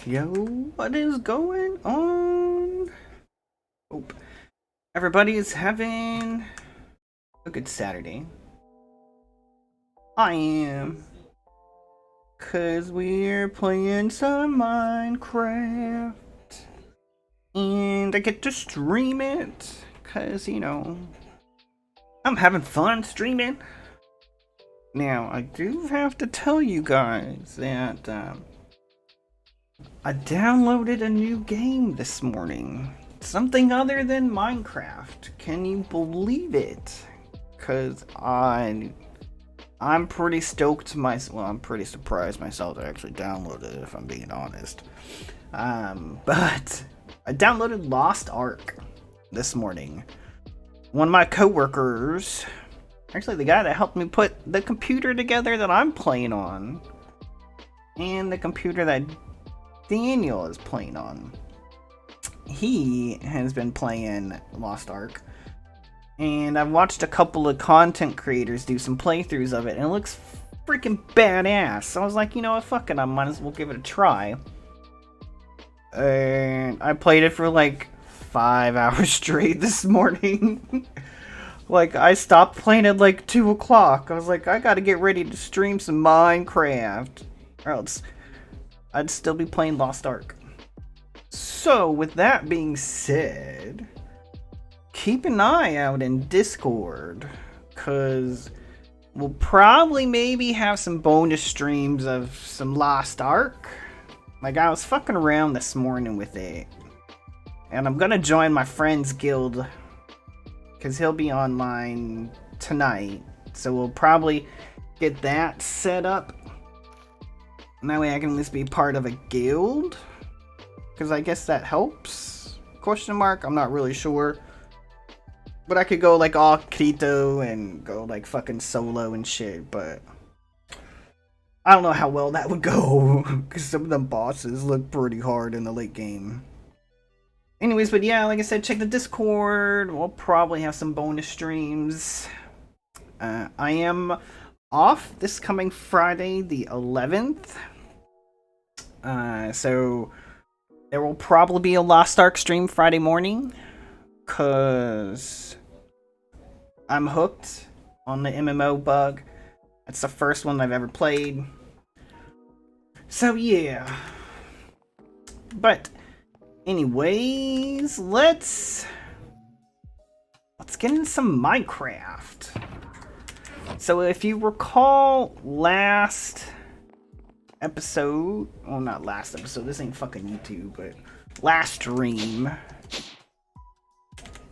Yo, what is going on? Hope everybody is having a good Saturday. I am. Cause we're playing some Minecraft. And I get to stream it. Cause, I'm having fun streaming. Now, I do have to tell you guys that I downloaded a new game this morning. Something other than Minecraft. Can you believe it? Cause I'm pretty stoked I'm pretty surprised myself to actually download it, if I'm being honest. But I downloaded Lost Ark this morning. One of my coworkers, actually the guy that helped me put the computer together that I'm playing on, and the computer that Daniel is playing on. He has been playing Lost Ark, and I've watched a couple of content creators do some playthroughs of it, and it looks freaking badass. So I was like, you know what, fuck it, I might as well give it a try. And I played it for like 5 hours straight this morning. Like, I stopped playing at like 2 o'clock. I was like, I gotta get ready to stream some Minecraft, or else I'd still be playing Lost Ark. So, with that being said, keep an eye out in Discord, because we'll probably maybe have some bonus streams of some Lost Ark. Like, I was fucking around this morning with it, and I'm gonna join my friend's guild, because he'll be online tonight, so we'll probably get that set up. And that way I can at least be part of a guild, because I guess that helps? Question mark? I'm not really sure. But I could go like all keto and go like fucking solo and shit, but I don't know how well that would go, because some of them bosses look pretty hard in the late game. Anyways, but yeah, like I said, check the Discord. We'll probably have some bonus streams. I am off this coming Friday, the 11th. So there will probably be a Lost Ark stream Friday morning, cause I'm hooked on the MMO bug. It's the first one I've ever played. So yeah. But anyways, let's get in some Minecraft. So if you recall last episode, well, not last episode, this ain't fucking YouTube, but last stream,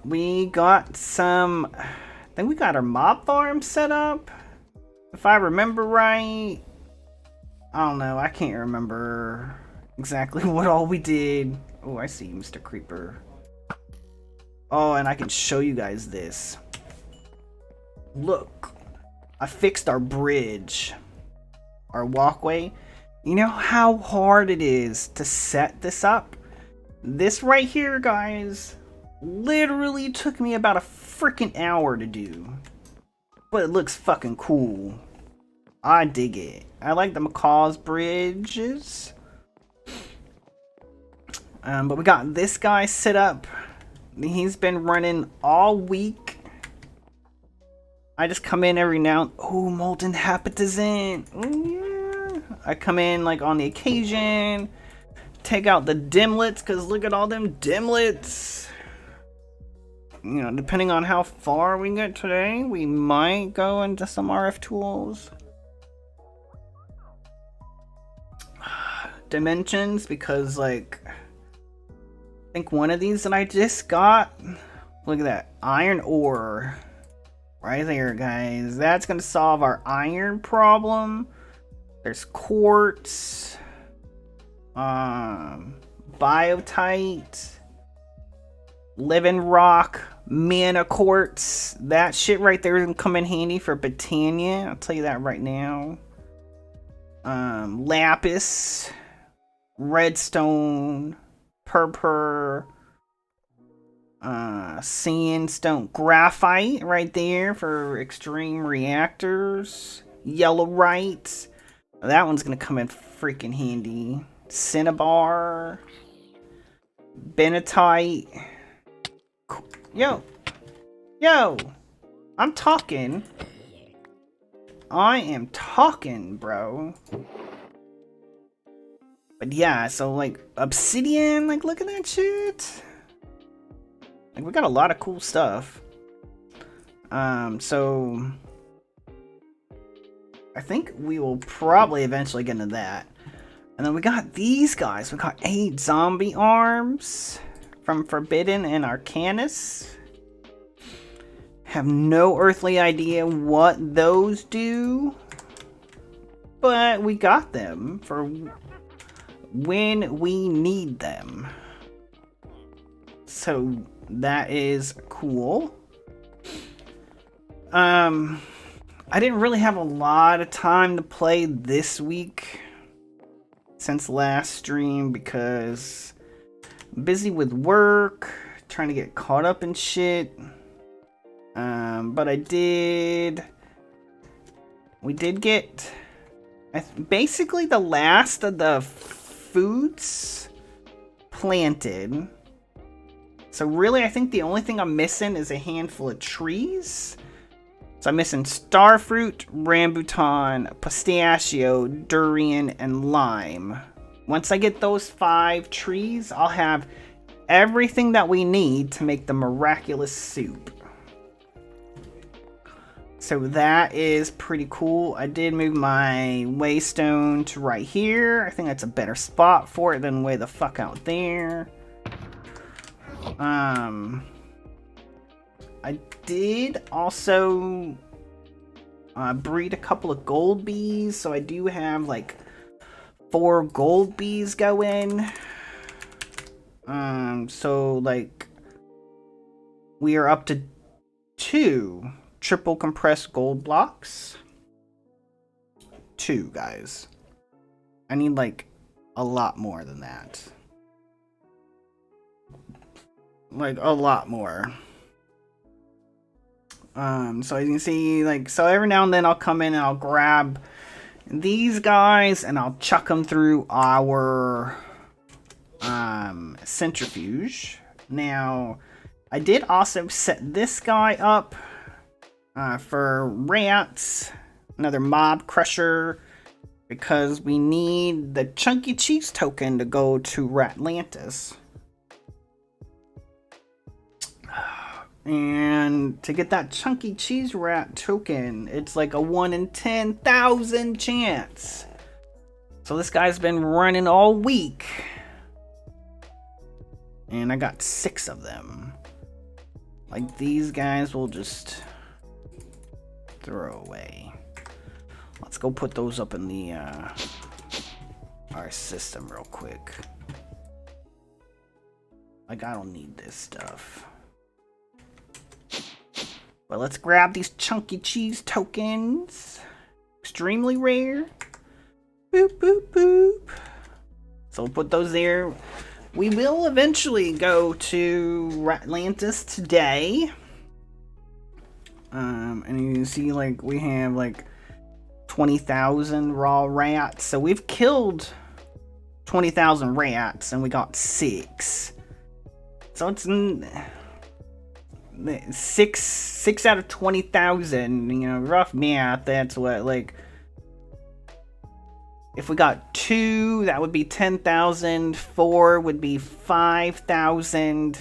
we got some, I think we got our mob farm set up, if I remember right. I don't know, I can't remember exactly what all we did. Oh, I see Mr. Creeper. Oh, and I can show you guys this. Look, I fixed our bridge, our walkway. You know how hard it is to set this up? This right here, guys, literally took me about a freaking hour to do. But it looks fucking cool. I dig it. I like the Macaw's bridges. But we got this guy set up. He's been running all week. I just come in every now. Oh, Molten Habitant. Oh yeah. I come in like on the occasion. Take out the dimlets, because look at all them dimlets. You know, depending on how far we get today, we might go into some RF tools. Dimensions, because like, I think one of these that I just got, look at that, iron ore right there, guys. That's gonna solve our iron problem. There's quartz, biotite, living rock, mana quartz. That shit right there is gonna come in handy for Britannia, I'll tell you that right now. Lapis, redstone, purple, sandstone, graphite right there for extreme reactors, yellowite. That one's gonna come in freaking handy. Cinnabar, Benetite. Yo, I'm talking. I am talking, bro. But yeah, so like obsidian, like look at that shit. Like we got a lot of cool stuff. So I think we will probably eventually get into that. And then we got these guys. We got 8 zombie arms from Forbidden and Arcanus. Have no earthly idea what those do, but we got them for when we need them. So that is cool. I didn't really have a lot of time to play this week since last stream because I'm busy with work, trying to get caught up in shit. But we did get basically the last of the foods planted. So really, I think the only thing I'm missing is a handful of trees. So I'm missing starfruit, rambutan, pistachio, durian, and lime. Once I get those 5 trees, I'll have everything that we need to make the miraculous soup. So that is pretty cool. I did move my waystone to right here. I think that's a better spot for it than way the fuck out there. I did also breed a couple of gold bees, so I do have like 4 gold bees going. So like we are up to 2 triple compressed gold blocks. 2, guys. I need like a lot more than that. Like a lot more. So as you can see, like, so every now and then I'll come in and I'll grab these guys and I'll chuck them through our centrifuge. Now, I did also set this guy up for rats, another mob crusher, because we need the chunky cheese token to go to Ratlantis. And to get that chunky cheese rat token, it's like a 1 in 10,000 chance. So this guy's been running all week. And I got 6 of them. Like these guys will just throw away. Let's go put those up in the our system real quick. Like I don't need this stuff. But let's grab these chunky cheese tokens. Extremely rare. Boop, boop, boop. So we'll put those there. We will eventually go to Atlantis today. And you can see like we have like 20,000 raw rats. So we've killed 20,000 rats and we got 6. So it's 6 out of 20,000, you know, rough math. That's what, like, if we got 2, that would be 10,000. 4 would be 5,000.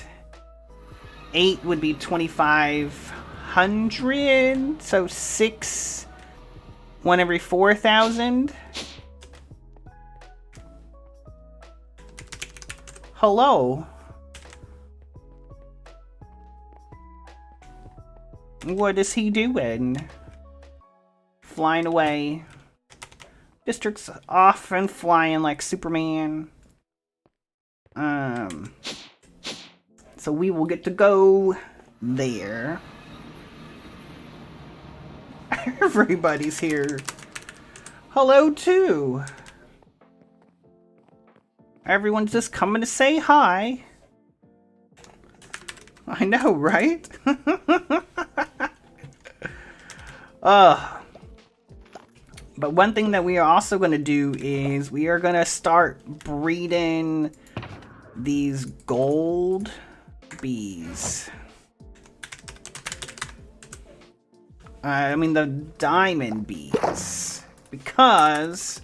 8 would be 2,500. So 6, 1 every 4,000. Hello. What is he doing? Flying away. District's off and flying like Superman. So we will get to go there. Everybody's here. Hello too. Everyone's just coming to say hi. I know, right? But one thing that we are also going to do is we are going to start breeding these gold bees. I mean the diamond bees. Because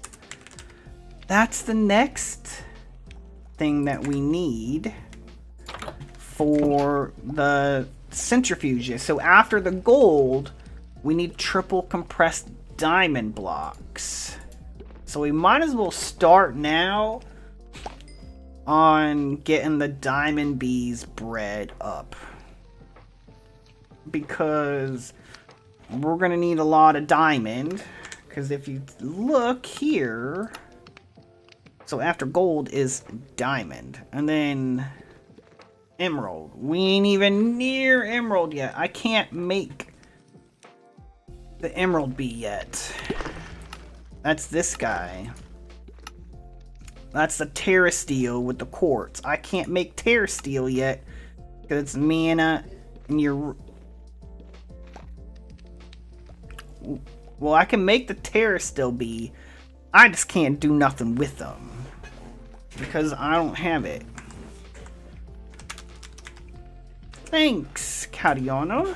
that's the next thing that we need for the centrifuge. So after the gold, we need triple compressed diamond blocks. So we might as well start now on getting the diamond bees bred up, because we're gonna need a lot of diamond. Because if you look here, so after gold is diamond, and then emerald. We ain't even near emerald yet. I can't make the emerald bee yet. That's this guy. That's the terrasteel with the quartz. I can't make terrasteel yet because it's mana and you're... Well, I can make the terrasteel bee. I just can't do nothing with them because I don't have it. Thanks, Cariano.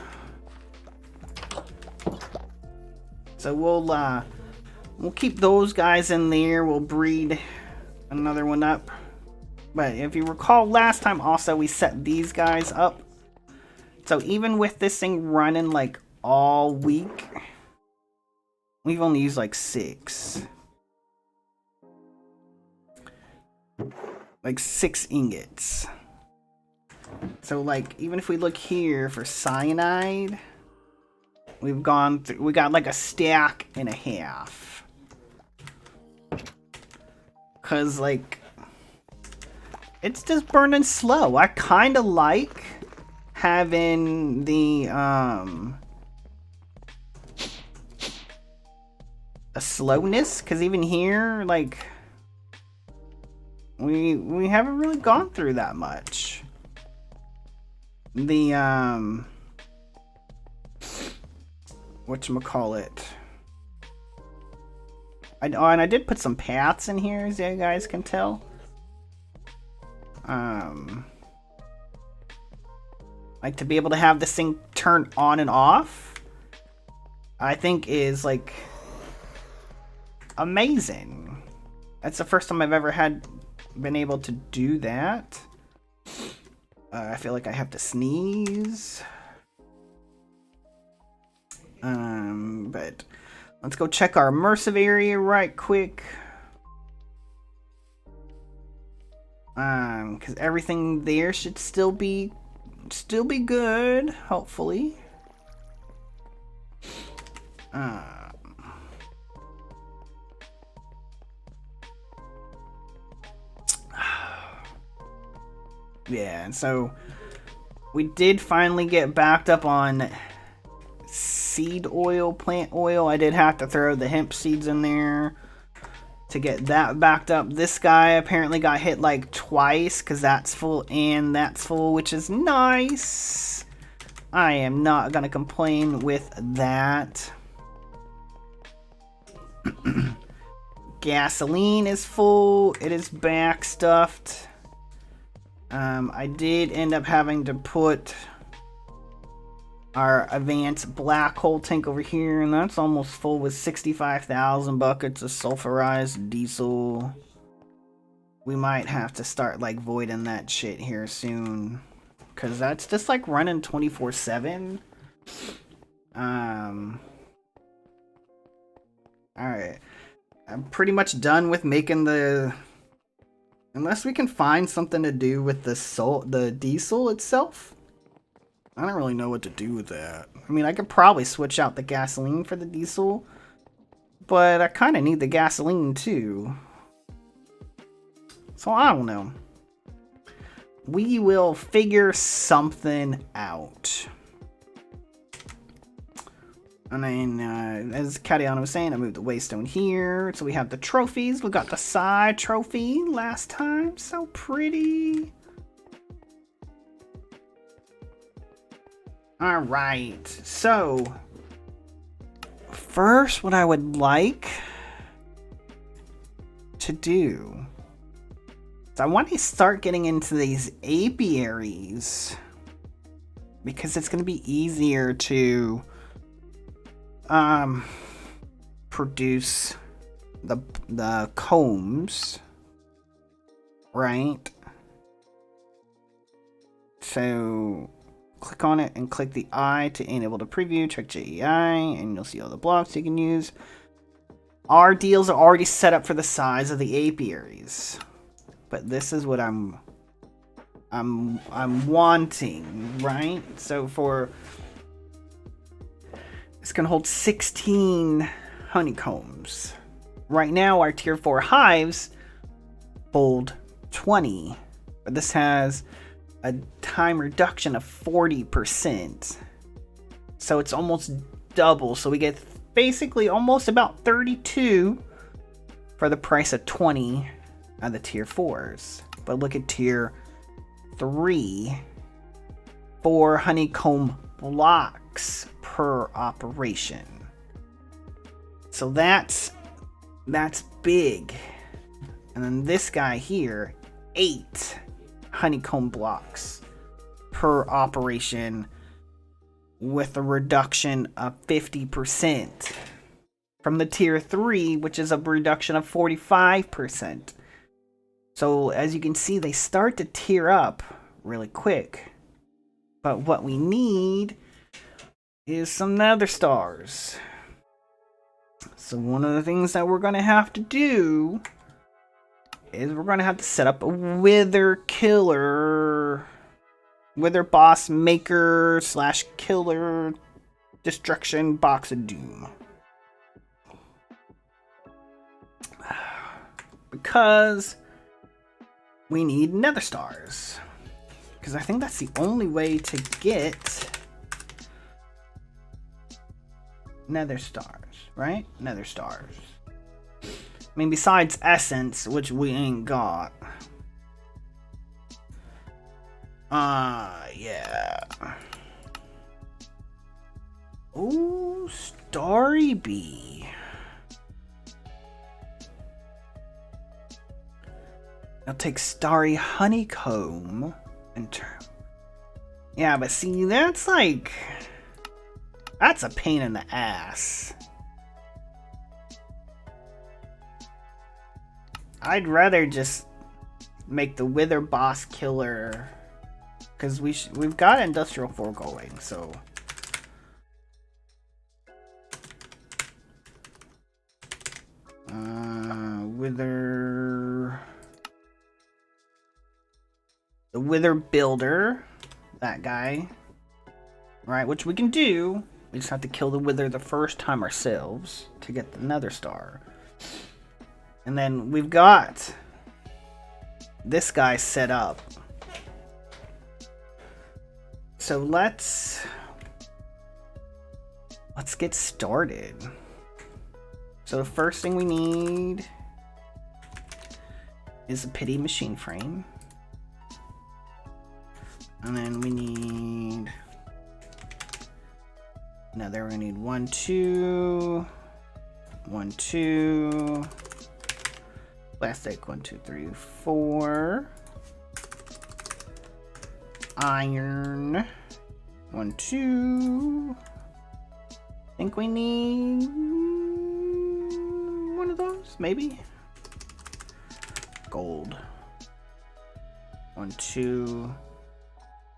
So we'll keep those guys in there. We'll breed another one up. But if you recall last time also we set these guys up. So even with this thing running like all week, we've only used like 6. Like 6 ingots. So like even if we look here for cyanide, we've gone through, we got like a stack and a half. Cause like it's just burning slow. I kinda like having the slowness, cause even here like we haven't really gone through that much. The whatchamacallit. And I did put some paths in here, as you guys can tell. Like to be able to have this thing turn on and off, I think is like amazing. That's the first time I've ever been able to do that. I feel like I have to sneeze. But let's go check our immersive area right quick. Because everything there should still be good, hopefully. Yeah, and so we did finally get backed up on seed oil, plant oil. I did have to throw the hemp seeds in there to get that backed up. This guy apparently got hit like twice because that's full and that's full, which is nice. I am not gonna complain with that. Gasoline is full. It is back stuffed. I did end up having to put our advanced black hole tank over here, and that's almost full with 65,000 buckets of sulfurized diesel. We might have to start like voiding that shit here soon, because that's just like running 24/7. Alright. I'm pretty much done with making the... Unless we can find something to do with the diesel itself. I don't really know what to do with that. I mean, I could probably switch out the gasoline for the diesel, but I kind of need the gasoline too. So I don't know. We will figure something out. And then, as Cadiano was saying, I moved the waystone here. So we have the trophies. We got the side trophy last time. So pretty. Alright. So, first, what I would like to do is I want to start getting into these apiaries because it's going to be easier to produce the combs, right? So click on it and click the eye to enable the preview. Check JEI and you'll see all the blocks you can use. Our deals are already set up for the size of the apiaries, but this is what I'm wanting, right? So for it's gonna hold 16 honeycombs. Right now our tier 4 hives hold 20, but this has a time reduction of 40%. So it's almost double. So we get basically almost about 32 for the price of 20 of the tier 4s. But look at tier 3, 4 honeycomb blocks per operation. So that's big. And then this guy here, 8 honeycomb blocks per operation with a reduction of 50% from the tier 3, which is a reduction of 45%. So as you can see, they start to tier up really quick. But what we need is some nether stars. So one of the things that we're going to have to do is we're going to have to set up a wither boss maker / killer destruction box of doom. Because we need nether stars. Because I think that's the only way to get nether stars, right? Nether stars. I mean, besides essence, which we ain't got. Yeah. Ooh, Starry Bee. I'll take Starry Honeycomb and yeah, but see, that's a pain in the ass. I'd rather just make the Wither boss killer, because we've got Industrial 4 going, so the Wither builder, that guy, right? Which we can do. We just have to kill the Wither the first time ourselves to get the Nether Star. And then we've got this guy set up. So let's get started. So the first thing we need is a pity machine frame. And then we need another, we're gonna need 1, 2, 1, 2. Plastic, 1, 2, 3, 4. Iron, 1, 2. I think we need one of those, maybe. Gold, 1, 2.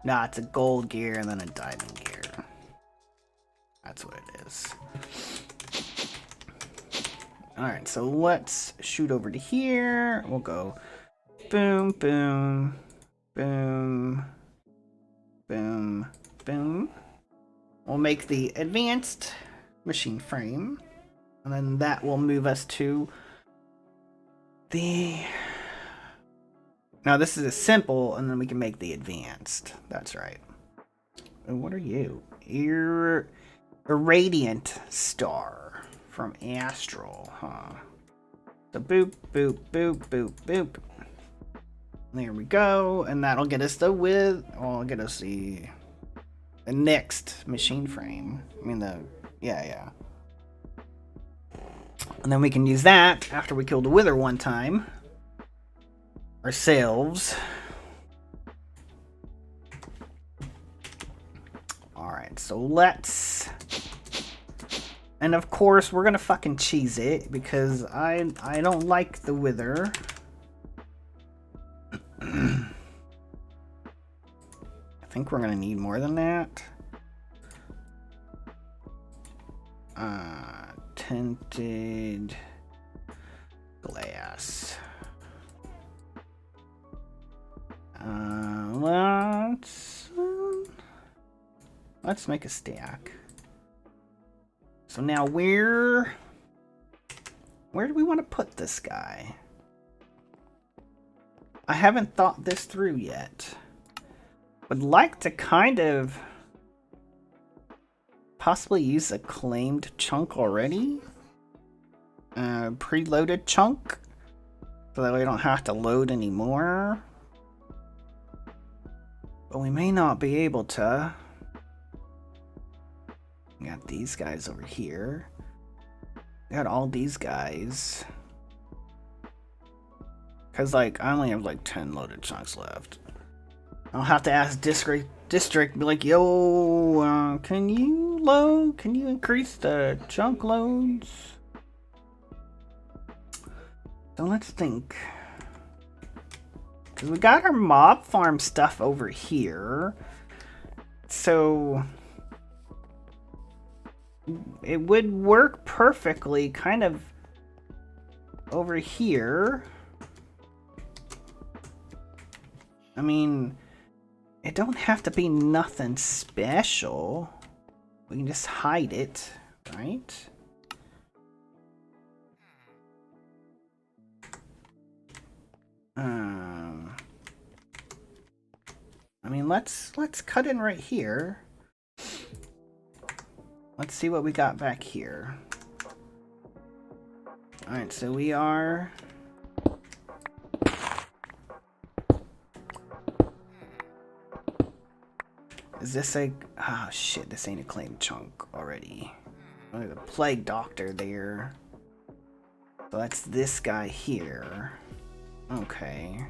Nah, it's a gold gear and then a diamond gear. That's what it is. Alright, so let's shoot over to here. We'll go boom, boom, boom, boom, boom. We'll make the advanced machine frame. And then that will move us to the... Now this is a simple, and then we can make the advanced. That's right. And what are you? You're a radiant star. From Astral, huh? So boop, boop, boop, boop, boop. There we go, and that'll get us the get us the next machine frame. I mean yeah. And then we can use that after we kill the wither one time. Ourselves. Alright, so let's... And of course, we're gonna fucking cheese it, because I don't like the wither. I think we're gonna need more than that. Tinted glass. Let's make a stack. So now where do we want to put this guy? I haven't thought this through yet. Would like to kind of possibly use a claimed chunk already. Preloaded chunk. So that we don't have to load anymore. But we may not be able to. We got these guys over here. We got all these guys. Because, like, I only have, like, 10 loaded chunks left. I'll have to ask District, be like, yo, can you increase the chunk loads? So let's think. Because we got our mob farm stuff over here. So... it would work perfectly kind of over here. I mean, it don't have to be nothing special. We can just hide it, right? I mean, let's cut in right here. Let's see what we got back here. Alright, so we are... Is this a... oh shit, this ain't a claimed chunk already. Oh, there's a plague doctor there. So that's this guy here. Okay.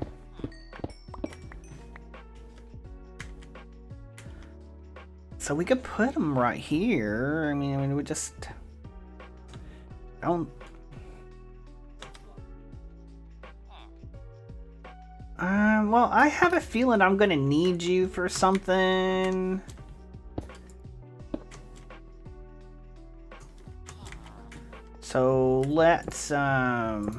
So we could put him right here. I mean, we just don't. Well, I have a feeling I'm gonna need you for something. So let's No,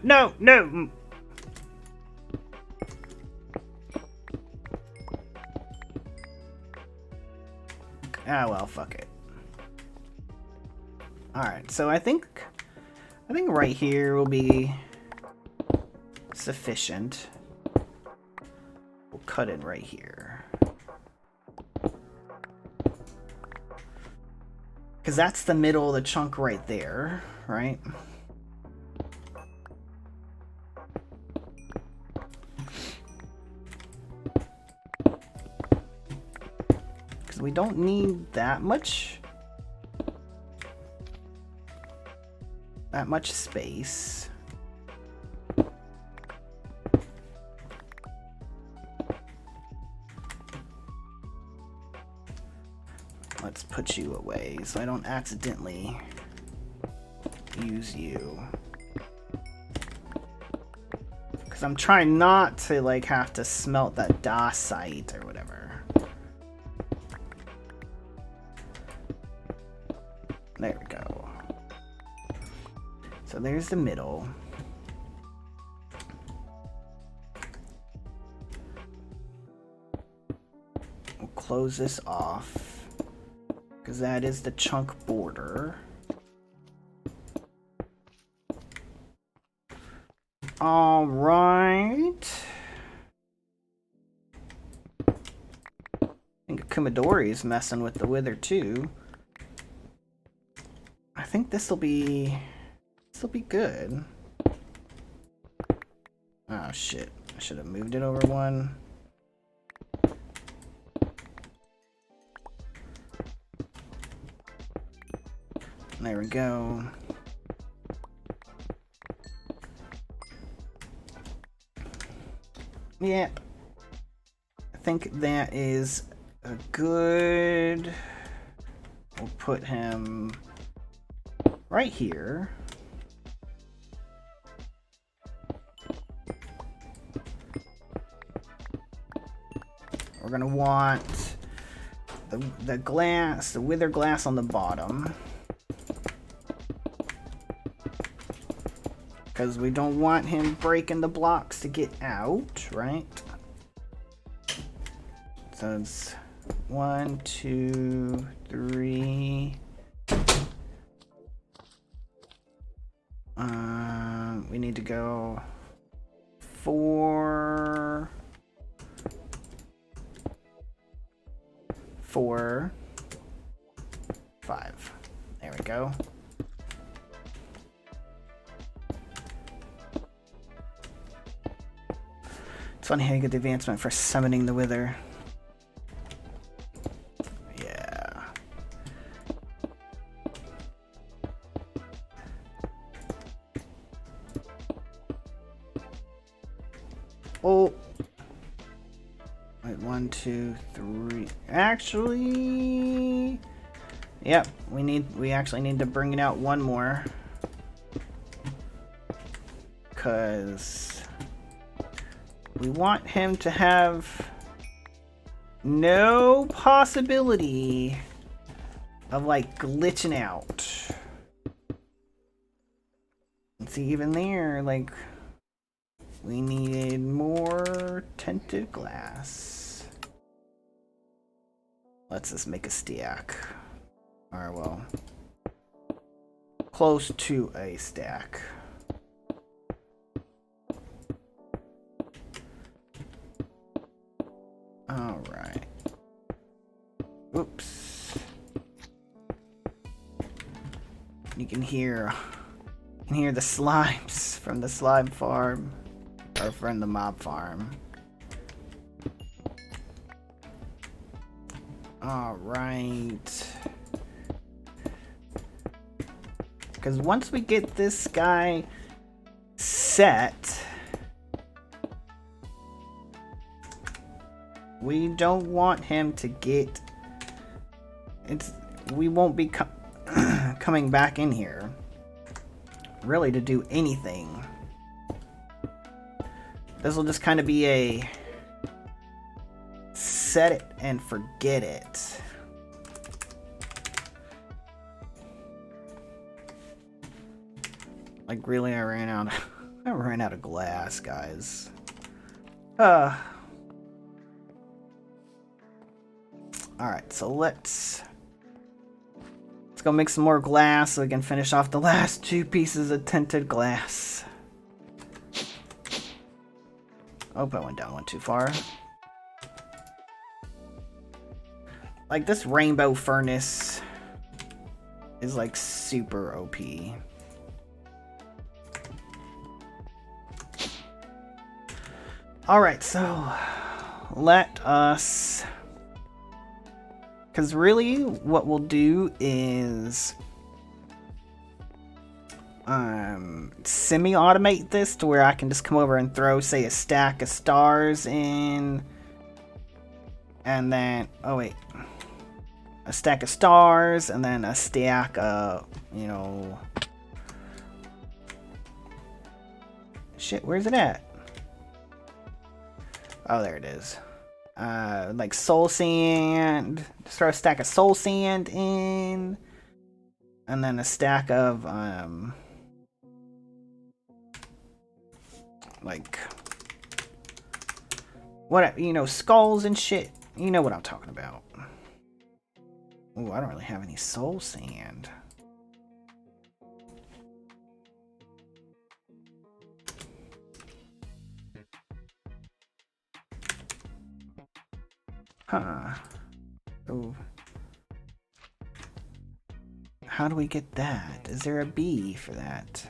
no, no. Ah, well, fuck it. Alright, so I think right here will be sufficient. We'll cut it right here. Because that's the middle of the chunk right there, right? Because we don't need that much space. Let's put you away so I don't accidentally use you. Because I'm trying not to like have to smelt that dacite or whatever. There we go. So there's the middle. We'll close this off because that is the chunk border. All right. I think Kumadori is messing with the wither too. I think this'll be good. Oh shit. I should have moved it over one. There we go. Yep. I think that is a good... We'll put him right here. We're gonna want the glass, the wither glass on the bottom. Because we don't want him breaking the blocks to get out, right? So it's 1, 2, 3. We need to go 4, 4, 5. There we go. It's funny how you get the advancement for summoning the wither. Yeah. Oh. Wait, 1, 2, 3. Actually, yep. We actually need to bring it out one more, cause we want him to have no possibility of like glitching out. And see, even there, like, we needed more tinted glass. Let's just make a stack. Or, well, close to a stack. Alright. Oops. You can hear the slimes from the slime farm. Or from the mob farm. Alright. Because once we get this guy set, we don't want him to get... We won't be coming back in here really to do anything. This will just kind of be a set it and forget it. Like, really, I ran out of glass, guys. Alright, so let's go make some more glass so we can finish off the last 2 pieces of tinted glass. Oh, I went down one too far. Like, this rainbow furnace is like super OP. Alright, so let us... Because really, what we'll do is semi-automate this to where I can just come over and throw, say, a stack of stars in. And then, oh wait, a stack of stars, and then a stack of, you know... Shit, where's it at? Oh, there it is. Like soul sand. Just throw a stack of soul sand in, and then a stack of like what, you know, skulls and shit. You know what I'm talking about. Oh, I don't really have any soul sand. Huh. Oh. How do we get that? Is there a B for that?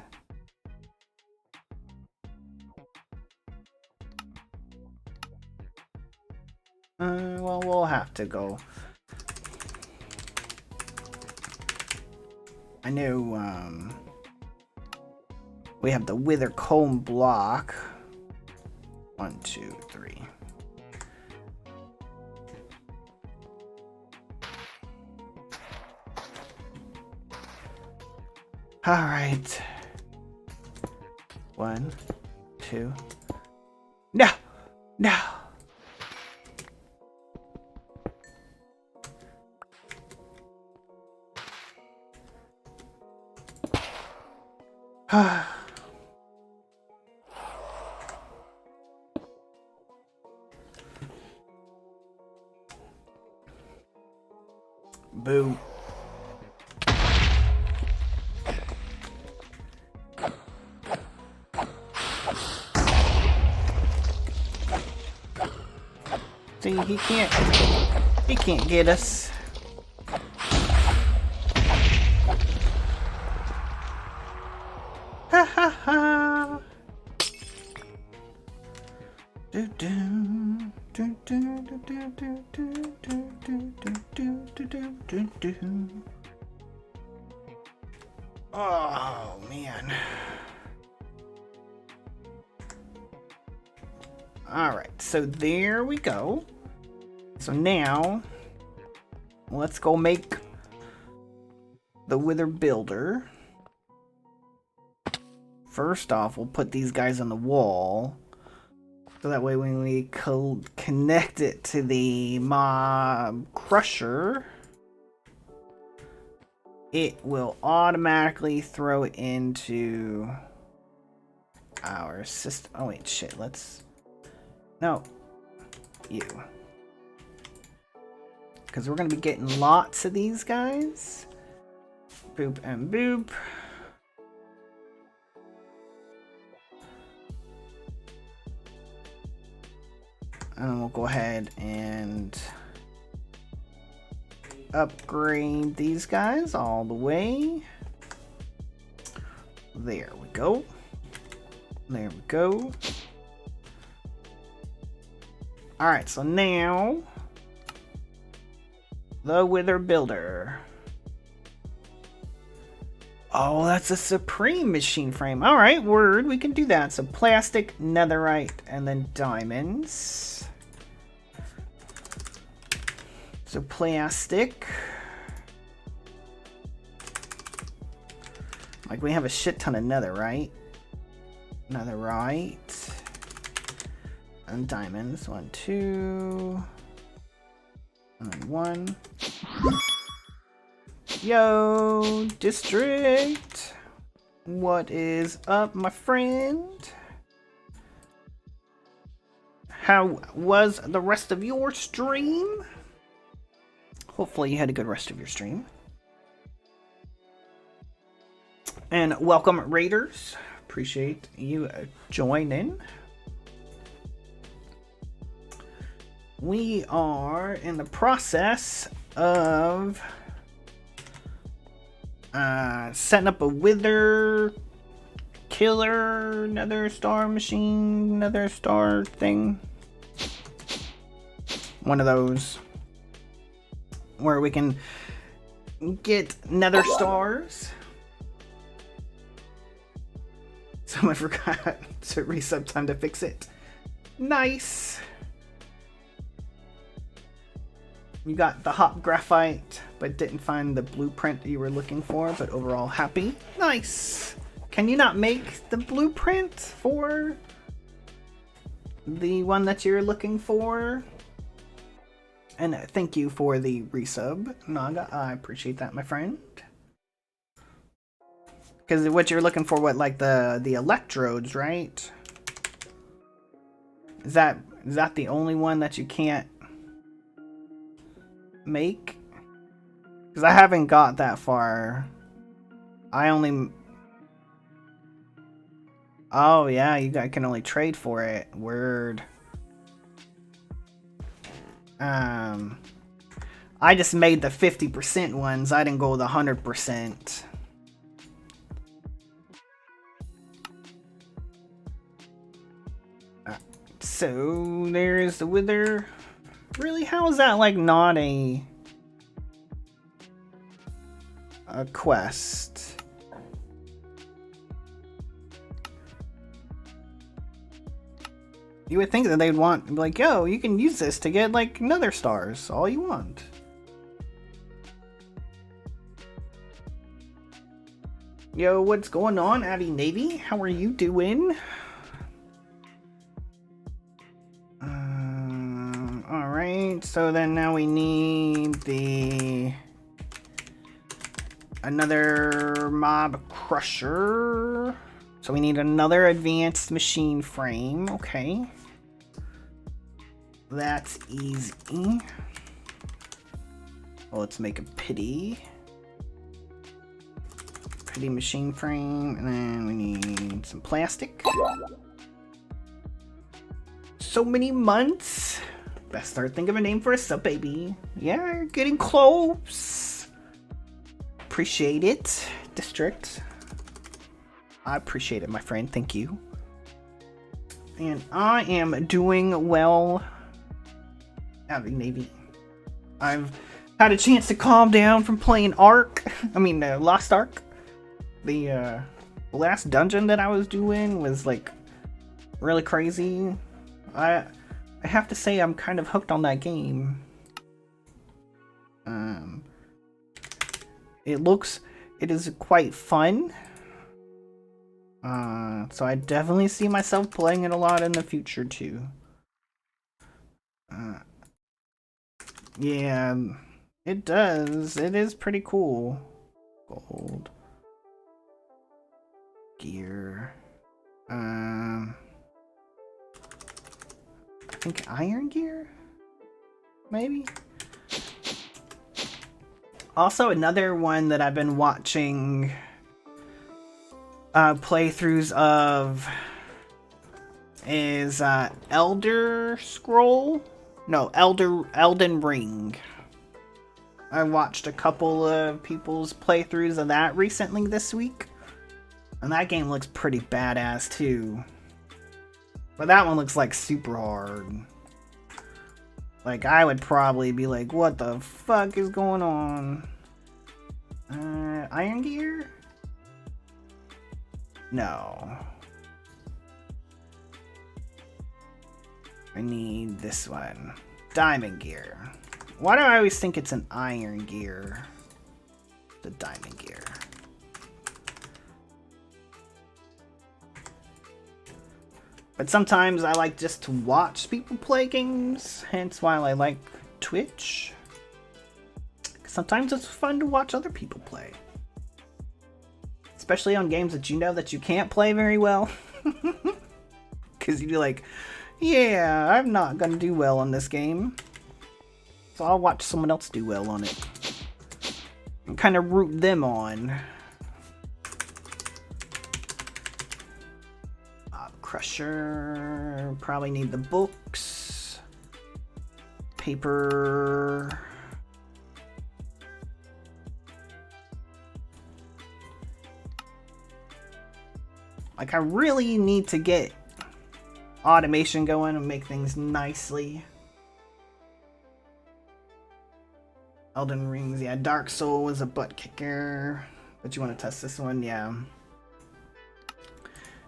Well, we'll have to go. I know, we have the Wither Comb block. 1, 2, 3. All right. 1, 2. No! No! Boo. See, he can't get us. Ha ha ha. Do do do do do do do do do do do do do. Oh man. Alright, so there we go. So now, let's go make the Wither Builder. First off, we'll put these guys on the wall. So that way when we connect it to the Mob Crusher, it will automatically throw it into our system. Oh wait, shit, let's... No, you. Because we're going to be getting lots of these guys. Boop and boop. And we'll go ahead and upgrade these guys all the way. There we go. There we go. Alright, so now the Wither Builder. Oh, that's a Supreme machine frame. Alright, word, we can do that. So plastic, netherite, and then diamonds. So plastic. Like we have a shit ton of netherite. Netherite. And diamonds. 1, 2. And 1. Yo, district. What is up, my friend? How was the rest of your stream? Hopefully you had a good rest of your stream. And welcome, Raiders. Appreciate you joining. We are in the process of setting up a Wither Killer, another star machine, another star thing. One of those where we can get nether stars. Someone forgot to resub time to fix it. Nice. You got the hot graphite, but didn't find the blueprint that you were looking for, but overall happy. Nice. Can you not make the blueprint for the one that you're looking for? And thank you for the resub, Naga. I appreciate that, my friend. Because what you're looking for, what, like the electrodes, right? Is that the only one that you can't make? Because I haven't got that far. I only... Oh yeah, you guys can only trade for it. Word. I just made the 50% ones. I didn't go the 100%. So there's the Wither. Really, how is that like not a quest? You would think that they'd want, like, yo, you can use this to get, like, nether stars. All you want. Yo, what's going on, Abby Navy? How are you doing? Alright, so then now we need another mob crusher. So we need another advanced machine frame. Okay. That's easy. Well, let's make a pity machine frame, and then we need some plastic. So many months. Best start think of a name for a sub baby. Yeah, you're getting close. Appreciate it, District. I appreciate it, my friend. Thank you. And I am doing well. Having Navy. I've had a chance to calm down from playing Ark. I mean, Lost Ark. The last dungeon that I was doing was like really crazy. I have to say I'm kind of hooked on that game. It is quite fun. So I definitely see myself playing it a lot in the future too. Yeah, it does. It is pretty cool. Gold. Gear. I think iron gear? Maybe? Also, another one that I've been watching playthroughs of is Elden Ring. I watched a couple of people's playthroughs of that recently this week, and that game looks pretty badass too. But that one looks like super hard. Like, I would probably be like, what the fuck is going on? Iron gear? No. I need this one. Diamond gear. Why do I always think it's an iron gear? The diamond gear. But sometimes I like just to watch people play games, hence why I like Twitch. Sometimes it's fun to watch other people play. Especially on games that you know that you can't play very well. Because you'd be like, yeah, I'm not gonna do well on this game. So I'll watch someone else do well on it. And kind of root them on. Crusher. Probably need the books. Paper. Like, I really need to get automation going and make things nicely. Elden Rings, yeah. Dark Soul was a butt kicker. But you want to test this one? Yeah.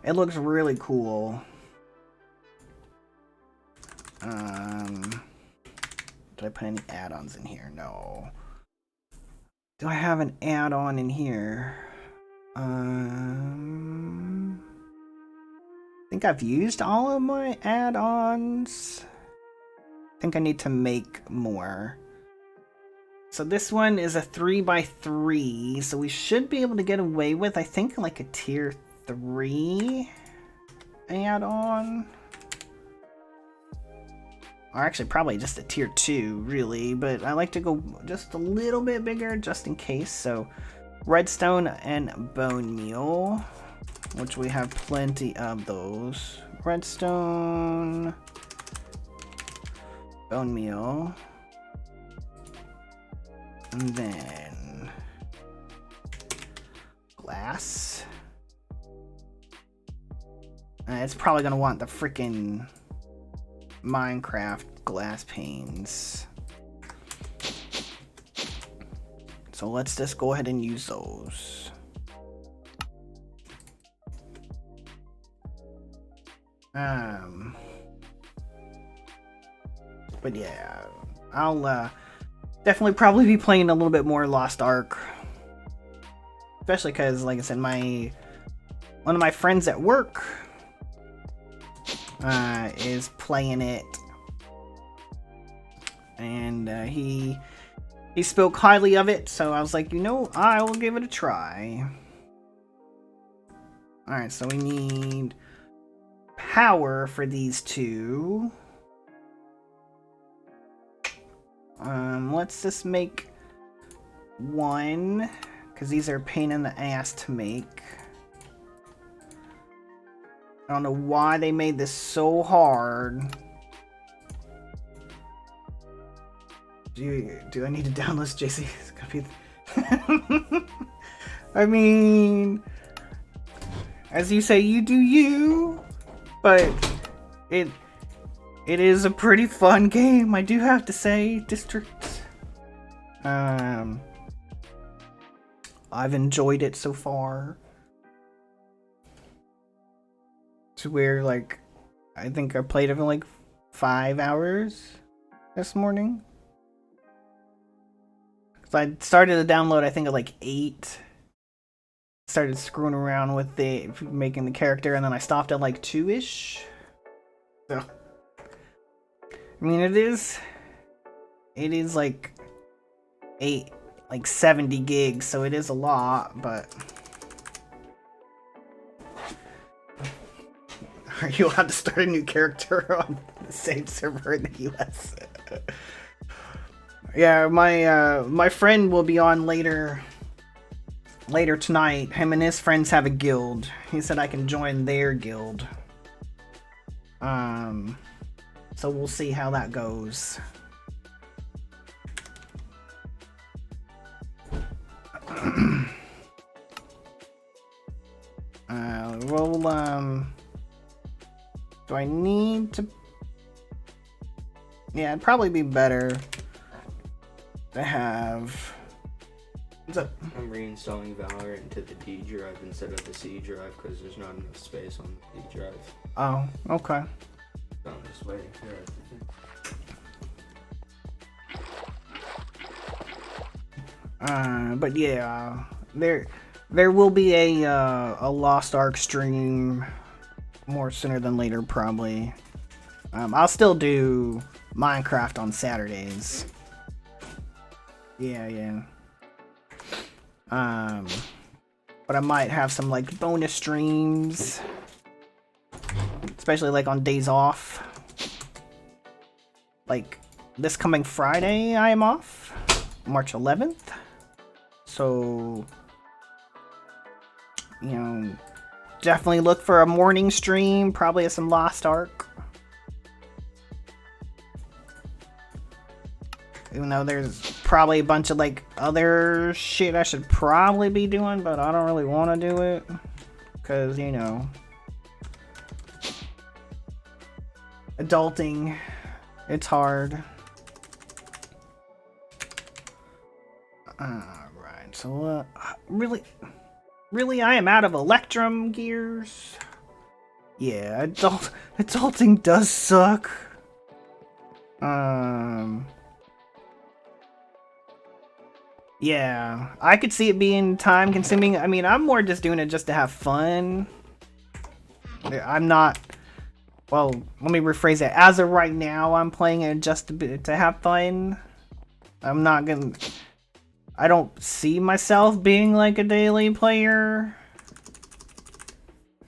It looks really cool. Did I put any add-ons in here? No. Do I have an add-on in here? I think I've used all of my add-ons. I think I need to make more. So this one is a 3x3, so we should be able to get away with, I think, like a tier 3 add-on. Or actually probably just a tier 2, really, but I like to go just a little bit bigger just in case. So redstone and bone meal, which we have plenty of those. Redstone, bone meal, and then glass. It's probably gonna want the freaking Minecraft glass panes. So let's just go ahead and use those. But yeah, I'll definitely probably be playing a little bit more Lost Ark. Especially because, like I said, one of my friends at work is playing it. And he spoke highly of it, so I was like, I will give it a try. Alright, so we need power for these two. Let's just make one, because these are a pain in the ass to make. I don't know why they made this so hard. Do I need to download this, JC? It's gonna be... I mean, as you say, you do you, but it is a pretty fun game, I do have to say. District. I've enjoyed it so far. To where, like, I think I played it for like 5 hours this morning. So I started to download, I think, at like 8. Started screwing around with making the character, and then I stopped at like 2-ish. So, I mean, it is like 70 gigs, so it is a lot, but are you allowed to start a new character on the same server in the US? Yeah, my friend will be on later tonight. Him and his friends have a guild. He said I can join their guild. So we'll see how that goes. Do I need to... Yeah, it'd probably be better to have... What's up? I'm reinstalling Valorant into the D drive instead of the C drive because there's not enough space on the D drive. Oh, okay. So I'm just waiting for it. But yeah, there will be a Lost Ark stream more sooner than later, probably. I'll still do Minecraft on Saturdays. Yeah. But I might have some like bonus streams, especially like on days off. Like this coming Friday, I am off, March 11th. So, definitely look for a morning stream, probably some Lost Ark. Even though there's probably a bunch of like other shit I should probably be doing, but I don't really want to do it. Because, adulting, it's hard. Alright, so really I am out of Electrum gears. Yeah, adulting does suck. Yeah, I could see it being time consuming. I mean, I'm more just doing it just to have fun. I'm not... Well, let me rephrase that. As of right now, I'm playing it just to have fun. I'm not gonna... I don't see myself being like a daily player.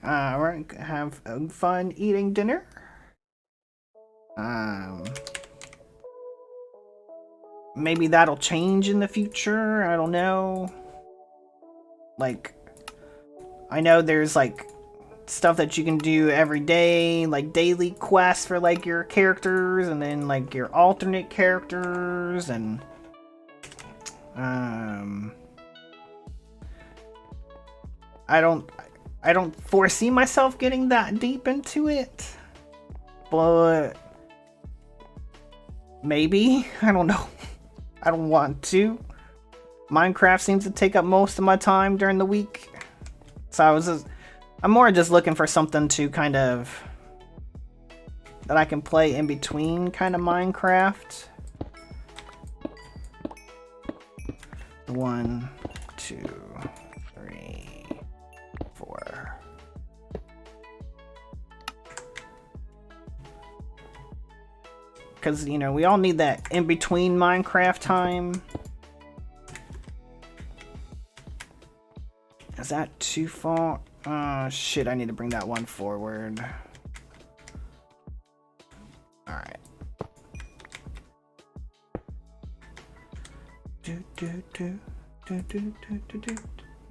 We're gonna have fun eating dinner. Maybe that'll change in the future. I don't know. Like, I know there's like stuff that you can do every day, like daily quests for like your characters, and then like your alternate characters, and I don't foresee myself getting that deep into it, but maybe. I don't know. I don't want to. Minecraft seems to take up most of my time during the week, so I'm more just looking for something to kind of that I can play in between kind of Minecraft. 1, 2, 3, 4. Because, you know, we all need that in between Minecraft time. Is that too far? Shit, I need to bring that one forward. Alright.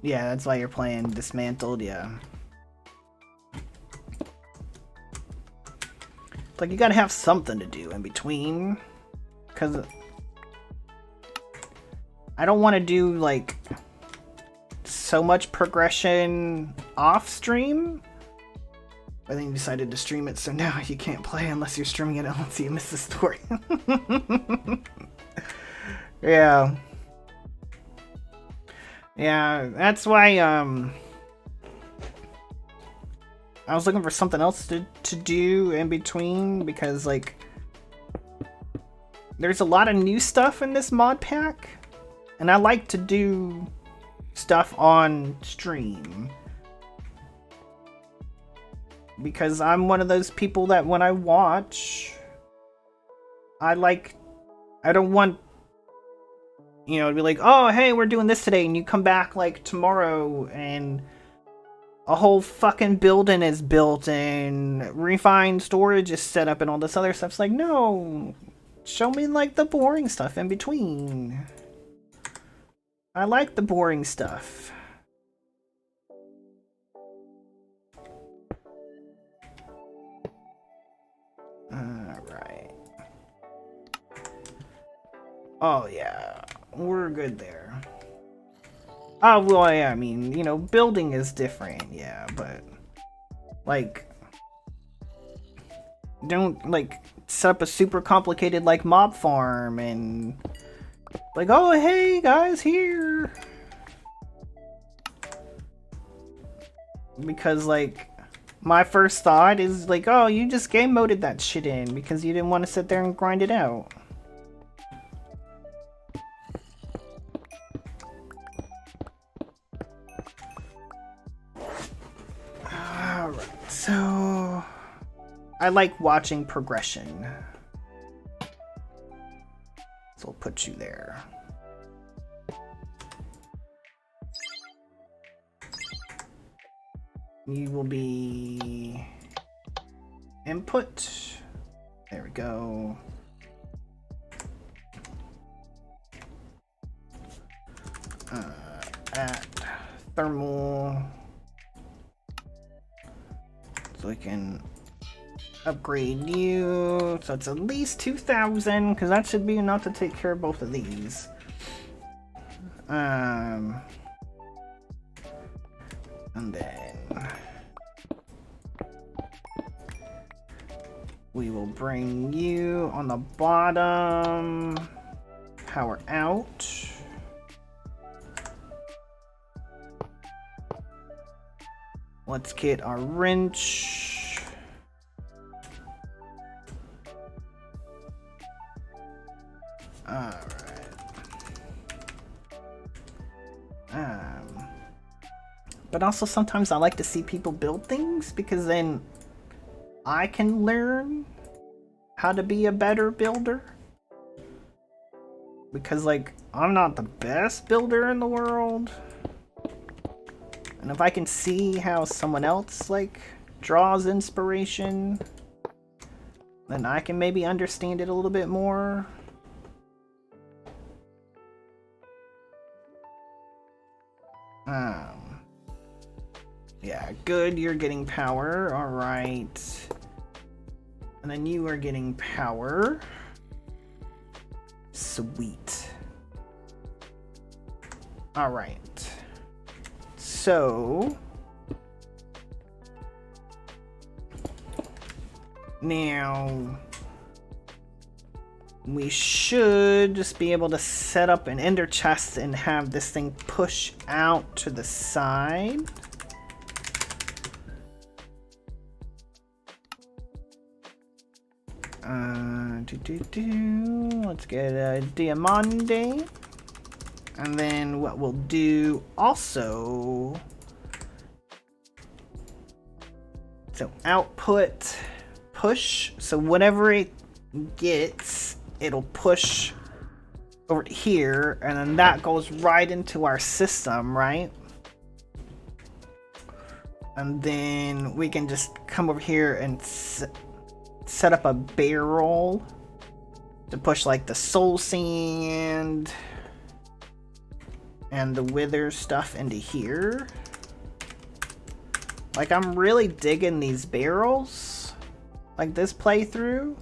Yeah, that's why you're playing Dismantled, yeah. Like, you gotta have something to do in between. Because I don't want to do, like, so much progression off stream. I think you decided to stream it, so now you can't play unless you're streaming it unless you miss the story. Yeah. Yeah, that's why, I was looking for something else to do in between, because, like, there's a lot of new stuff in this mod pack, and I like to do stuff on stream. Because I'm one of those people that when I watch, I don't want, you know, to be like, oh, hey, we're doing this today, and you come back, like, tomorrow, and a whole fucking building is built, and refined storage is set up, and all this other stuff. It's like, no, show me, like, the boring stuff in between. I like the boring stuff. Alright. Oh, yeah. We're good there. Oh, well, yeah, I mean, you know, building is different, yeah, but, like, don't, like, set up a super complicated, like, mob farm and, like, oh, hey, guys, here. Because, like, my first thought is, like, oh, you just game moded that shit in because you didn't want to sit there and grind it out. Alright, so I like watching progression. So I'll put you there. You will be input. There we go. At thermal. So we can upgrade you. So it's at least 2,000, because that should be enough to take care of both of these. And then we will bring you on the bottom. Power out. Let's get our wrench. Alright. But also sometimes I like to see people build things, because then I can learn how to be a better builder. Because, like, I'm not the best builder in the world. And if I can see how someone else, like, draws inspiration, then I can maybe understand it a little bit more. Yeah, good, you're getting power, alright. And then you are getting power. Sweet. Alright. So now we should just be able to set up an ender chest and have this thing push out to the side. Let's get a Diamande. And then what we'll do also... So output, push. So whatever it gets, it'll push over to here. And then that goes right into our system, right? And then we can just come over here and set up a barrel to push like the soul sand and the wither stuff into here. Like, I'm really digging these barrels, like this playthrough.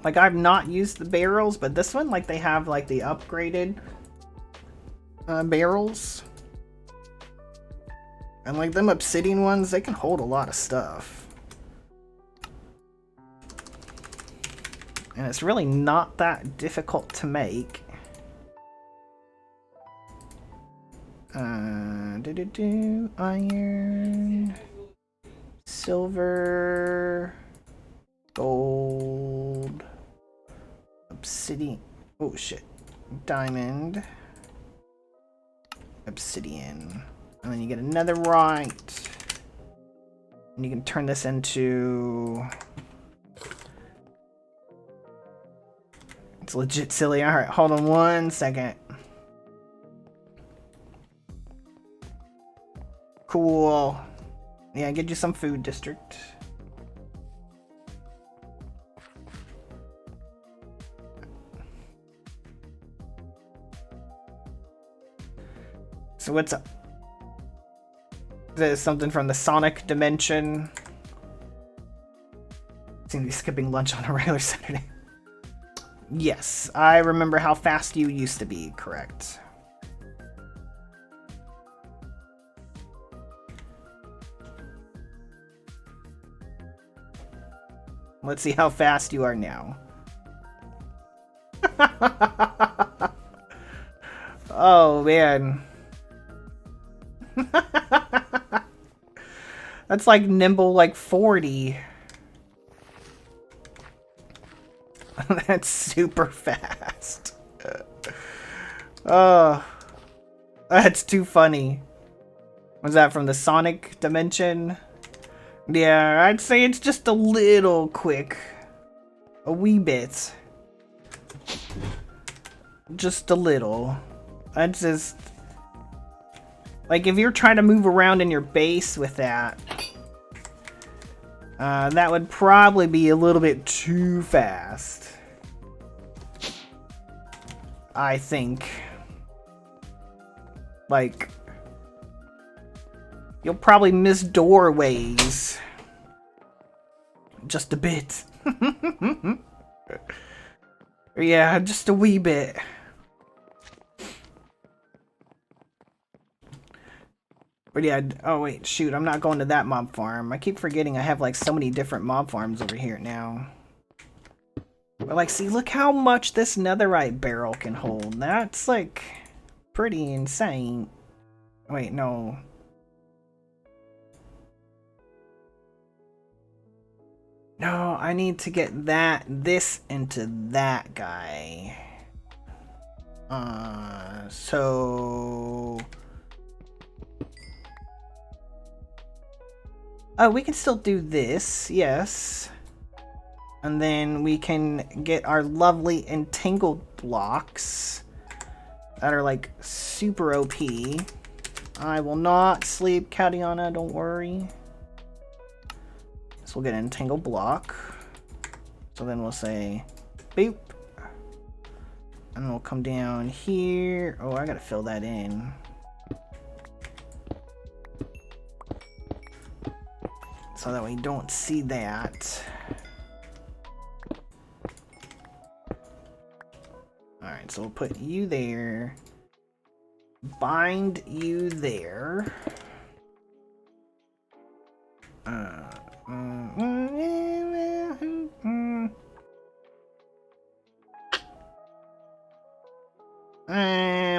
Like, I've not used the barrels, but this one, like, they have like the upgraded barrels. And like them obsidian ones, they can hold a lot of stuff. And it's really not that difficult to make. Iron, silver, gold, obsidian, oh shit, diamond, obsidian, and then you get another right, and you can turn this into, it's legit silly. Alright, hold on one second. Cool. Yeah, get you some food, district. So what's up? Is this something from the Sonic dimension? Seem to be skipping lunch on a regular Saturday. Yes, I remember how fast you used to be, correct. Let's see how fast you are now. Oh, man. That's like nimble like 40. That's super fast. Oh, that's too funny. Was that from the Sonic dimension? Yeah, I'd say it's just a little quick. A wee bit. Just a little. That's just... Like, if you're trying to move around in your base with that, that would probably be a little bit too fast. I think. Like... You'll probably miss doorways. Just a bit. Yeah, just a wee bit. But yeah, oh wait, shoot, I'm not going to that mob farm. I keep forgetting I have like so many different mob farms over here now. But like, see, look how much this netherite barrel can hold. That's like pretty insane. Wait, no. No, I need to get this into that guy. So... Oh, we can still do this, yes. And then we can get our lovely entangled blocks that are like super OP. I will not sleep, Katiana, don't worry. So we'll get an entangled block. So then we'll say boop. And we'll come down here. Oh, I gotta fill that in. So that we don't see that. Alright, so we'll put you there. Bind you there.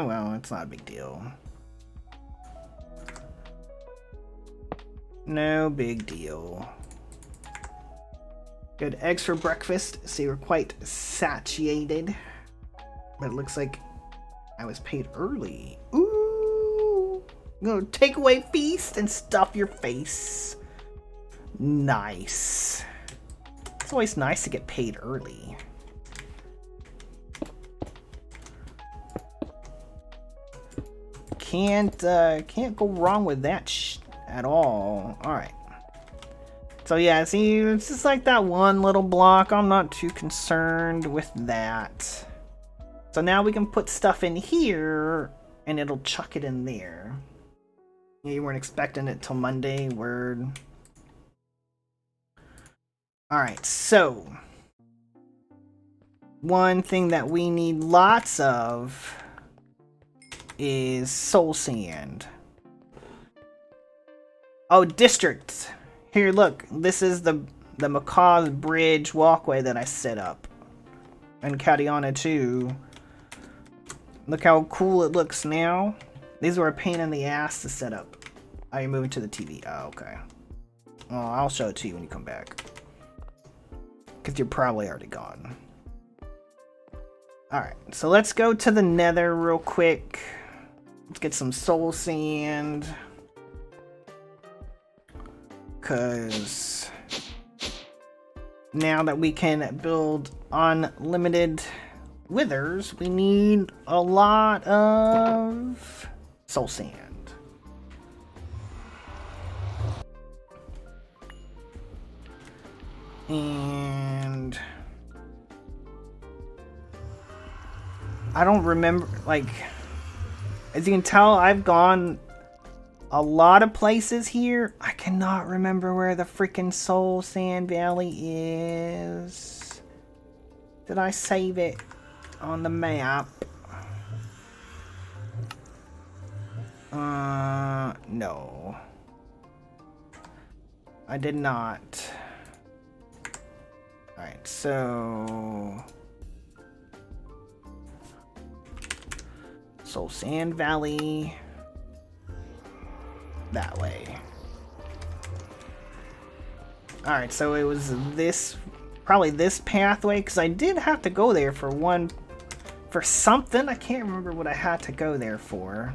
Well, it's not a big deal. No big deal. Good eggs for breakfast, so you're quite satiated. But it looks like I was paid early. Ooh! I'm gonna take away feast and stuff your face. Nice. It's always nice to get paid early. Can't go wrong with that at all. All right. So yeah, see, it's just like that one little block. I'm not too concerned with that. So now we can put stuff in here, and it'll chuck it in there. You weren't expecting it till Monday, word. Alright, so one thing that we need lots of is soul sand. Oh, districts. Here, look. This is the Macaws Bridge walkway that I set up. And Cadiana too. Look how cool it looks now. These were a pain in the ass to set up. Oh, you're moving to the TV. Oh, okay. Well, I'll show it to you when you come back. Because you're probably already gone. Alright, so let's go to the nether real quick. Let's get some soul sand. Because now that we can build unlimited withers, we need a lot of soul sand. And I don't remember, like, as you can tell, I've gone a lot of places here. I cannot remember where the freaking Soul Sand Valley is. Did I save it on the map? No. I did not. Alright, so Soul Sand Valley. That way. Alright, so it was this, probably this pathway, because I did have to go there for something. I can't remember what I had to go there for.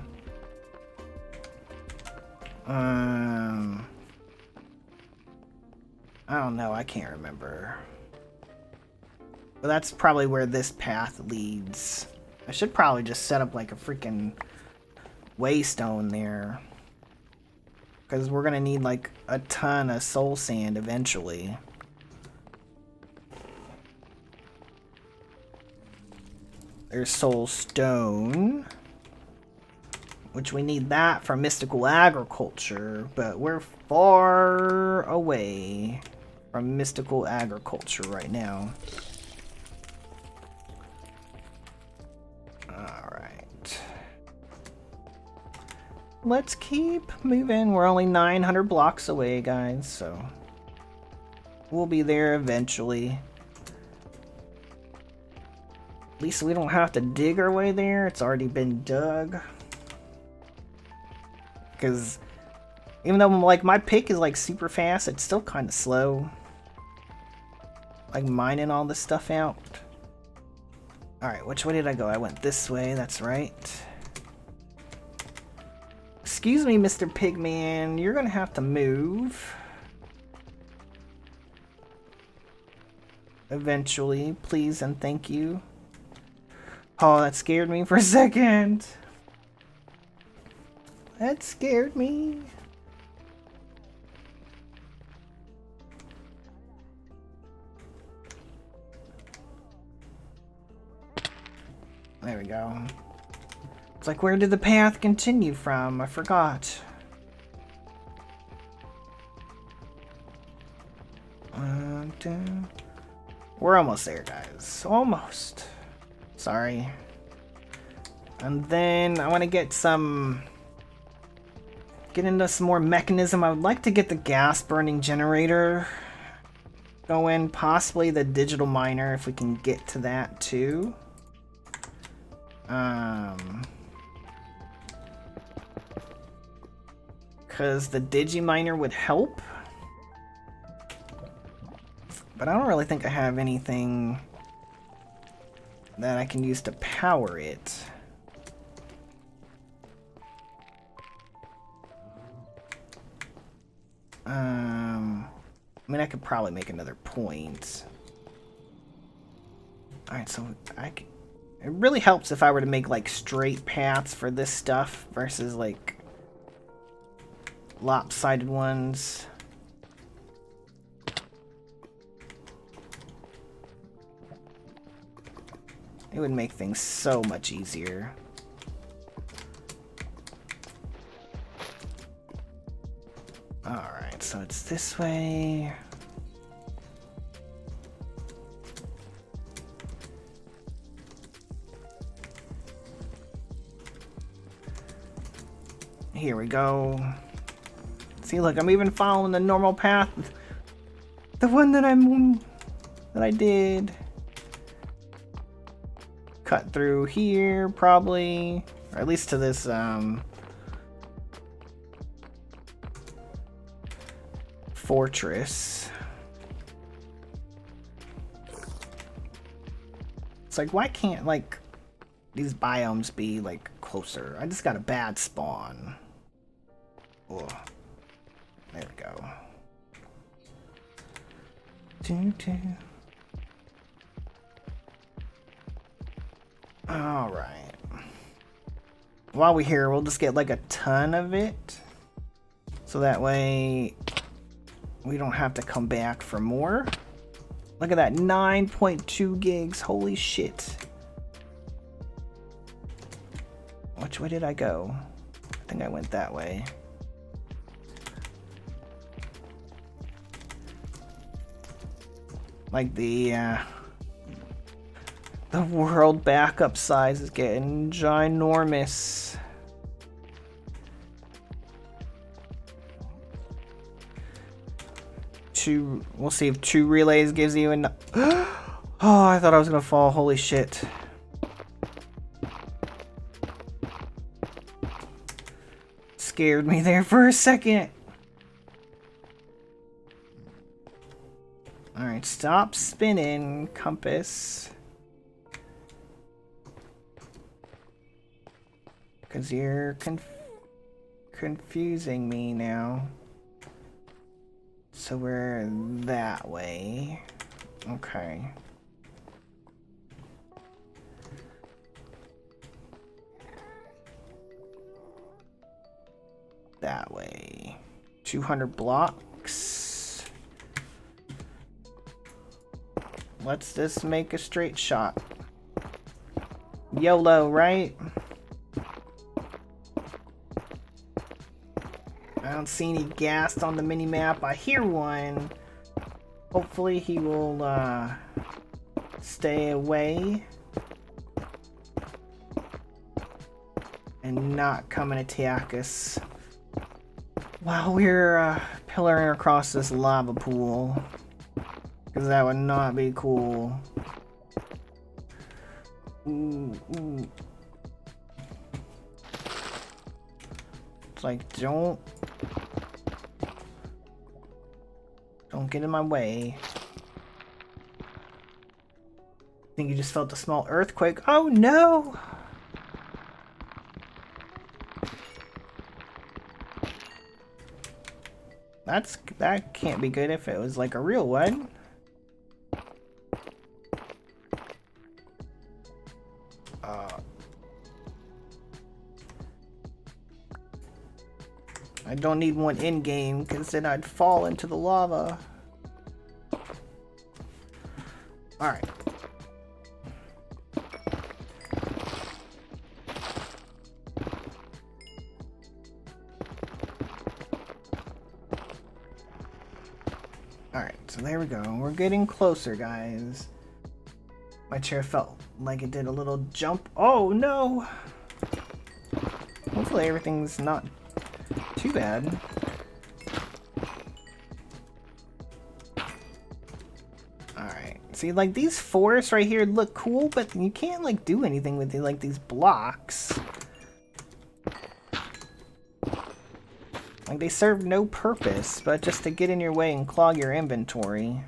I don't know, I can't remember. But that's probably where this path leads. I should probably just set up like a freaking waystone there. Because we're gonna need like a ton of soul sand eventually. There's soul stone. Which we need that for mystical agriculture. But we're far away from mystical agriculture right now. Alright. Let's keep moving. We're only 900 blocks away, guys, so we'll be there eventually. At least we don't have to dig our way there. It's already been dug. Because even though like my pick is like super fast, it's still kind of slow. Like mining all this stuff out. Alright, which way did I go? I went this way, that's right. Excuse me, Mr. Pigman, you're gonna have to move. Eventually, please and thank you. Oh, that scared me for a second. That scared me. There we go. It's like, where did the path continue from? I forgot. We're almost there, guys. Almost. Sorry. And then I want to get into some more Mekanism. I would like to get the gas burning generator going, possibly the digital miner if we can get to that too. Because the Digiminer would help. But I don't really think I have anything that I can use to power it. I mean, I could probably make another point. Alright, so it really helps if I were to make, like, straight paths for this stuff versus, like, lopsided ones. It would make things so much easier. Alright, so it's this way. Here we go. See, look, I'm even following the normal path. The one that I did. Cut through here, probably. Or at least to this, fortress. It's like, why can't, like, these biomes be, like, closer? I just got a bad spawn. Oh, there we go. Alright. While we're here, we'll just get like a ton of it. So that way we don't have to come back for more. Look at that, 9.2 gigs. Holy shit. Which way did I go? I think I went that way. Like the world backup size is getting ginormous. We'll see if 2 relays gives you enough. Oh, I thought I was gonna fall. Holy shit. Scared me there for a second. Alright, stop spinning, compass. Because you're confusing me now. So we're that way. Okay. That way. 200 blocks. Let's just make a straight shot. YOLO, right? I don't see any ghast on the mini-map. I hear one. Hopefully he will stay away and not come and attack us while we're pillaring across this lava pool. Because that would not be cool. Ooh, ooh. It's like, don't get in my way. I think you just felt a small earthquake. Oh no! That can't be good if it was like a real one. I don't need one in-game, because then I'd fall into the lava. Alright. Alright, so there we go. We're getting closer, guys. My chair felt like it did a little jump. Oh, no! Hopefully everything's not too bad. Alright. See, like, these forests right here look cool, but you can't, like, do anything with, like, these blocks. Like, they serve no purpose, but just to get in your way and clog your inventory.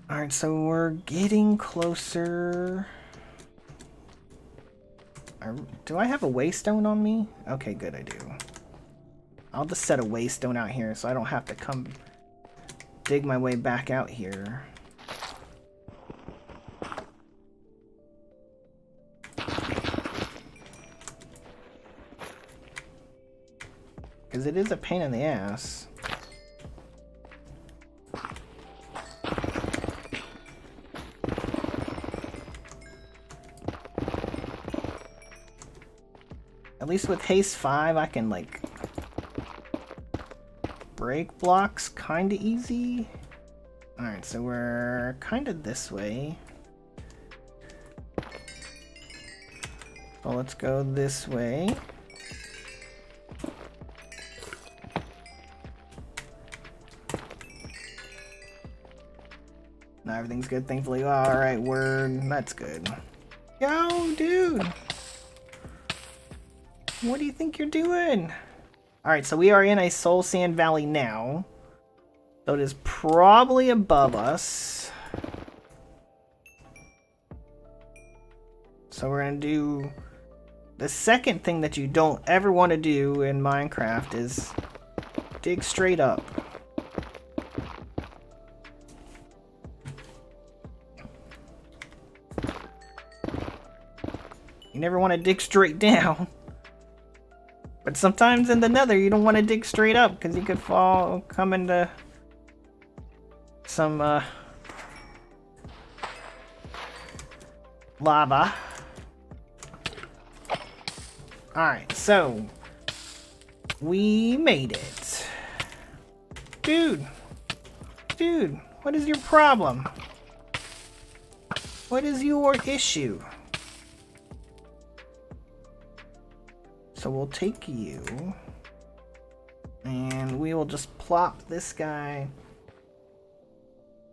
Alright, so we're getting closer. Do I have a waystone on me? Okay, good, I do. I'll just set a waystone out here so I don't have to come dig my way back out here. Because it is a pain in the ass. At least with haste 5, I can, like, break blocks kind of easy. Alright, so we're kind of this way. So let's go this way. Now everything's good, thankfully. Alright, that's good. Yo, dude! What do you think you're doing? Alright, so we are in a Soul Sand Valley now. So it is probably above us. So we're going to do... The second thing that you don't ever want to do in Minecraft is dig straight up. You never want to dig straight down. But sometimes in the nether you don't want to dig straight up because you could come into some lava. Alright, so we made it. Dude, what is your problem? What is your issue? So we'll take you, and we will just plop this guy.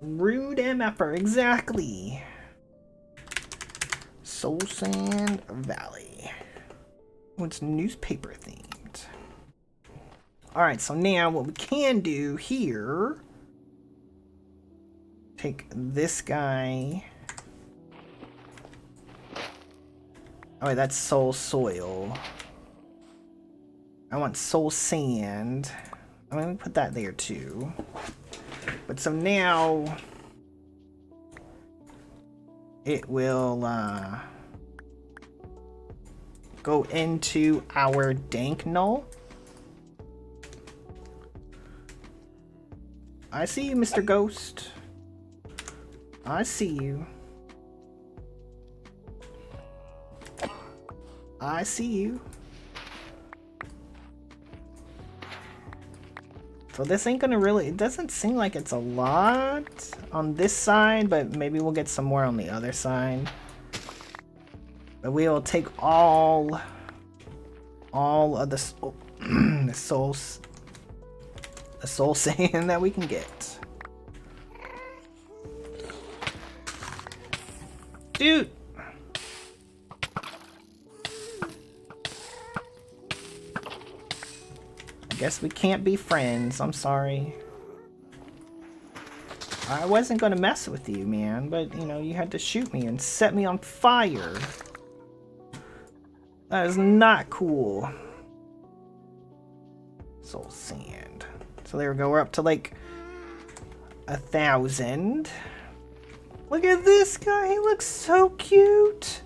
Rude MFer, exactly. Soul Sand Valley. It's newspaper themed. Alright, so now what we can do here, take this guy. Oh, wait, that's soul soil. I want soul sand. I'm going to put that there too. But so now it will go into our dank null. I see you, Mr. Ghost. I see you. I see you. So this ain't gonna really, it doesn't seem like it's a lot on this side, but maybe we'll get some more on the other side. But we will take all of the soul sand that we can get. Dude! Guess we can't be friends. I'm sorry. I wasn't gonna mess with you, man, but you know, you had to shoot me and set me on fire. That is not cool. Soul sand. So there we go. We're up to like 1,000. Look at this guy. He looks so cute.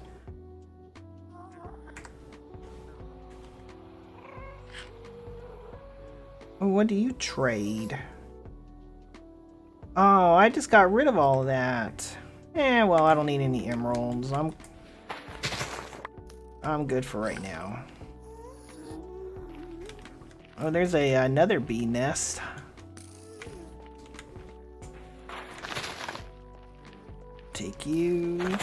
What do you trade? Oh, I just got rid of all of that. Eh, well, I don't need any emeralds. I'm good for right now. Oh, there's another bee nest. Take you.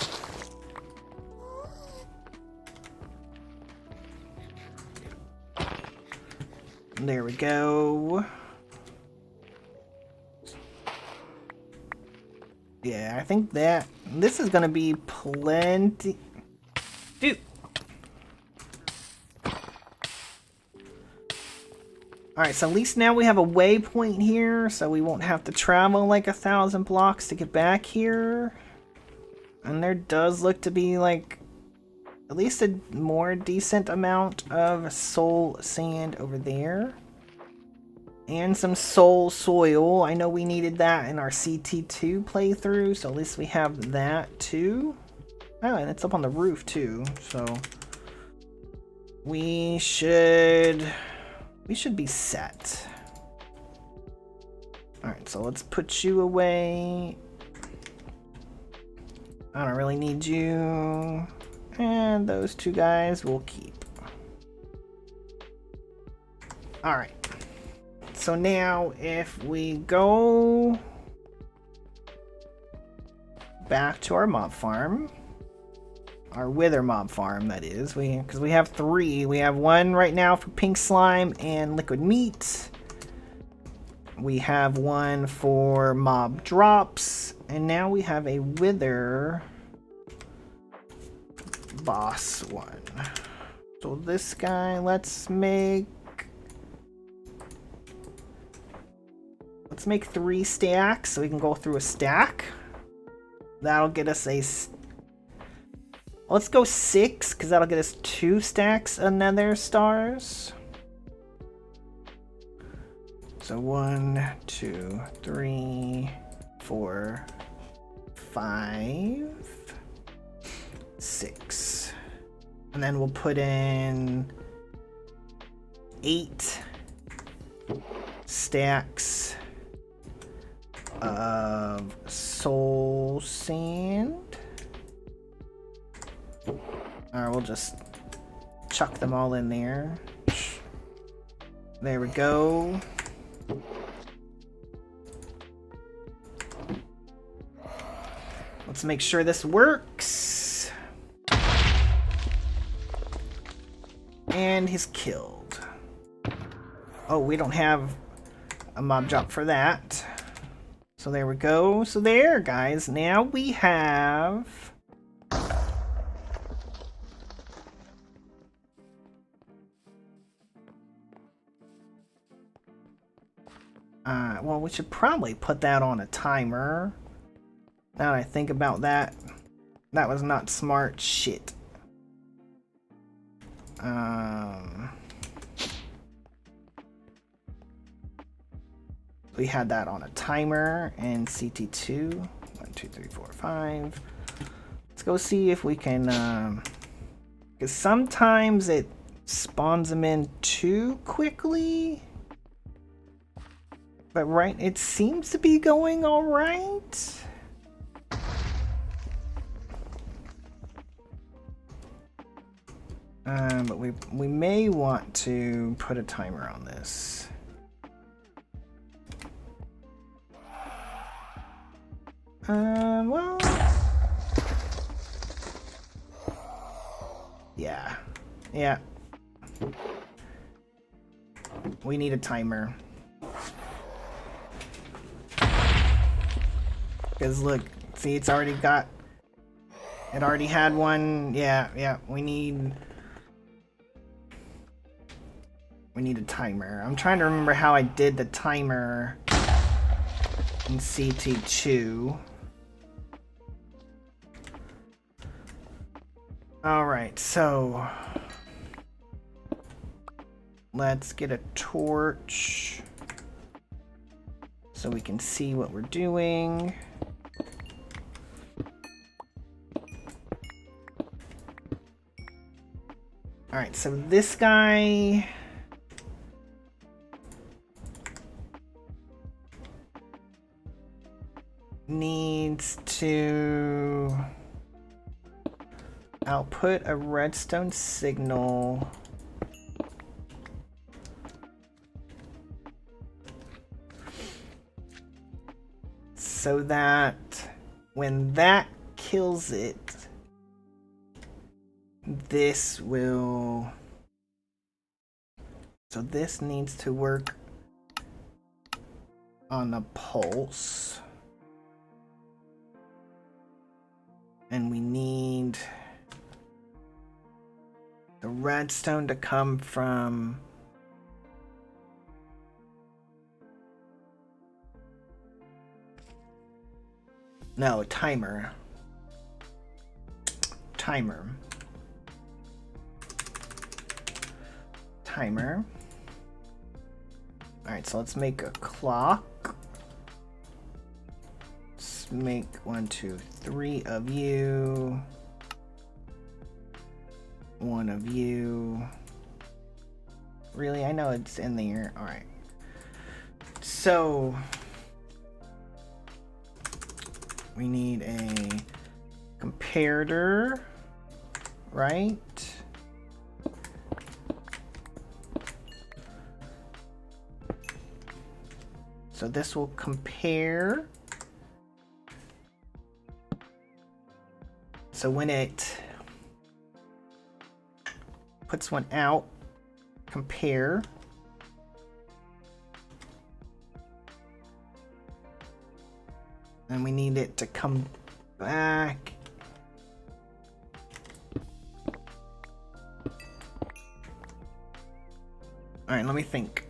There we go. Yeah, I think that this is gonna be plenty. Dude. Alright, so at least now we have a waypoint here, so we won't have to travel like 1,000 blocks to get back here. And there does look to be like at least a more decent amount of soul sand over there. And some soul soil. I know we needed that in our CT2 playthrough, so at least we have that too. Oh, and it's up on the roof too, so we should be set. Alright, so let's put you away. I don't really need you. And those two guys we'll keep. Alright. So now if we go back to our mob farm, our wither mob farm that is, because we have 3. We have 1 right now for pink slime and liquid meat. We have 1 for mob drops, and now we have a wither boss 1. So this guy, let's make 3 stacks so we can go through a stack. That'll get us a... Let's go 6 because that'll get us 2 stacks of nether stars. So 1, 2, 3, 4, 5, 6. And then we'll put in 8 stacks of soul sand. Alright, we'll just chuck them all in there. There we go. Let's make sure this works. And he's killed. Oh, we don't have a mob drop for that. So there we go. So there, guys. Now we have... well, we should probably put that on a timer. Now that I think about that, that was not smart shit. We had that on a timer and CT2. 1, 2, 3, 4, 5. Let's go see if we can, because sometimes it spawns them in too quickly. But right, it seems to be going all right. But we may want to put a timer on this. Well, yeah. We need a timer. Because look, see, it's already got, it already had one. Yeah, we need a timer. I'm trying to remember how I did the timer in CT2. Alright, so let's get a torch so we can see what we're doing. Alright, so this guy... needs to output a redstone signal so that when that kills it, this will... So this needs to work on a pulse. And we need the redstone to come from No, timer. Timer. Timer. Alright, so let's make a clock. Let's make 1, 2, 3 of you. 1 of you. Really? I know it's in there. Alright. So we need a comparator, right? So this will compare. So when it puts one out, compare. And we need it to come back. Alright, let me think.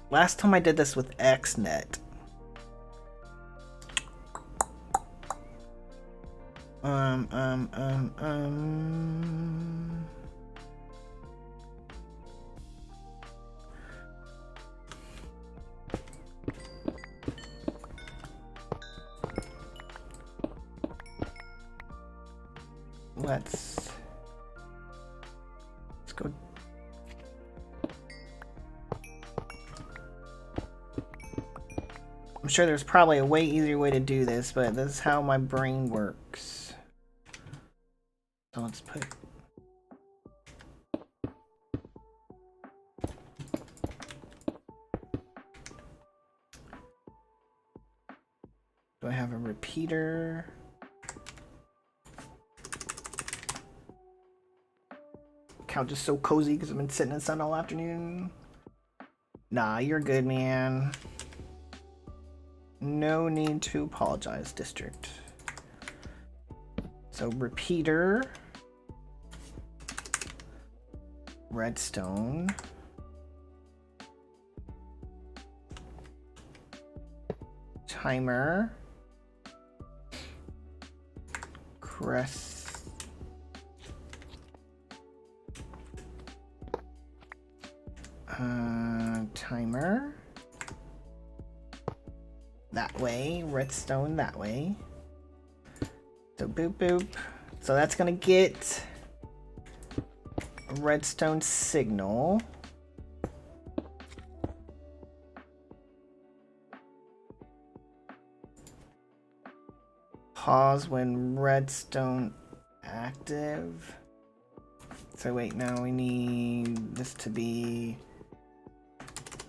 Last time I did this with XNet. Let's go. I'm sure there's probably a way easier way to do this, but this is how my brain works. So let's put. Do I have a repeater? Couch is so cozy because I've been sitting in the sun all afternoon. Nah, you're good, man. No need to apologize, district. So repeater, redstone, timer, crest. Timer that way, redstone that way. So boop boop. So that's gonna get a redstone signal. Pause when redstone active. So wait, now we need this to be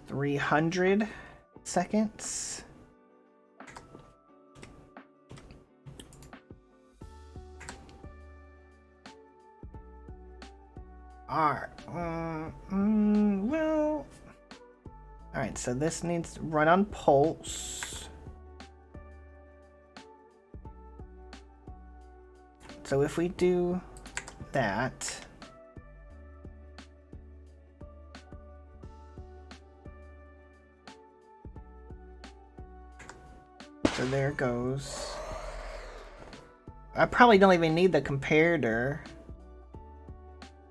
300 seconds. Alright, well, alright, so this needs to run on pulse. So if we do that, so there it goes. I probably don't even need the comparator.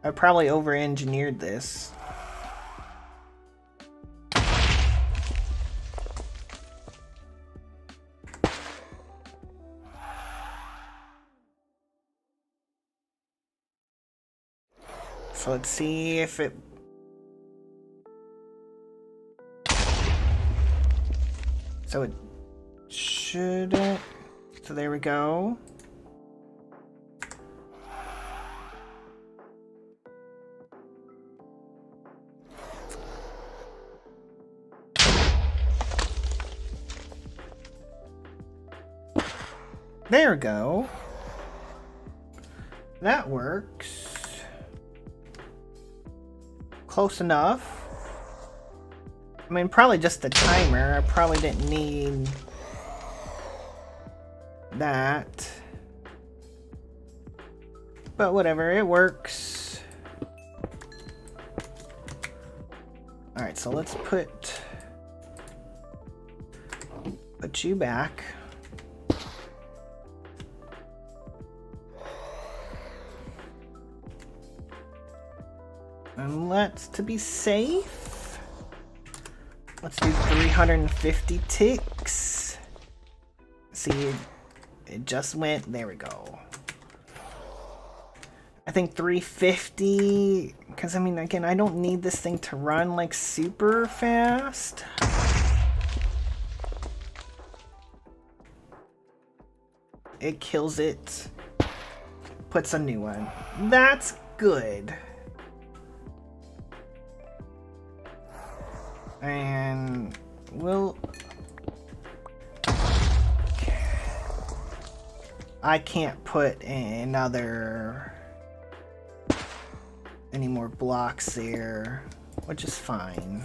I probably over-engineered this. So let's see if it... So it shouldn't... So there we go. There we go. That works. Close enough. I mean, probably just the timer. I probably didn't need that. But whatever, it works. Alright, so let's put Put you back. And to be safe, let's do 350 ticks. See, it just went, there we go. I think 350, because I mean, again, I don't need this thing to run like super fast. It kills it, puts a new one. That's good. And we'll... I can't put any more blocks there, which is fine.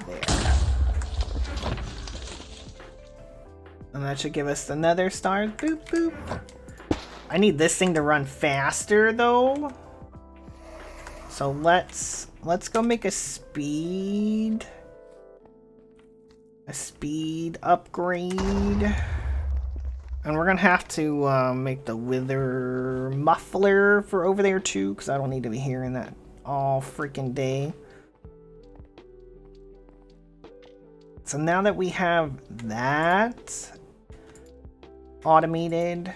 There. And that should give us another star. Boop, boop. I need this thing to run faster though. So let's go make a speed upgrade. And we're gonna have to make the wither muffler for over there too, because I don't need to be hearing that all freaking day. So now that we have that automated,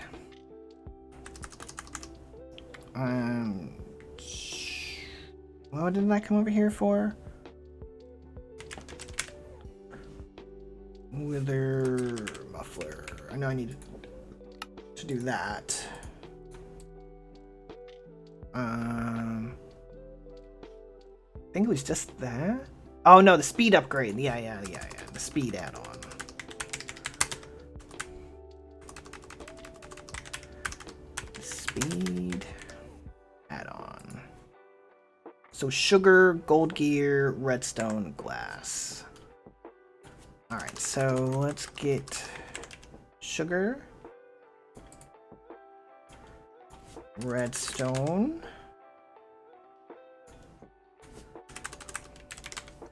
what did I come over here for? Wither muffler. I know I need to do that. I think it was just that. Oh no, the speed upgrade. Yeah. The speed add-on. Speed add-on. So sugar, gold gear, redstone, glass. Alright, so let's get sugar, redstone,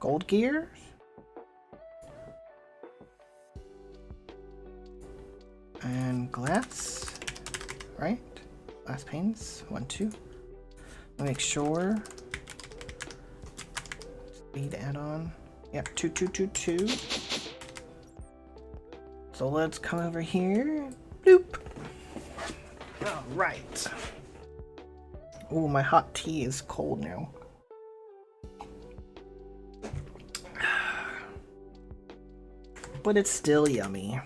gold gear, and glass, right? Glass panes, 1, 2. Make sure. Speed add-on. Yep, 2, 2, 2, 2. So let's come over here. Bloop. All right. Ooh, my hot tea is cold now. But it's still yummy.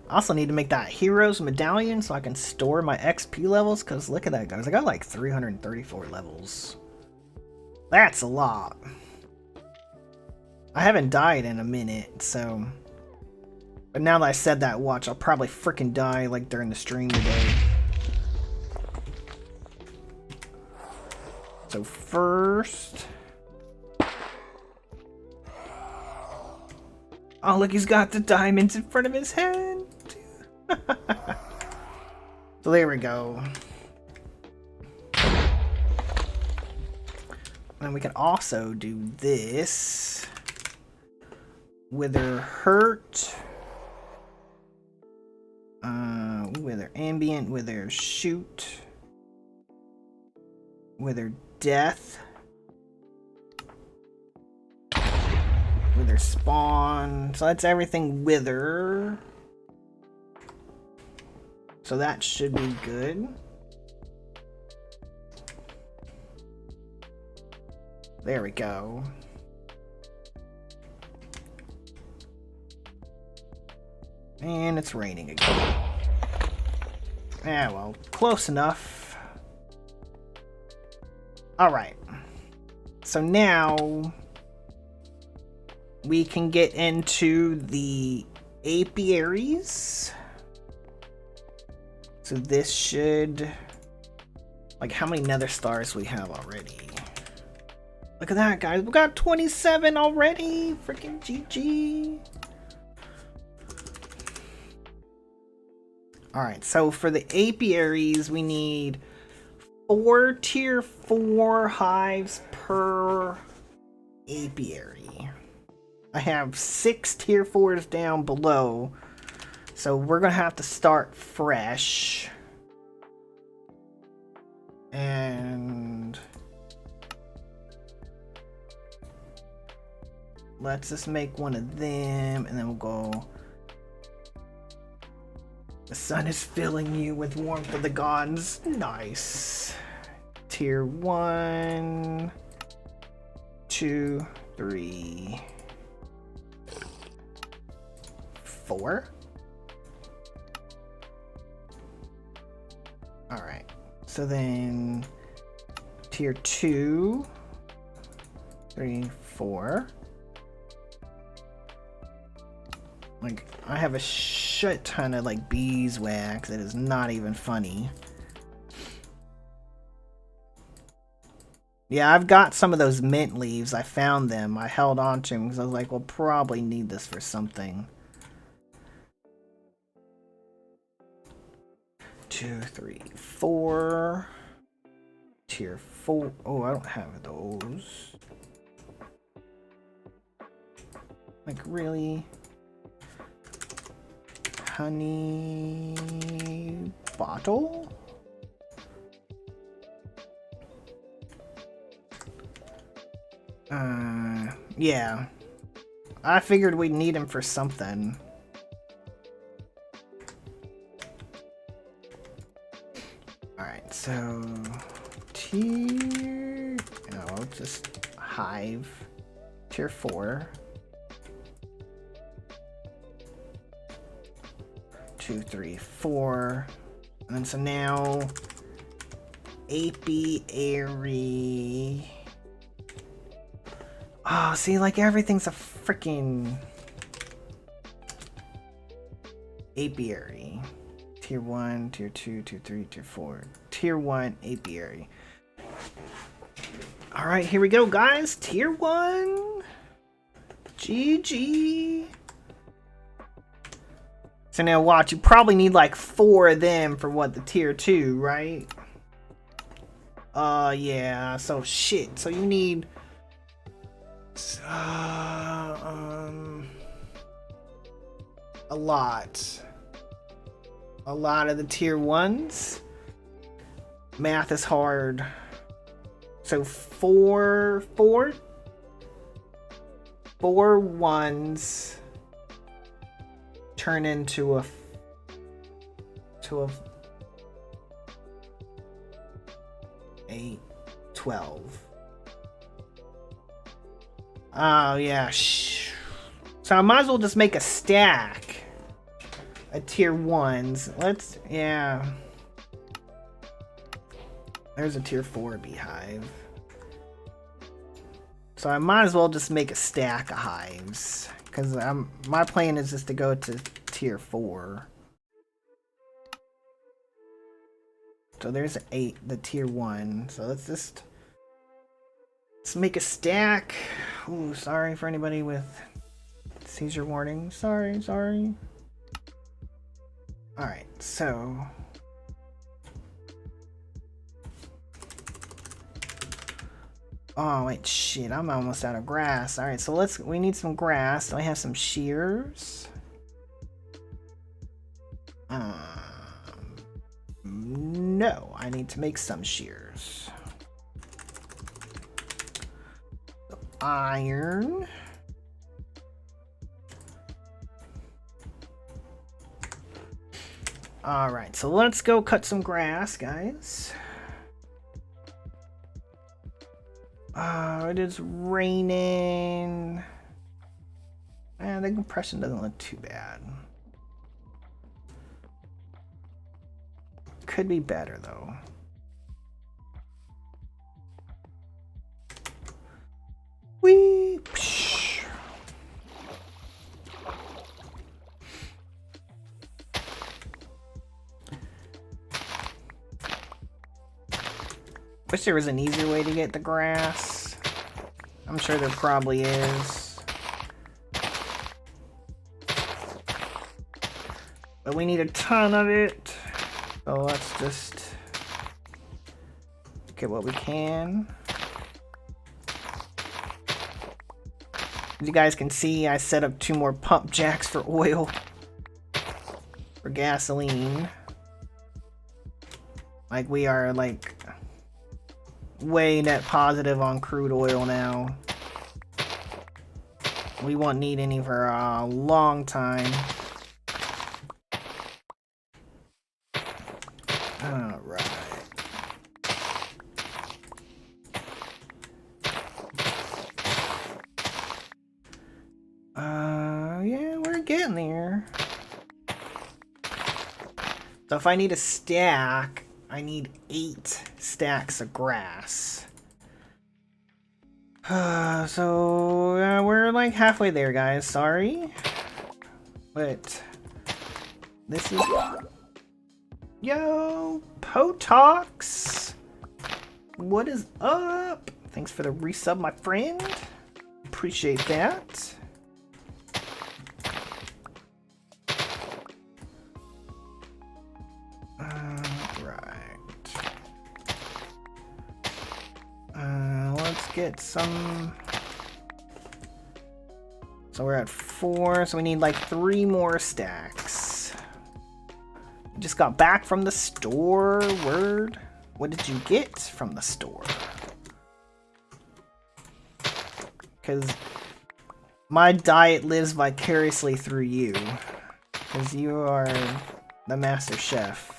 I also need to make that heroes medallion so I can store my XP levels, because look at that, guys. I got like 334 levels. That's a lot. I haven't died in a minute, so... But now that I said that, watch, I'll probably freaking die like during the stream today. So first... Oh, look, he's got the diamonds in front of his head. So there we go. And we can also do this. Wither hurt. Wither ambient, wither shoot. Wither death. Wither spawn. So that's everything wither. So that should be good. There we go. And it's raining again. Yeah, well, close enough. Alright. So now we can get into the apiaries. So this should... Like, how many nether stars we have already? Look at that, guys. We got 27 already. Freaking GG. Alright, so for the apiaries, we need 4 tier 4 hives per apiary. I have 6 tier 4s down below, so we're gonna have to start fresh. And let's just make one of them, and then we'll go. The sun is filling you with warmth of the gods. Nice. Tier 1, 2, 3, 4. Alright. So then tier 2, 3, 4. Like, I have a shit ton of like beeswax. It is not even funny. Yeah, I've got some of those mint leaves. I found them. I held on to them because I was like, we'll probably need this for something. 2, 3, 4. Tier 4. Oh, I don't have those. Like, really? Honey bottle? Yeah. I figured we'd need him for something. Alright, so tier, no, just hive. Tier 4. 2, 3, 4. And then so now apiary. Oh, see, like everything's a freaking apiary. Tier 1, tier 2, tier 3, tier 4. Tier 1 apiary. Alright, here we go, guys. Tier 1. GG. So now watch, you probably need like 4 of them for what, the tier 2, right? Yeah, so shit. So you need a lot of the tier 1s. Math is hard. So 4 1s turn into a 8, 12. Oh, yeah. So I might as well just make a stack of tier 1s. Let's, yeah. There's a tier 4 beehive. So I might as well just make a stack of hives. Because my plan is just to go to tier 4. So there's 8, the tier 1. So let's make a stack. Ooh, sorry for anybody with seizure warning. Sorry. Alright, so oh wait, shit, I'm almost out of grass. Alright, so we need some grass. So I have some shears. No, I need to make some shears. Iron. Alright, so let's go cut some grass, guys. It is raining. And the compression doesn't look too bad. Could be better though. Whee! Psh. Wish there was an easier way to get the grass. I'm sure there probably is. But we need a ton of it. So let's just Get what we can. As you guys can see, I set up 2 more pump jacks for oil. For gasoline. Like, we are, like, way net positive on crude oil now. We won't need any for a long time. Alright. Yeah, we're getting there. So if I need a stack, I need 8 stacks of grass. We're like halfway there, guys. Sorry. But this is... Yo, Potox! What is up? Thanks for the resub, my friend. Appreciate that. Let's get some... So we're at 4, so we need like 3 more stacks. Just got back from the store. Word. What did you get from the store? Because my diet lives vicariously through you. Because you are the master chef.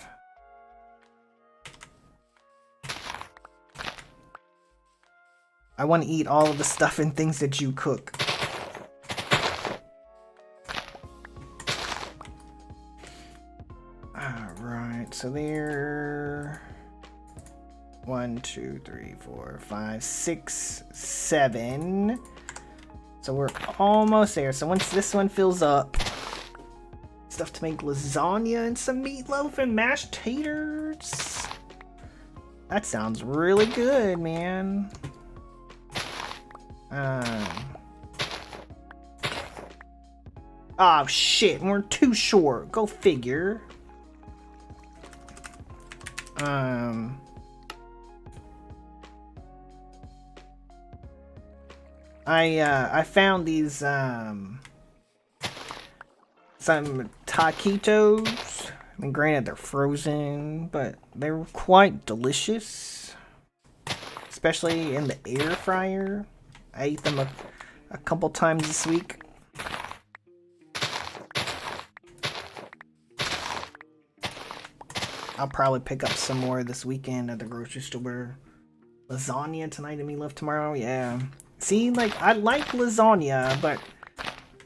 I want to eat all of the stuff and things that you cook. Alright, so there... 1, 2, 3, 4, 5, 6, 7. So we're almost there. So once this one fills up, stuff to make lasagna and some meatloaf and mashed taters. That sounds really good, man. Oh shit, we're too short. Go figure. I found these some taquitos. I mean, granted they're frozen, but they were quite delicious, especially in the air fryer. I ate them a couple times this week. I'll probably pick up some more this weekend at the grocery store. Lasagna tonight and meatloaf tomorrow, yeah. See, like, I like lasagna, but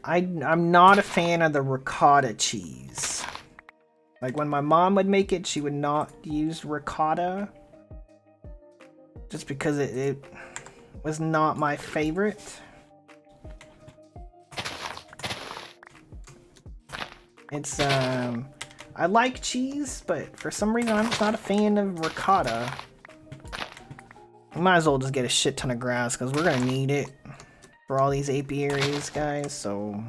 I'm not a fan of the ricotta cheese. Like, when my mom would make it, she would not use ricotta. Just because it was not my favorite. It's, I like cheese, but for some reason I'm just not a fan of ricotta. We might as well just get a shit ton of grass, because we're gonna need it for all these apiaries, guys, so...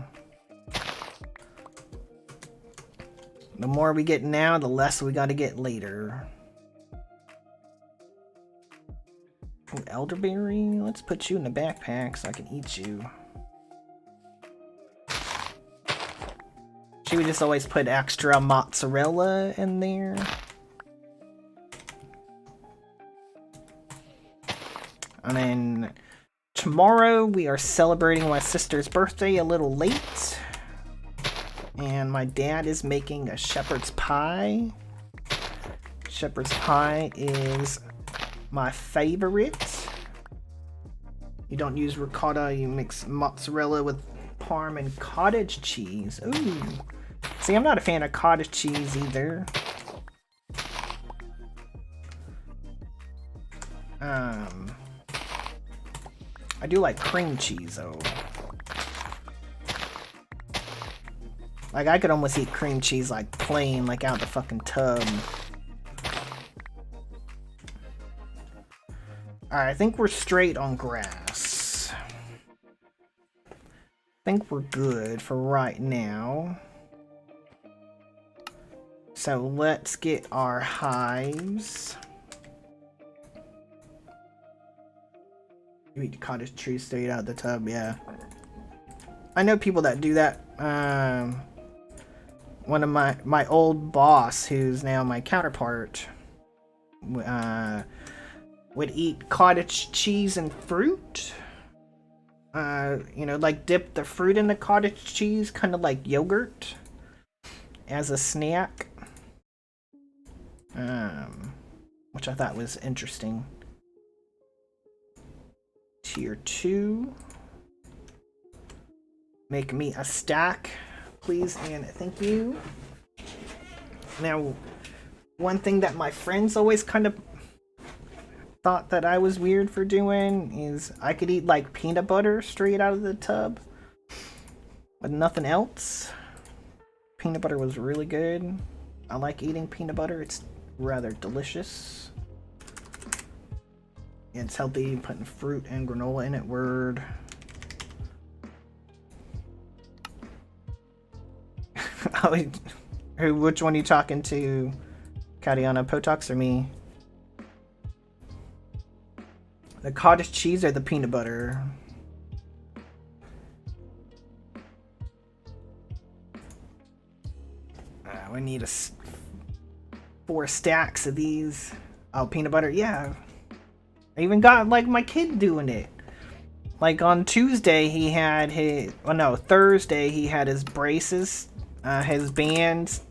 The more we get now, the less we gotta get later. Ooh, elderberry? Let's put you in the backpack so I can eat you. She would just always put extra mozzarella in there. And then tomorrow we are celebrating my sister's birthday a little late. And my dad is making a shepherd's pie. Shepherd's pie is my favorite. You don't use ricotta, you mix mozzarella with parm and cottage cheese. Ooh. See, I'm not a fan of cottage cheese either. I do like cream cheese though. Like, I could almost eat cream cheese like plain, like out the fucking tub. Alright, I think we're straight on grass. I think we're good for right now. So let's get our hives. You eat cottage cheese straight out of the tub, yeah. I know people that do that. One of my old boss, who's now my counterpart, would eat cottage cheese and fruit. You know, like dip the fruit in the cottage cheese, kind of like yogurt, as a snack. Which I thought was interesting. Tier 2. Make me a stack, please and thank you. Now, one thing that my friends always kind of thought that I was weird for doing is I could eat like peanut butter straight out of the tub, but nothing else. Peanut butter was really good. I like eating peanut butter. It's rather delicious. It's healthy, putting fruit and granola in it. Word. Which one are you talking to? Katiana, Potox or me? The cottage cheese or the peanut butter? We need 4 stacks of these. Oh, peanut butter? Yeah. I even got like my kid doing it. Like on Tuesday he had his, oh no, Thursday he had his braces, his bands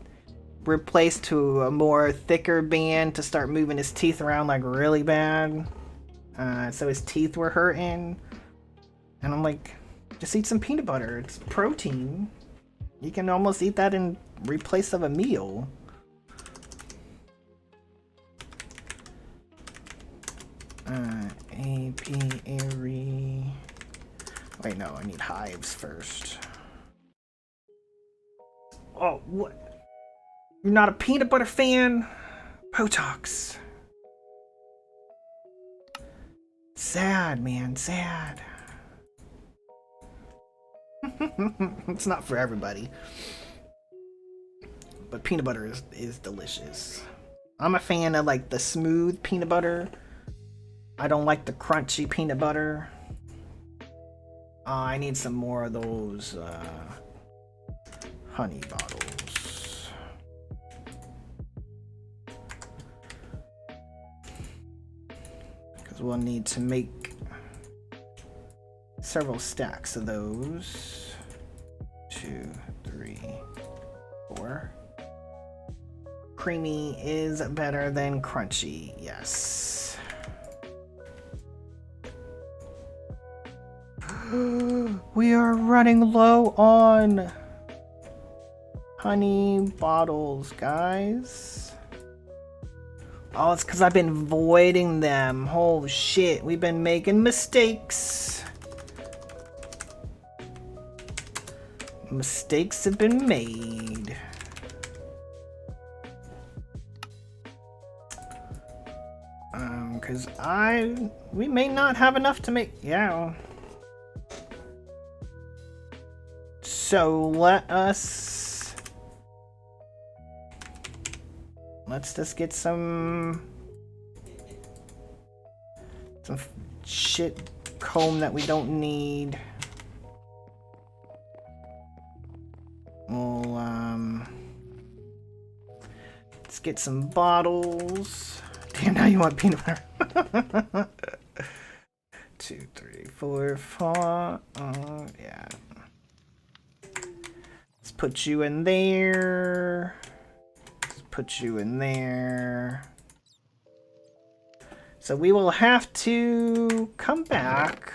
replaced to a more thicker band to start moving his teeth around like really bad. So his teeth were hurting. And I'm like, just eat some peanut butter. It's protein. You can almost eat that in replace of a meal. Apiary. Wait, no, I need hives first. Oh, what? You're not a peanut butter fan? Potox. Sad, man, sad. It's not for everybody. But peanut butter is delicious. I'm a fan of like the smooth peanut butter. I don't like the crunchy peanut butter. I need some more of those honey bottles. Because we'll need to make several stacks of those. 2, 3, 4. Creamy is better than crunchy, yes. We are running low on honey bottles, guys. Oh, it's because I've been voiding them. Oh shit, we've been making mistakes. Mistakes have been made. Because we may not have enough to make, yeah. So let's just get some shit comb that we don't need. We'll let's get some bottles. Damn, now you want peanut butter. 2, 3, 4, 5. Yeah. Let's put you in there. Let's put you in there. So we will have to come back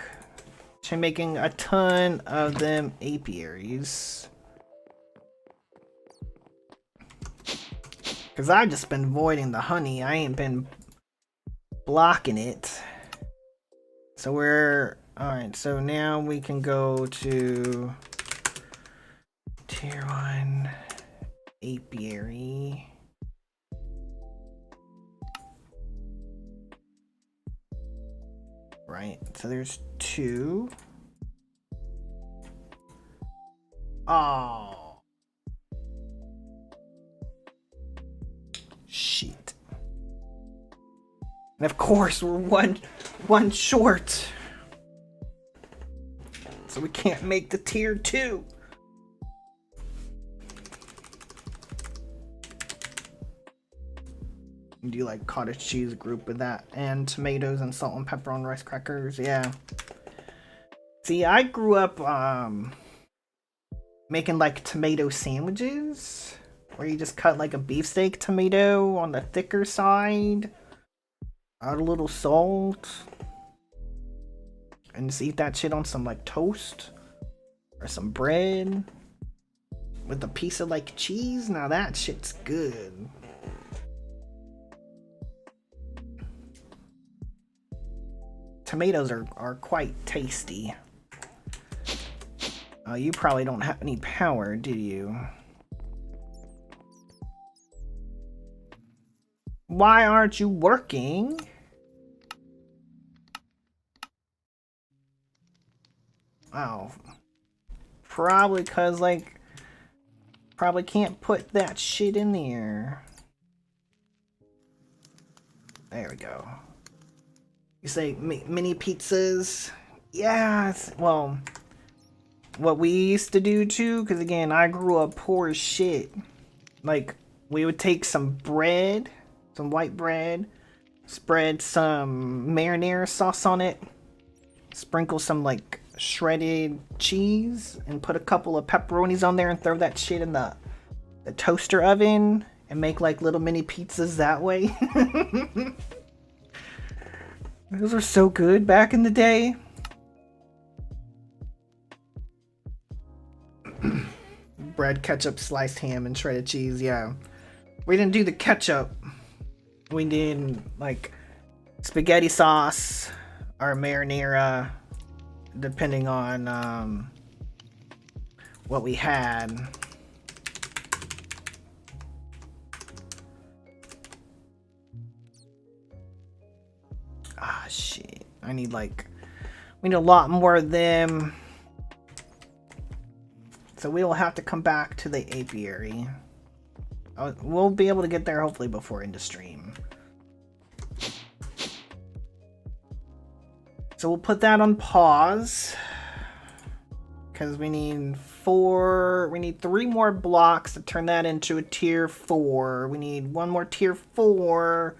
to making a ton of them apiaries. Because I've just been voiding the honey. I ain't been blocking it. So we're... Alright, so now we can go to... Tier 1 apiary. Right, so there's 2. Oh. Shit. And of course we're one short. so we can't make the tier 2. Do like cottage cheese group with that, and tomatoes and salt and pepper on rice crackers. Yeah. See, I grew up making like tomato sandwiches, where you just cut like a beefsteak tomato on the thicker side, add a little salt, and just eat that shit on some like toast or some bread with a piece of like cheese. Now that shit's good. Tomatoes are quite tasty. You probably don't have any power, do you? Why aren't you working? Oh. Probably because, like, probably can't put that shit in there. There we go. You say mini pizzas? Yeah, well, what we used to do too, because again, I grew up poor as shit. Like, we would take some bread, some white bread, spread some marinara sauce on it, sprinkle some like shredded cheese, and put a couple of pepperonis on there and throw that shit in the toaster oven and make like little mini pizzas that way. Those were so good back in the day. Bread, ketchup, sliced ham, and shredded cheese. Yeah. We didn't do the ketchup. We did like spaghetti sauce or marinara, depending on what we had. Ah, shit. I need like... We need a lot more of them. So we will have to come back to the apiary. We'll be able to get there hopefully before end of stream. So we'll put that on pause. Because we need 3 more blocks to turn that into a tier 4. We need 1 more tier 4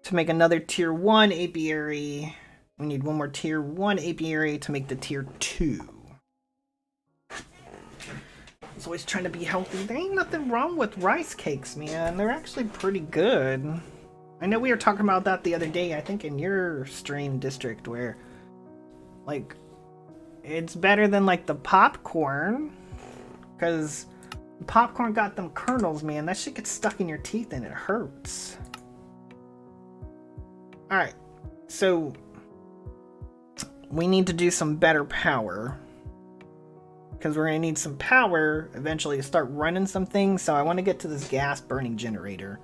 to make another tier 1 apiary. We need 1 more tier 1 apiary to make the tier 2. I was always trying to be healthy. There ain't nothing wrong with rice cakes, man. They're actually pretty good. I know we were talking about that the other day, I think in your stream district, where, like, it's better than, like, the popcorn. Because popcorn got them kernels, man. That shit gets stuck in your teeth and it hurts. Alright, so we need to do some better power. Because we're going to need some power eventually to start running some things. So I want to get to this gas burning generator.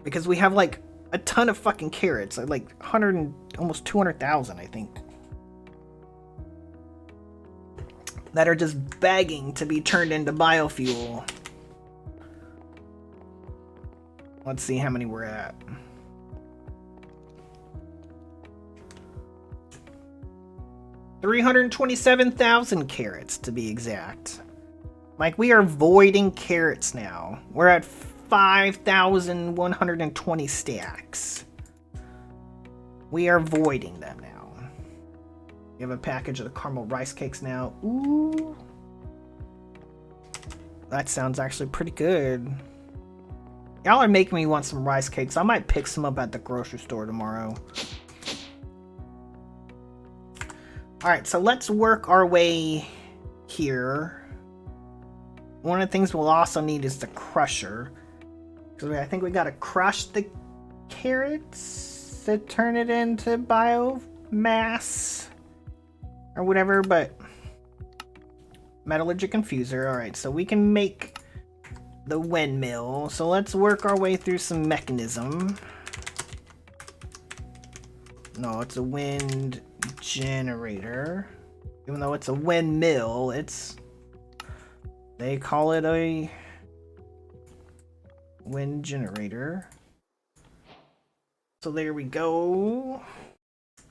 Because we have like a ton of fucking carrots. Like 100 and almost 200,000, I think. That are just begging to be turned into biofuel. Let's see how many we're at. $327,000 carrots to be exact. Like, we are voiding carrots now. We're at 5,120 stacks. We are voiding them now. We have a package of the caramel rice cakes now. Ooh. That sounds actually pretty good. Y'all are making me want some rice cakes. I might pick some up at the grocery store tomorrow. Alright, so let's work our way here. One of the things we'll also need is the crusher. Because I think we gotta crush the carrots to turn it into biomass. Or whatever, but... Metallurgic infuser. Alright, so we can make the windmill. So let's work our way through some mechanism. No, it's a wind generator. Even though it's a windmill, they call it a wind generator. So there we go.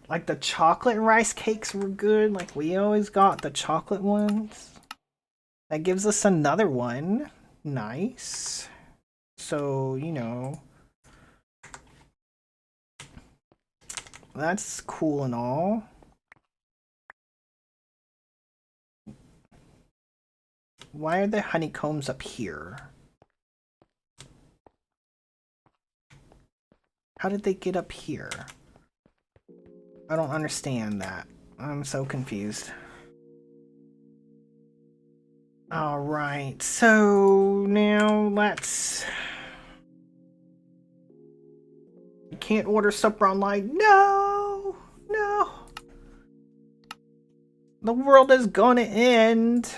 Like the chocolate rice cakes were good. Like we always got the chocolate ones. That gives us another one. Nice. So, you know, that's cool and all. Why are the honeycombs up here? How did they get up here? I don't understand that. I'm so confused. Alright, so now let's... You can't order supper online. No! No! The world is gonna end.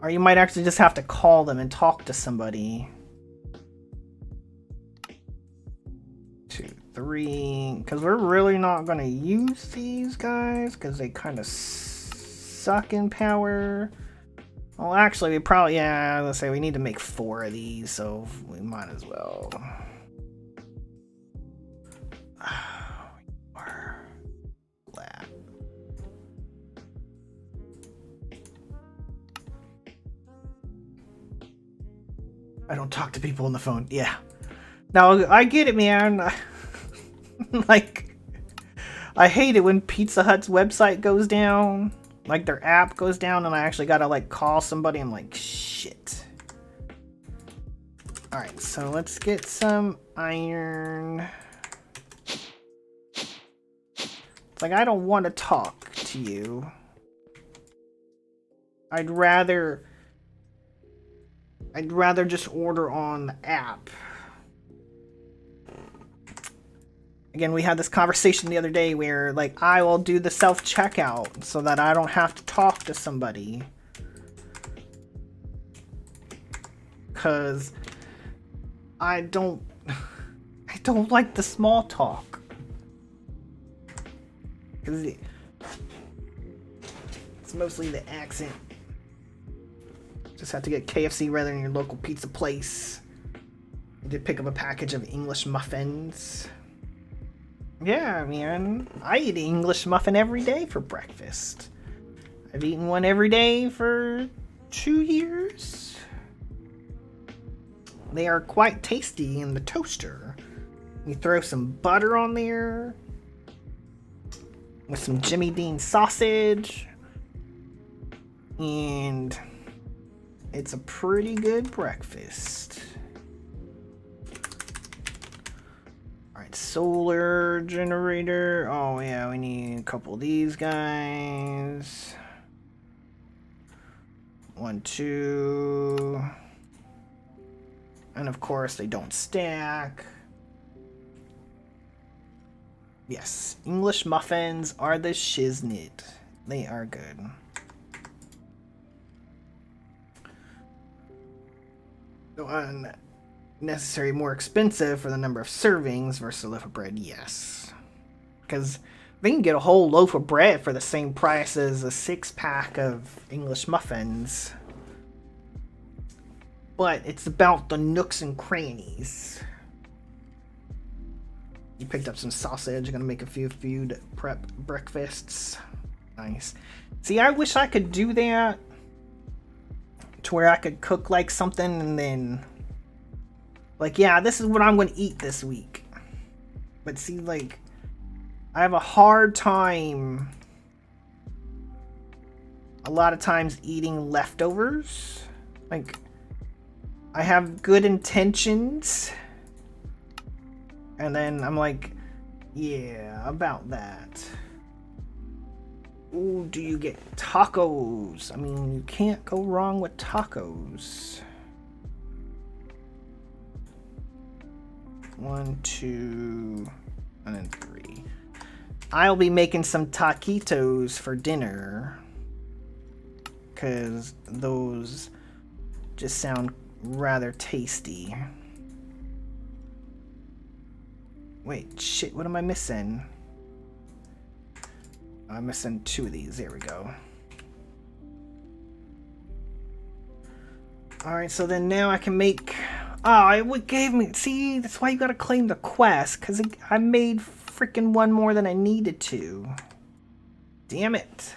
Or you might actually just have to call them and talk to somebody. 2, 3, because we're really not gonna use these guys because they kind of suck in power. Well, actually, we probably, yeah, let's say we need to make 4 of these, so we might as well. I don't talk to people on the phone. Yeah. Now, I get it, man. Like, I hate it when Pizza Hut's website goes down. Like, their app goes down and I actually gotta, like, call somebody. I'm like, shit. Alright, so let's get some iron. It's like, I don't want to talk to you. I'd rather just order on the app. Again, we had this conversation the other day where, like, I will do the self-checkout so that I don't have to talk to somebody. Because I don't like the small talk. Because it's mostly the accent. Just have to get KFC rather than your local pizza place. I did pick up a package of English muffins. Yeah, man. I eat an English muffin every day for breakfast. I've eaten one every day for 2 years. They are quite tasty in the toaster. You throw some butter on there with some Jimmy Dean sausage. And it's a pretty good breakfast. Alright, solar generator. Oh yeah, we need a couple of these guys. 1, 2. And of course they don't stack. Yes, English muffins are the shiznit. They are good. Unnecessary, more expensive for the number of servings versus a loaf of bread, yes. Because they can get a whole loaf of bread for the same price as a 6-pack of English muffins. But it's about the nooks and crannies. You picked up some sausage. Gonna make a few food prep breakfasts. Nice. See, I wish I could do that. To where I could cook like something and then like, yeah, this is what I'm going to eat this week. But see, like, I have a hard time a lot of times eating leftovers. Like, I have good intentions and then I'm like, yeah, about that. Ooh, do you get tacos? I mean, you can't go wrong with tacos. 1, 2, and then 3. I'll be making some taquitos for dinner. Because those just sound rather tasty. Wait, shit, what am I missing? I'm missing 2 of these. There we go. Alright, so then now I can make Oh, it gave me... See, that's why you gotta claim the quest, because I made freaking one more than I needed to. Damn it.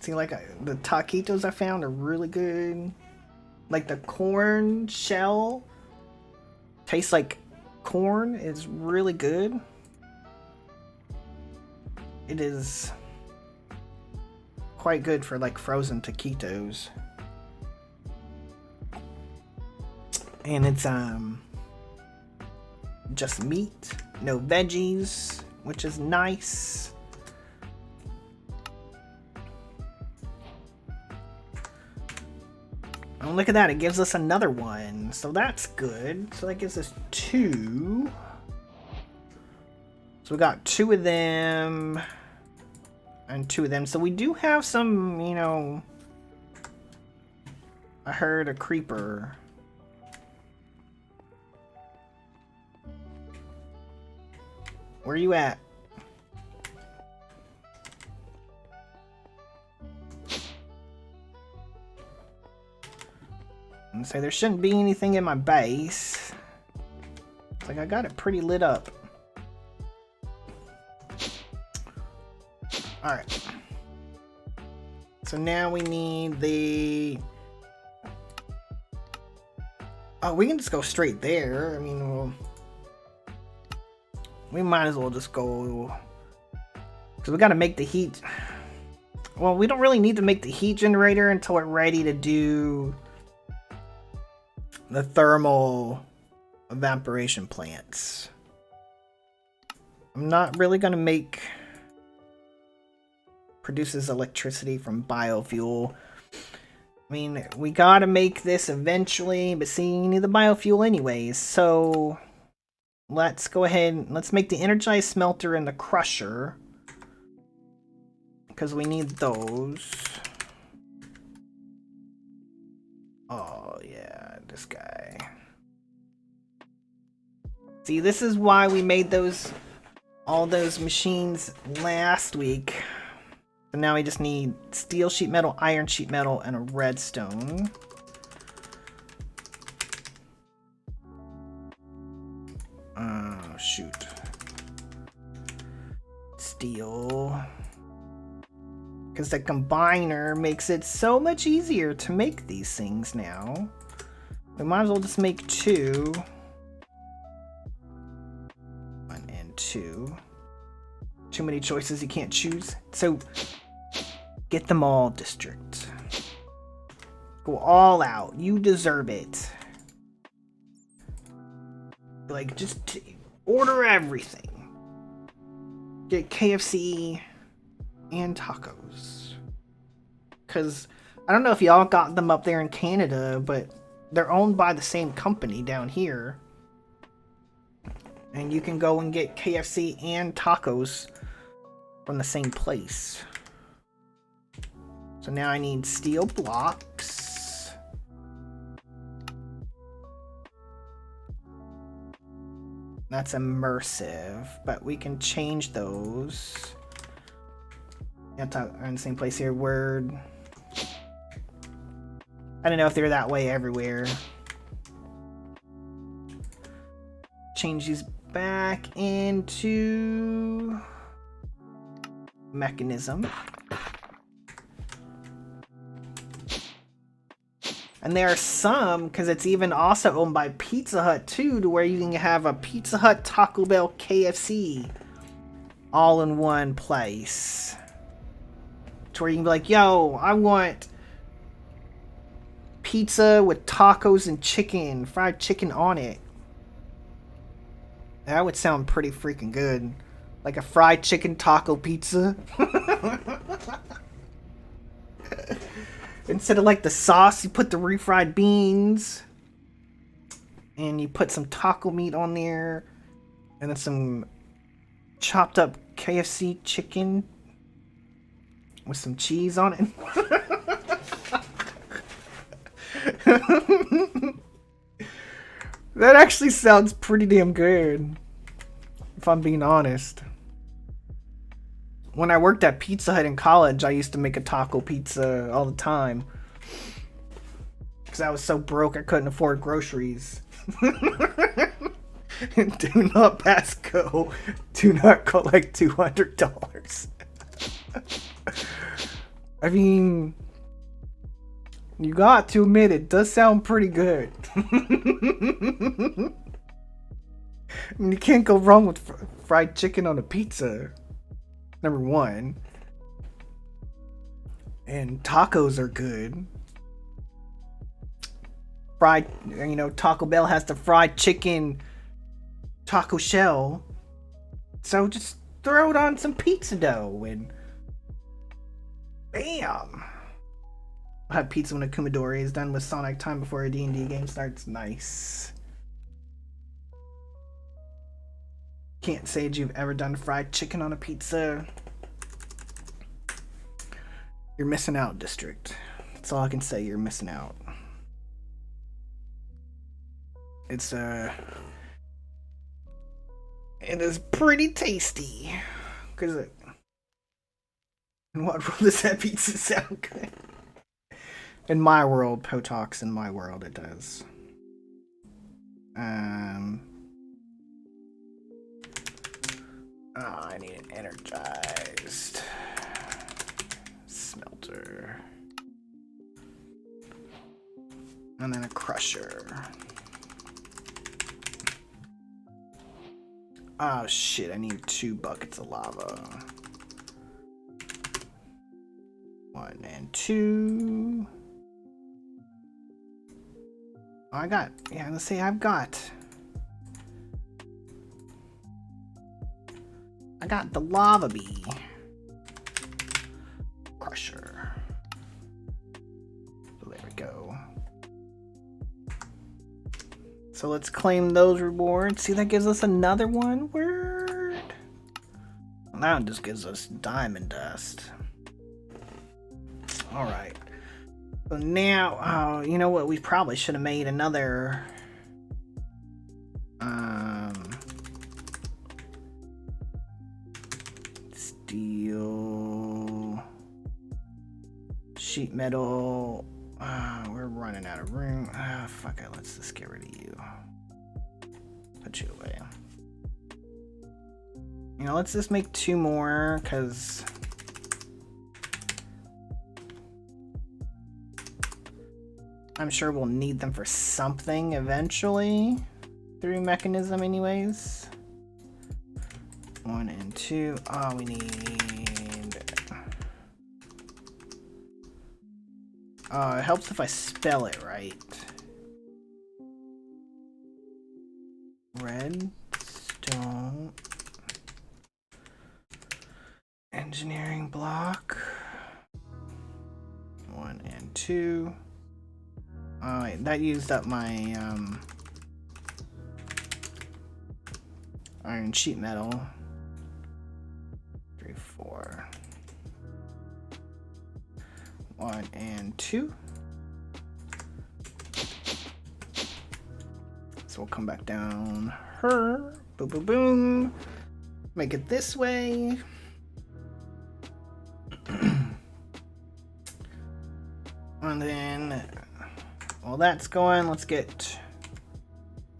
See, like, the taquitos I found are really good. Like, the corn shell tastes like corn. Is really good. It is quite good for, like, frozen taquitos. And it's, just meat, no veggies, which is nice. Oh, look at that, it gives us another one. So that's good. So that gives us 2. So we got 2 of them and 2 of them. So we do have some, you know, I heard a creeper. Where are you at? And so there shouldn't be anything in my base. It's like I got it pretty lit up. Alright. So now we need the... Oh, we can just go straight there. I mean, we might as well just go... Because we gotta make the heat... Well, we don't really need to make the heat generator until we're ready to do the thermal evaporation plants. I'm not really gonna make... Produces electricity from biofuel. I mean, we gotta make this eventually, but see, you need the biofuel anyways, so... Let's go ahead and let's make the energized smelter and the crusher. Because we need those. Oh, yeah, this guy. See, this is why we made all those machines last week. So now we just need steel sheet metal, iron sheet metal, and a redstone. Oh, shoot. Steel. Because the combiner makes it so much easier to make these things now. We might as well just make 2. 1 and 2. Too many choices you can't choose. So, get them all, district. Go all out. You deserve it. Like, just order everything. Get KFC and tacos. Because I don't know if y'all got them up there in Canada, but they're owned by the same company down here. And you can go and get KFC and tacos from the same place. So now I need steel blocks. That's immersive, but we can change those. Yeah, in the same place here. Word. I don't know if they're that way everywhere. Change these back into Mekanism. And there are some, because it's even also owned by Pizza Hut too, to where you can have a Pizza Hut, Taco Bell, KFC all in one place. To where you can be like, yo, I want pizza with tacos and chicken, fried chicken on it. That would sound pretty freaking good. Like a fried chicken taco pizza. Instead of like the sauce, you put the refried beans. And you put some taco meat on there. And then some chopped up KFC chicken. With some cheese on it. That actually sounds pretty damn good. If I'm being honest. When I worked at Pizza Hut in college, I used to make a taco pizza all the time. Because I was so broke I couldn't afford groceries. Do not pass go. Do not collect $200. I mean, you got to admit it does sound pretty good. I mean, you can't go wrong with fried chicken on a pizza. Number one. And tacos are good. Fried, you know, Taco Bell has the fried chicken taco shell. So just throw it on some pizza dough and bam. I'll have pizza when a Kumadori is done with Sonic time before a D&D game starts. Nice. Can't say that you've ever done fried chicken on a pizza. You're missing out, District. That's all I can say. You're missing out. It is pretty tasty. Cause in what world does that pizza sound good? In my world, Potox, in my world, it does. Oh, I need an energized smelter. And then a crusher. Oh shit, I need 2 buckets of lava. 1 and 2. Oh, I got, yeah, let's see, I got the lava bee. Crusher. So there we go. So let's claim those rewards. See, that gives us another one. Word. Well, that one just gives us diamond dust. Alright. So now, you know what? We probably should have made another... steel... sheet metal... we're running out of room. Fuck it, let's just get rid of you. Put you away. You know, let's just make 2 more, because... I'm sure we'll need them for something eventually. Through Mekanism anyways. 1 and 2. Oh, we need... it helps if I spell it right. Redstone. Engineering block. 1 and 2. Oh, wait, that used up my iron sheet metal. 3, 4. 1 and 2. So we'll come back down her. Boom, boom, boom. Make it this way. And then, while that's going, let's get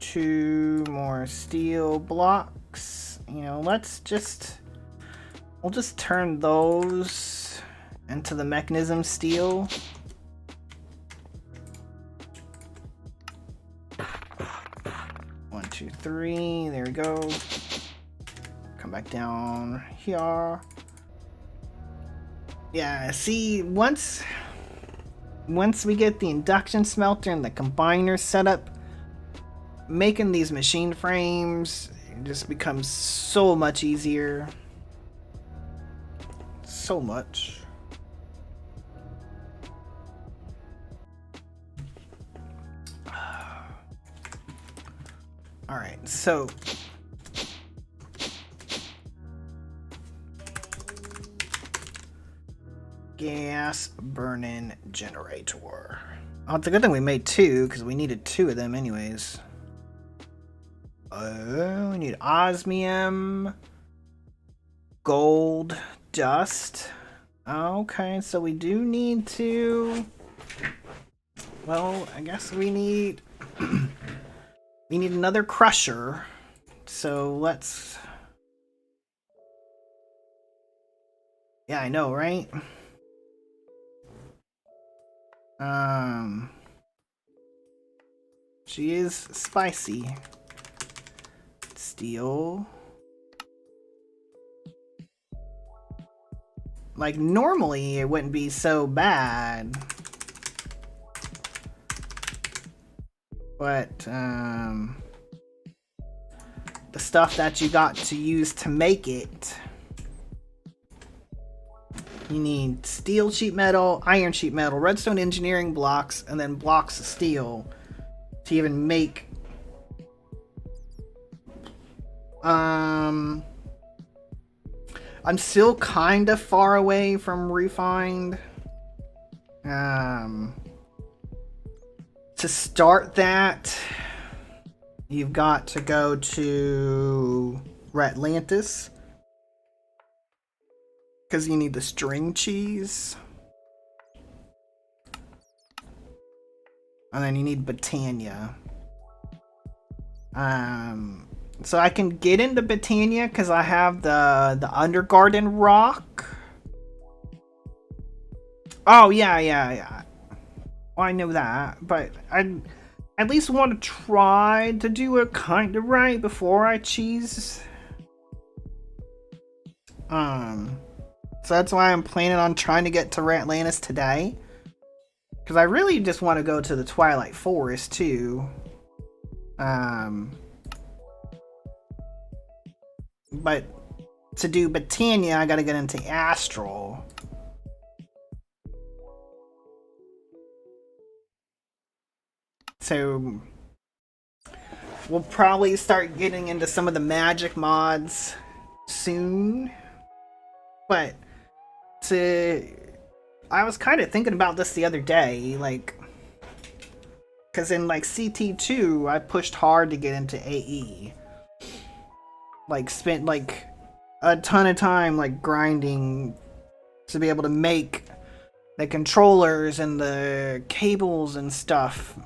2 more steel blocks. You know, we'll just turn those into the Mekanism steel. One, 2, 3. There we go. Come back down here. Yeah, see, once we get the induction smelter and the combiner set up, making these machine frames just becomes so much easier. So much. Alright, so gas burning generator. Oh, it's a good thing we made 2 because we needed 2 of them anyways. Oh, we need osmium, gold, dust. Okay, so we do need to Well, I guess we need we need another crusher. So let's. Yeah, I know, right? She is spicy. Steel. Like, normally it wouldn't be so bad. But, the stuff that you got to use to make it. You need steel sheet metal, iron sheet metal, redstone engineering blocks, and then blocks of steel to even make. I'm still kind of far away from refined. To start that, you've got to go to Ratlantis. Because you need the string cheese. And then you need Botania. So I can get into Botania because I have the Undergarden rock. Oh, yeah. Well, I know that. But I at least want to try to do it kind of right before I cheese. So that's why I'm planning on trying to get to Ratlantis today. Because I really just want to go to the Twilight Forest, too. But to do Botania, I gotta get into Astral. So we'll probably start getting into some of the magic mods soon. But I was kind of thinking about this the other day, like, because in like CT2 I pushed hard to get into AE, like spent like a ton of time like grinding to be able to make the controllers and the cables and stuff.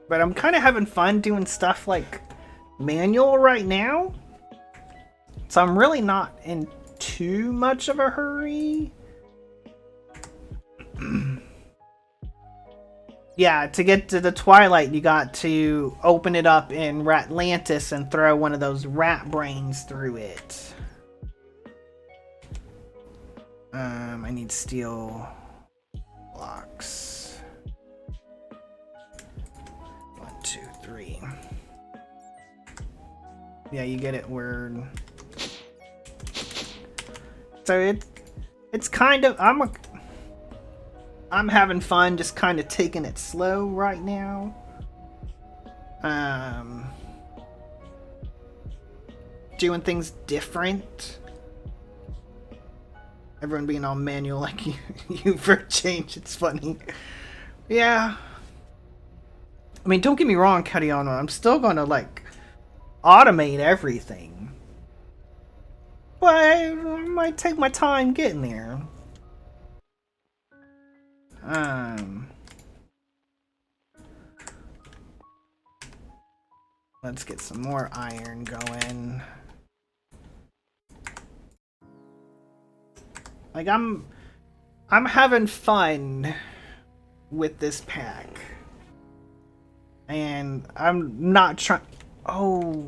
But I'm kind of having fun doing stuff like manual right now, so I'm really not in too much of a hurry. Yeah, to get to the Twilight, you got to open it up in Ratlantis and throw one of those rat brains through it. I need steel blocks. 1, 2, 3. Yeah, you get it word. So it's kind of I'm having fun just kind of taking it slow right now. Doing things different. Everyone being all manual like you for a change. It's funny. Yeah. I mean, don't get me wrong, Kadiano. I'm still gonna like automate everything. But I might take my time getting there. Let's get some more iron going. Like I'm having fun with this pack. And I'm not trying. Oh,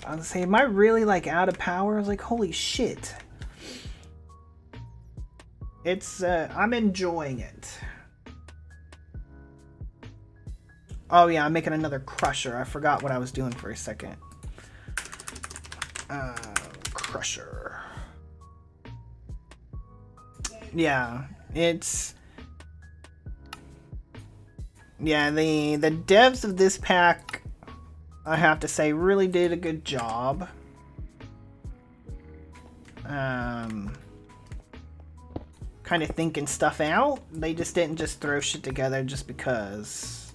I was saying, am I really like out of power? I was like, holy shit. It's I'm enjoying it. Oh yeah, I'm making another crusher. I forgot what I was doing for a second. Crusher. Yeah, it's. Yeah, the devs of this pack, I have to say, really did a good job. Kind of thinking stuff out. They just didn't just throw shit together just because.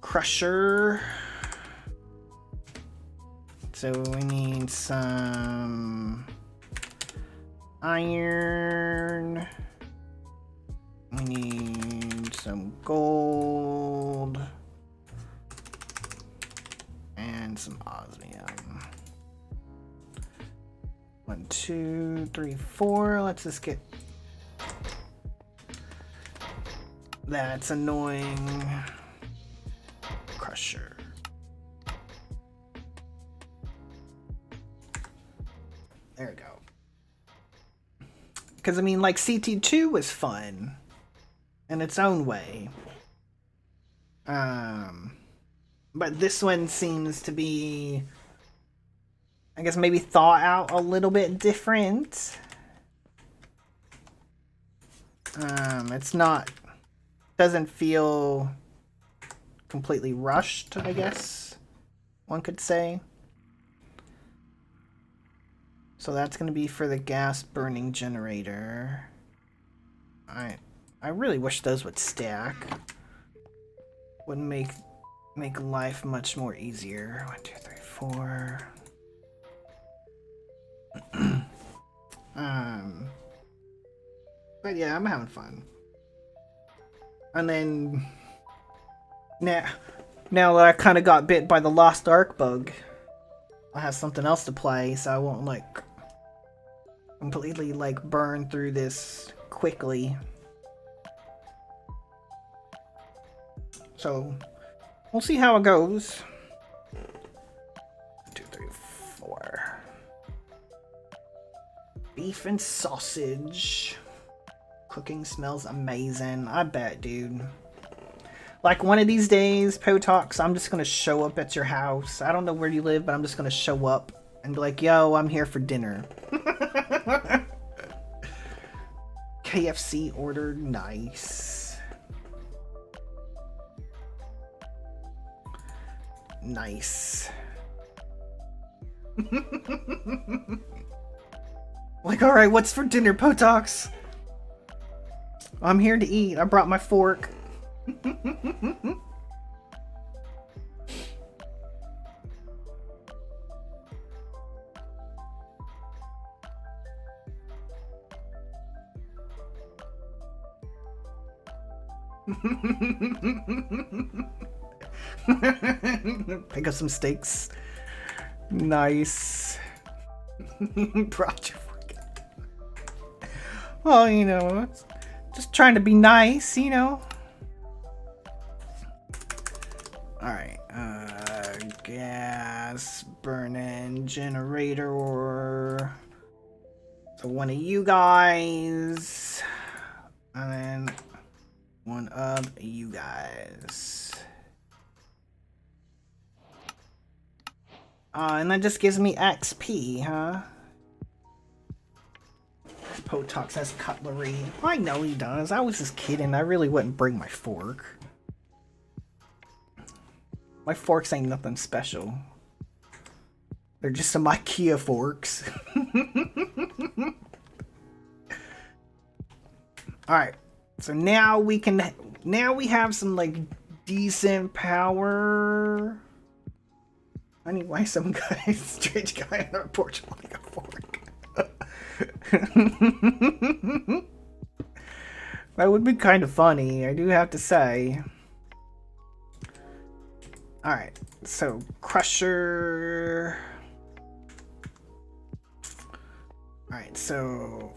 Crusher. So we need some iron. We need some gold. And some osmium. 1, 2, 3, 4. Let's just get... That's annoying. Crusher. There we go. Because, I mean, like, CT2 was fun. In its own way. But this one seems to be... I guess maybe thought out a little bit different. It's not... Doesn't feel completely rushed, I guess one could say. So that's going to be for the gas burning generator. I really wish those would stack. Would make life much more easier. 1, 2, 3, 4. But yeah, I'm having fun. And then now that I kind of got bit by the Lost Ark bug, I have something else to play, so I won't like completely like burn through this quickly. So we'll see how it goes. 1, 2, 3, 4. Beef and sausage. Cooking smells amazing. I bet, dude. Like one of these days, Potox, I'm just gonna show up at your house. I don't know where you live, but I'm just gonna show up and be like, yo, I'm here for dinner. KFC ordered. Nice. Nice. Like, alright, what's for dinner, Potox? I'm here to eat. I brought my fork. Pick up some steaks. Nice. Brought your fork. Well, you know, just trying to be nice, you know. Alright, gas burning generator. So one of you guys. And then one of you guys. And that just gives me XP, huh? Potox has cutlery. I know he does. I was just kidding. I really wouldn't bring my fork. My forks ain't nothing special. They're just some IKEA forks. Alright. So now we can... Now we have some, like, decent power. I need why some guy, strange guy on our porch wanting a fork. That would be kind of funny, I do have to say. Alright, so Crusher. Alright, so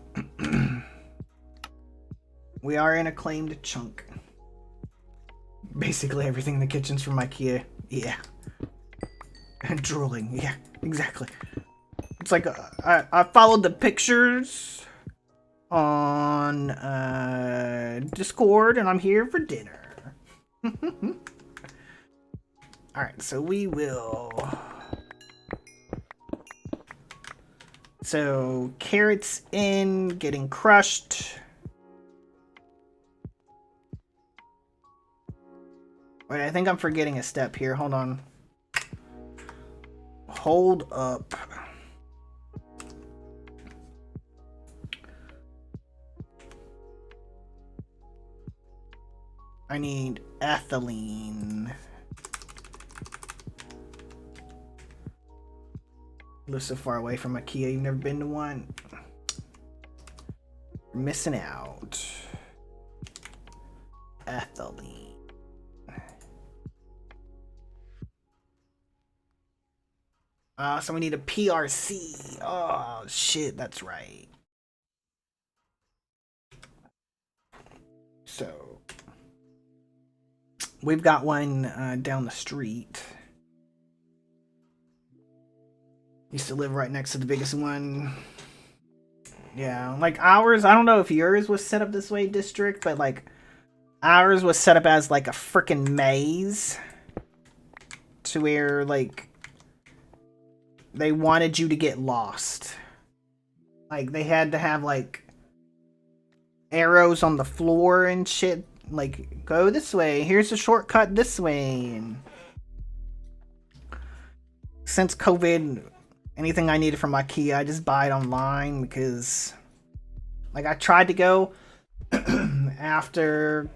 we are in a claimed chunk. Basically everything in the kitchen's from IKEA. Yeah. And drooling. Yeah, exactly. It's like I followed the pictures on Discord, and I'm here for dinner. Alright, so we will... So, carrots in, getting crushed. Wait, I think I'm forgetting a step here. Hold on. Hold up. I need ethylene. Live so far away from IKEA, you've never been to one. Missing out. Ethylene. So we need a PRC. Oh, shit, that's right. So, we've got one down the street. Used to live right next to the biggest one. Yeah, like ours, I don't know if yours was set up this way, District, but like ours was set up as like a freaking maze. To where like they wanted you to get lost. Like they had to have like arrows on the floor and shit. Like, go this way, here's a shortcut this way. And since COVID, anything I needed from IKEA, I just buy it online because, like, I tried to go after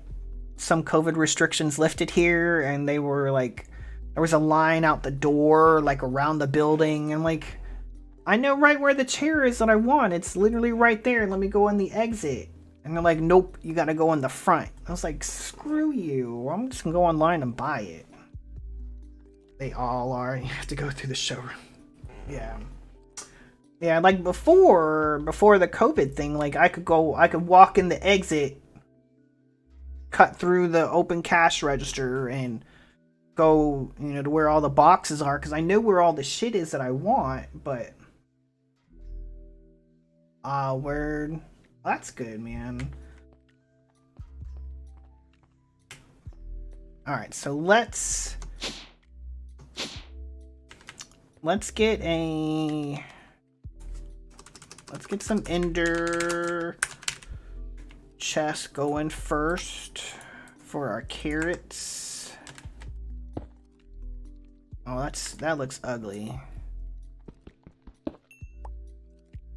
some COVID restrictions lifted here, and they were like, there was a line out the door, like around the building, and like, I know right where the chair is that I want. It's literally right there. Let me go in the exit. And they're like, nope, you gotta go in the front. I was like, screw you. I'm just gonna go online and buy it. They all are. You have to go through the showroom. Yeah. Yeah, like before the COVID thing, like I could walk in the exit, cut through the open cash register, and go, you know, to where all the boxes are, because I know where all the shit is that I want, but where... That's good, man. Alright, so let's get some ender chest going first for our carrots. Oh, that looks ugly.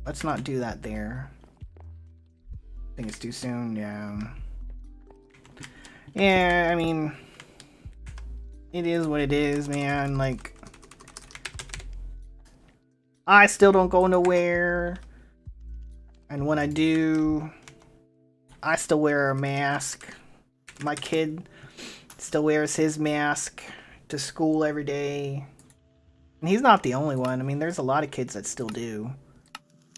Let's not do that there. I think it's too soon, yeah. Yeah, I mean, it is what it is, man. Like, I still don't go nowhere. And when I do, I still wear a mask. My kid still wears his mask to school every day. And he's not the only one. I mean, there's a lot of kids that still do.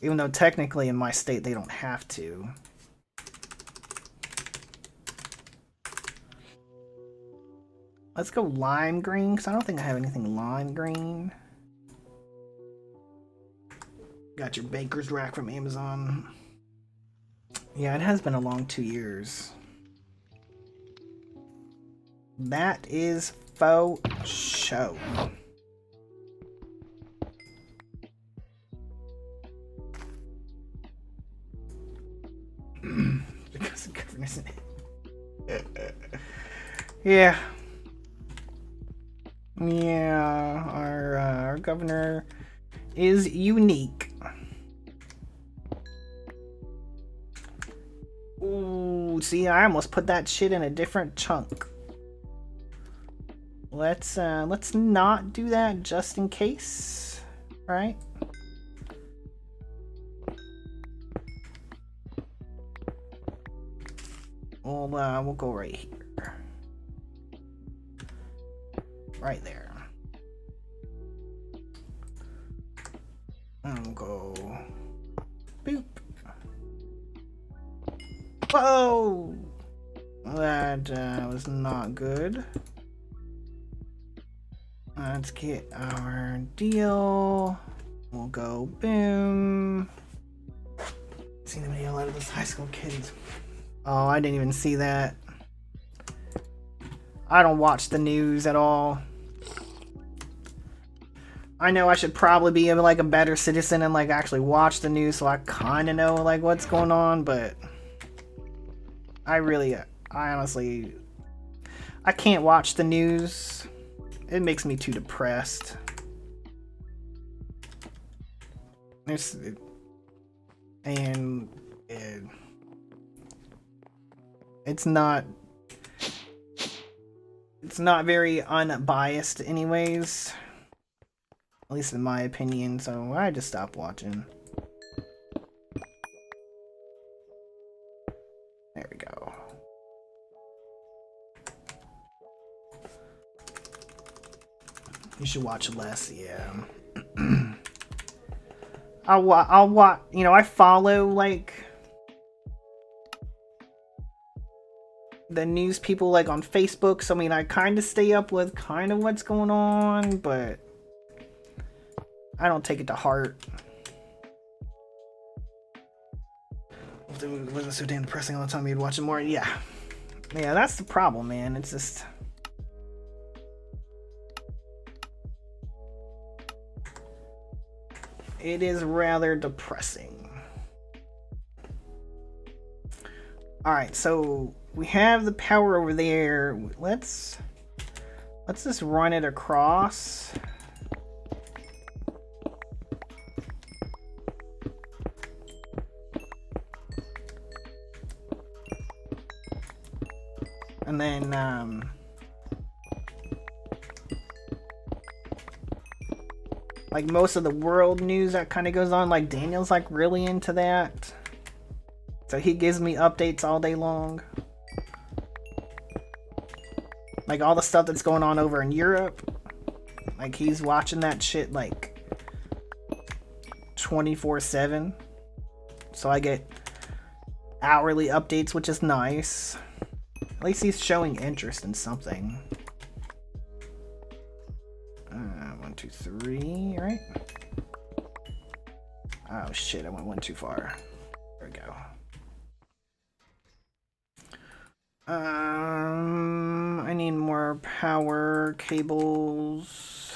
Even though technically in my state they don't have to. Let's go lime green, because I don't think I have anything lime green. Got your baker's rack from Amazon. Yeah, it has been a long 2 years. That is faux show. Because of governance. Yeah. Yeah, our governor is unique. Ooh, see, I almost put that shit in a different chunk. Let's not do that just in case, right? We'll go right here. Right there. And go boop. Whoa! That was not good. Let's get our deal. We'll go boom. See the video out of those high school kids. Oh, I didn't even see that. I don't watch the news at all. I know I should probably be like a better citizen and like actually watch the news so I kind of know like what's going on, but I honestly, I can't watch the news. It makes me too depressed. It's not very unbiased anyways. At least in my opinion, so I just stopped watching. You should watch less, yeah. I'll watch, you know, I follow, like, the news people, like, on Facebook, so, I mean, I kind of stay up with kind of what's going on, but I don't take it to heart. If it wasn't so damn depressing all the time, you'd watch it more. Yeah. Yeah, that's the problem, man. It's just... it is rather depressing. Alright, so we have the power over there. Let's just run it across. And then, like most of the world news that kind of goes on, like Daniel's like really into that. So he gives me updates all day long. Like all the stuff that's going on over in Europe. Like he's watching that shit like 24/7. So I get hourly updates, which is nice. At least he's showing interest in something. 1, 2, 3, right? Oh shit, I went one too far. There we go. I need more power cables.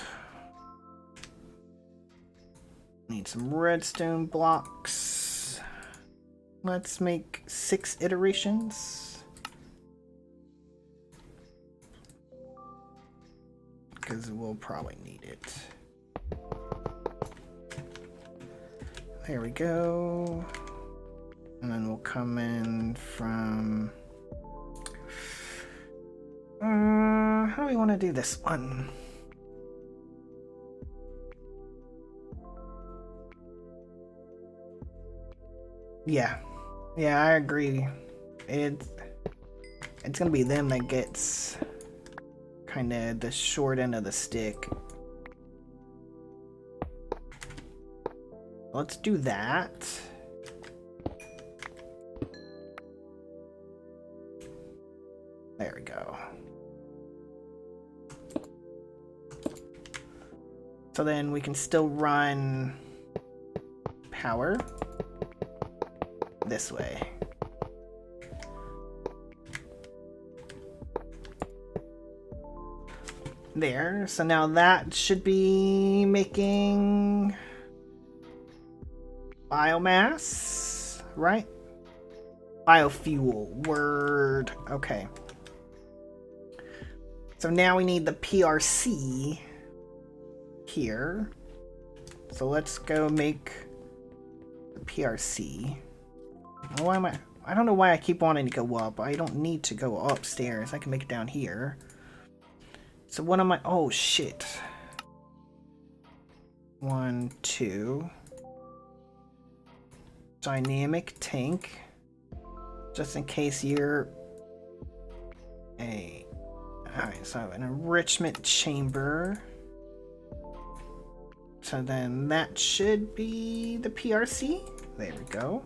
Need some redstone blocks. Let's make 6 iterations. Because we'll probably need it. There we go. And then we'll come in from... how do we want to do this one? Yeah. Yeah, I agree. It's gonna be them that gets kind of the short end of the stick. Let's do that. There we go. So then we can still run power this way. There, so now that should be making biomass, right? Biofuel, word, okay. So now we need the PRC here. So let's go make the PRC. Why am I don't know why I keep wanting to go up. I don't need to go upstairs. I can make it down here. So what am I? Oh shit. 1, 2. Dynamic tank. Just in case you're a... Alright, so an enrichment chamber. So then that should be the PRC. There we go.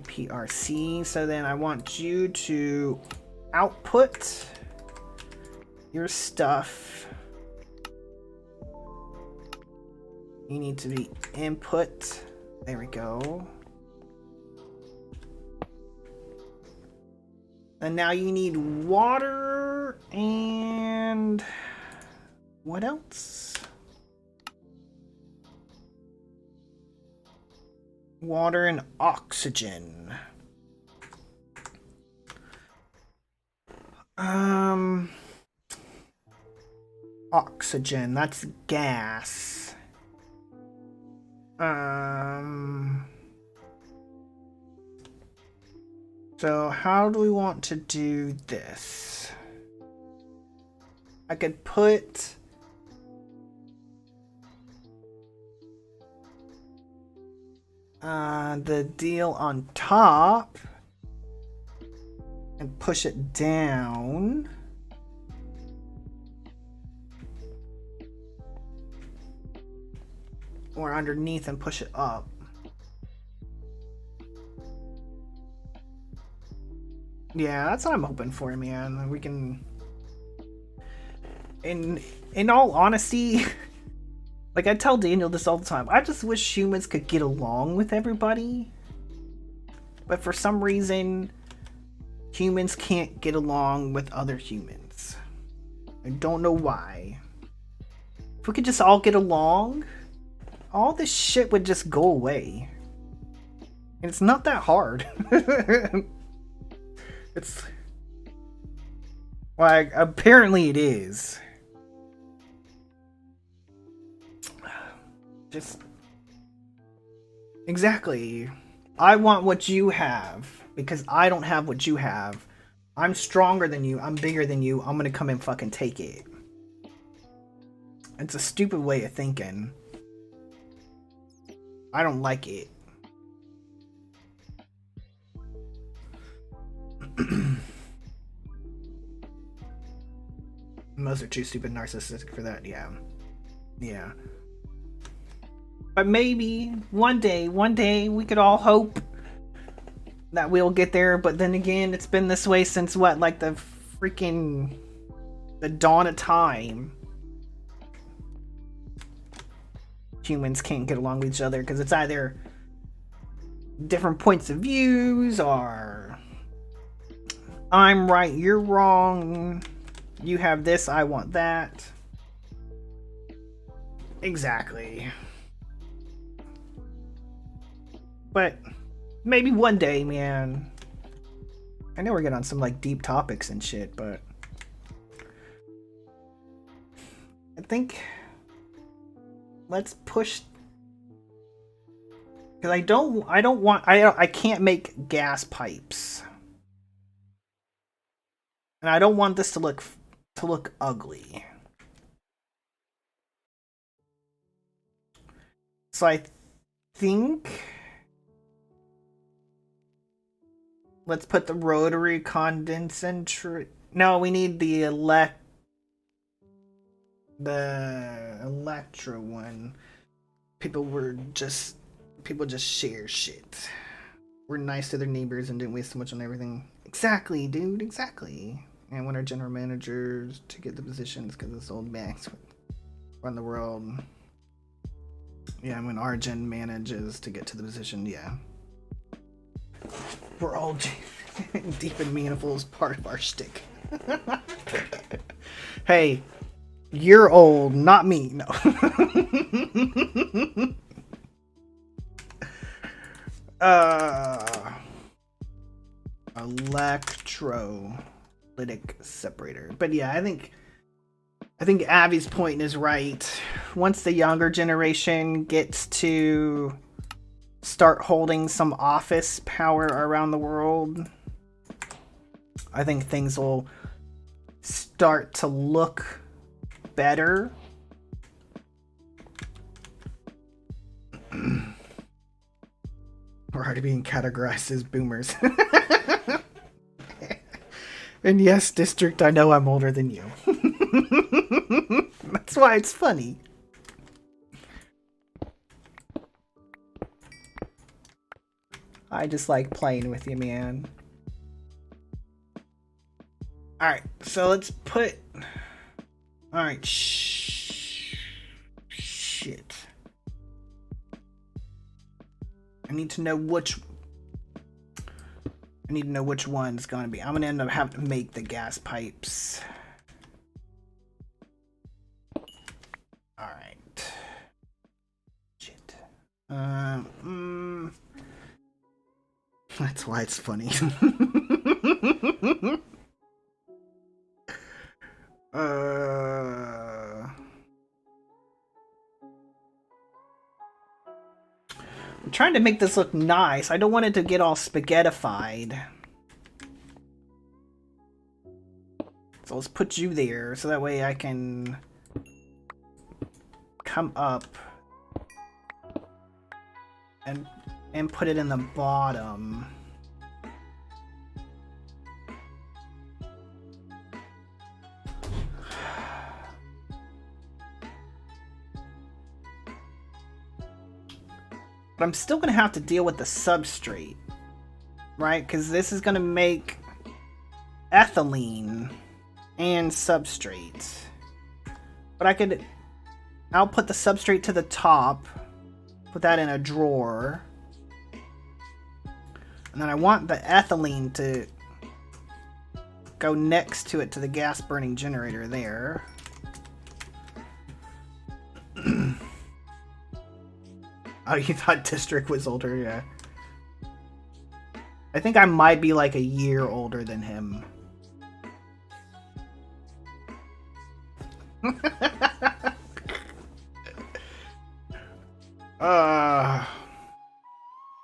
PRC. So then I want you to output your stuff. You need to be input. There we go. And now you need water and what else? Water and oxygen. Oxygen, that's gas. So how do we want to do this? I could put the deal on top and push it down. or underneath and push it up. Yeah, that's what I'm hoping for, man. We can... In all honesty, like I tell Daniel this all the time, I just wish humans could get along with everybody. But for some reason, humans can't get along with other humans. I don't know why. If we could just all get along, all this shit would just go away. And it's not that hard. It's... Like, apparently it is. Just... Exactly. I want what you have, because I don't have what you have. I'm stronger than you, I'm bigger than you, I'm gonna come and fucking take it. It's a stupid way of thinking. I don't like it. Most are too stupid narcissistic for that, yeah. Yeah. But maybe one day we could all hope that we'll get there, but then again, it's been this way since what, like the dawn of time. Humans can't get along with each other because it's either different points of views or I'm right, you're wrong, you have this, I want that. Exactly. But maybe one day, man. I know we're getting on some like deep topics and shit, but I think let's push, because I can't make gas pipes, and I don't want this to look ugly. So I think let's put the rotary condensator. No, we need the electro one. People just share shit. We're nice to their neighbors and didn't waste so much on everything. Exactly, dude, exactly. And when our general managers to get the positions because this old Max run the world. Yeah, when our gen manages to get to the position, yeah. We're all deep and meaningful as part of our shtick. Hey, you're old, not me. No. Electrolytic separator. But yeah, I think Abby's point is right. Once the younger generation gets to start holding some office power around the world, I think things will start to look better. We're already being categorized as boomers. And yes, District, I know I'm older than you. That's why it's funny. I just like playing with you, man. Alright, so let's put... Alright, shit. I need to know which one's gonna be. I'm gonna end up having to make the gas pipes. Alright. Shit. That's why it's funny. I'm trying to make this look nice. I don't want it to get all spaghettified. So let's put you there so that way I can come up and put it in the bottom. But I'm still going to have to deal with the substrate. Right? Because this is going to make ethylene and substrate. But I'll put the substrate to the top. Put that in a drawer. And then I want the ethylene to go next to it to the gas burning generator there. Oh, you thought District was older? Yeah. I think I might be like a year older than him.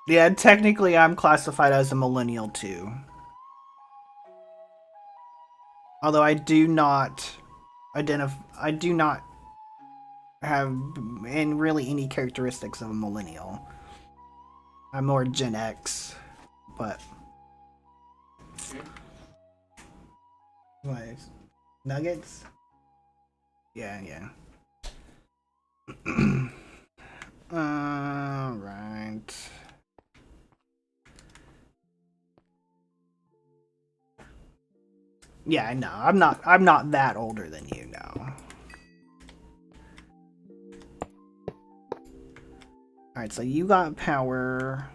Yeah, technically I'm classified as a millennial too. Although I do not have really any characteristics of a millennial. I'm more Gen X, but what? Nuggets? Yeah. Alright. Yeah, no, I'm not that older than you, no. Alright, so you got power.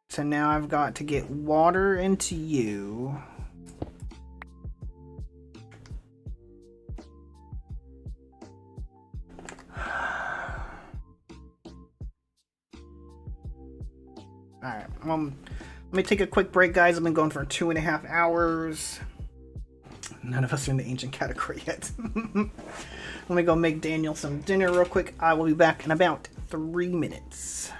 So now I've got to get water into you. Alright, let me take a quick break, guys. I've been going for 2.5 hours. None of us are in the ancient category yet. Let me go make Daniel some dinner real quick. I will be back in about 3 minutes.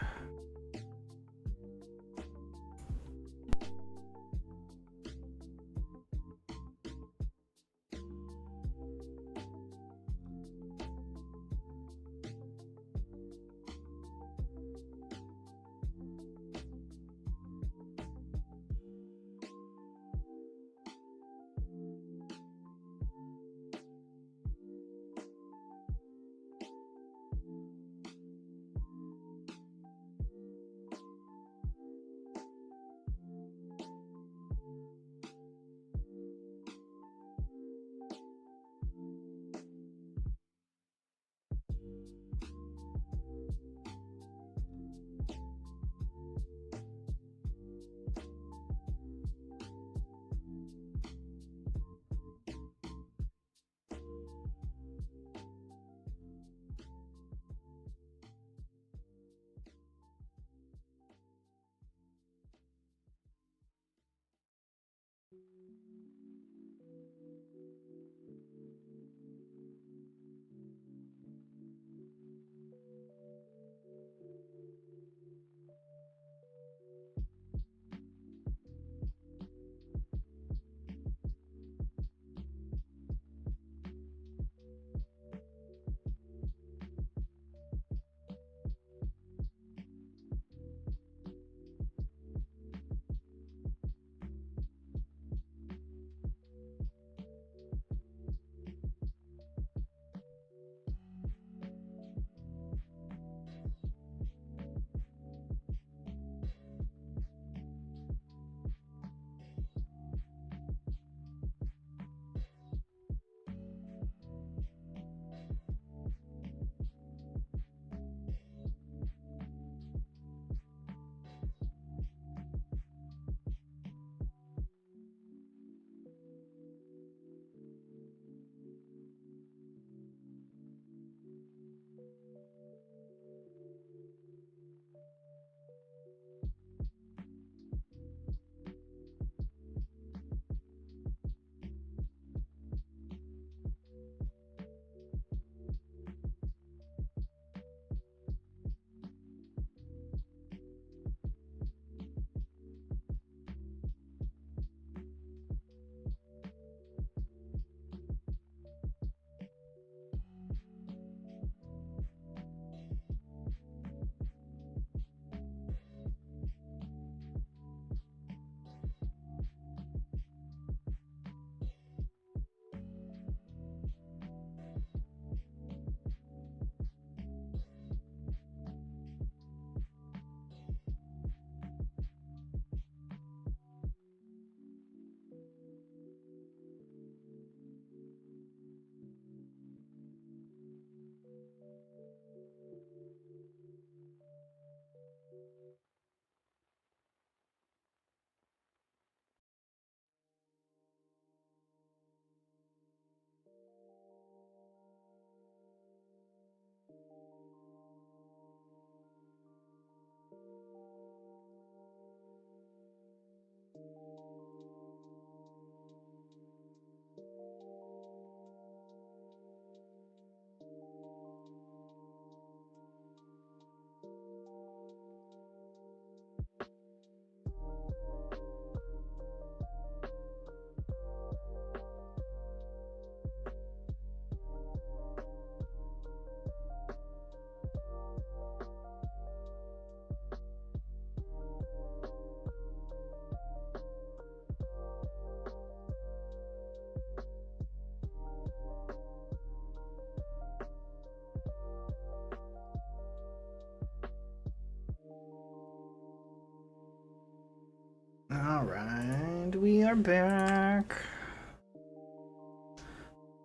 Alright, we are back.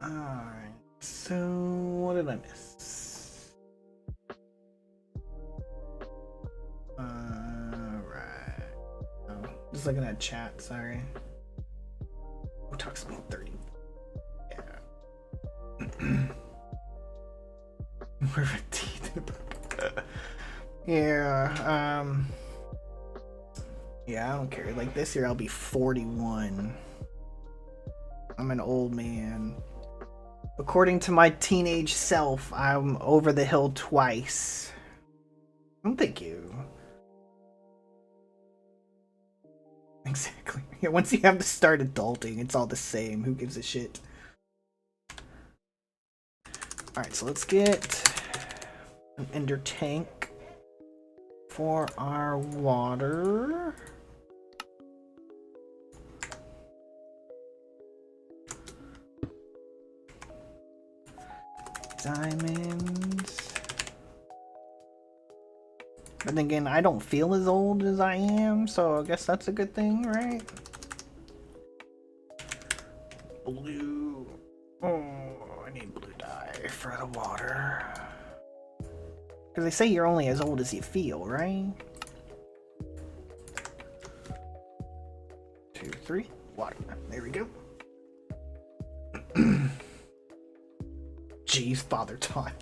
Alright, so what did I miss? Alright. Oh, just looking at chat, sorry. Who talks about 30? Yeah. We're fatigued. Yeah, yeah, I don't care. Like this year I'll be 41. I'm an old man. According to my teenage self, I'm over the hill twice. Oh, thank you. Exactly. Yeah, once you have to start adulting, it's all the same. Who gives a shit? Alright, so let's get an ender tank for our water. Diamonds. But then again, I don't feel as old as I am, so I guess that's a good thing, right? Blue. Oh, I need blue dye for the water. Because they say you're only as old as you feel, right? 2, 3, water. There we go. Jeez, Father Time.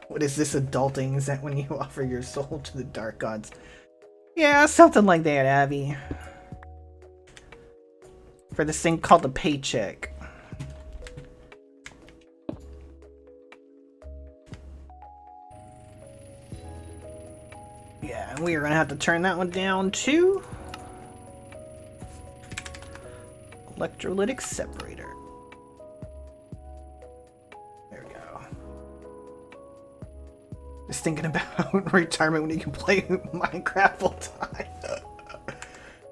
What is this adulting? Is that when you offer your soul to the dark gods? Yeah, something like that, Abby. For this thing called a paycheck. Yeah, and we are gonna have to turn that one down too. Electrolytic separator. There we go. Just thinking about retirement when you can play Minecraft full time.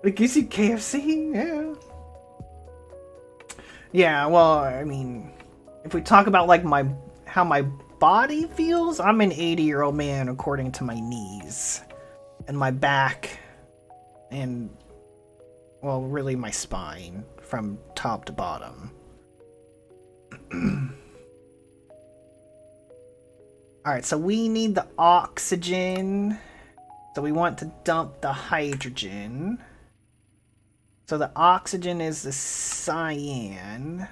It gives you KFC, yeah. Yeah, well, I mean, if we talk about like how my body feels, I'm an 80-year-old man according to my knees and my back and, well, really my spine from top to bottom. Alright, so we need the oxygen. So we want to dump the hydrogen. So the oxygen is the cyan.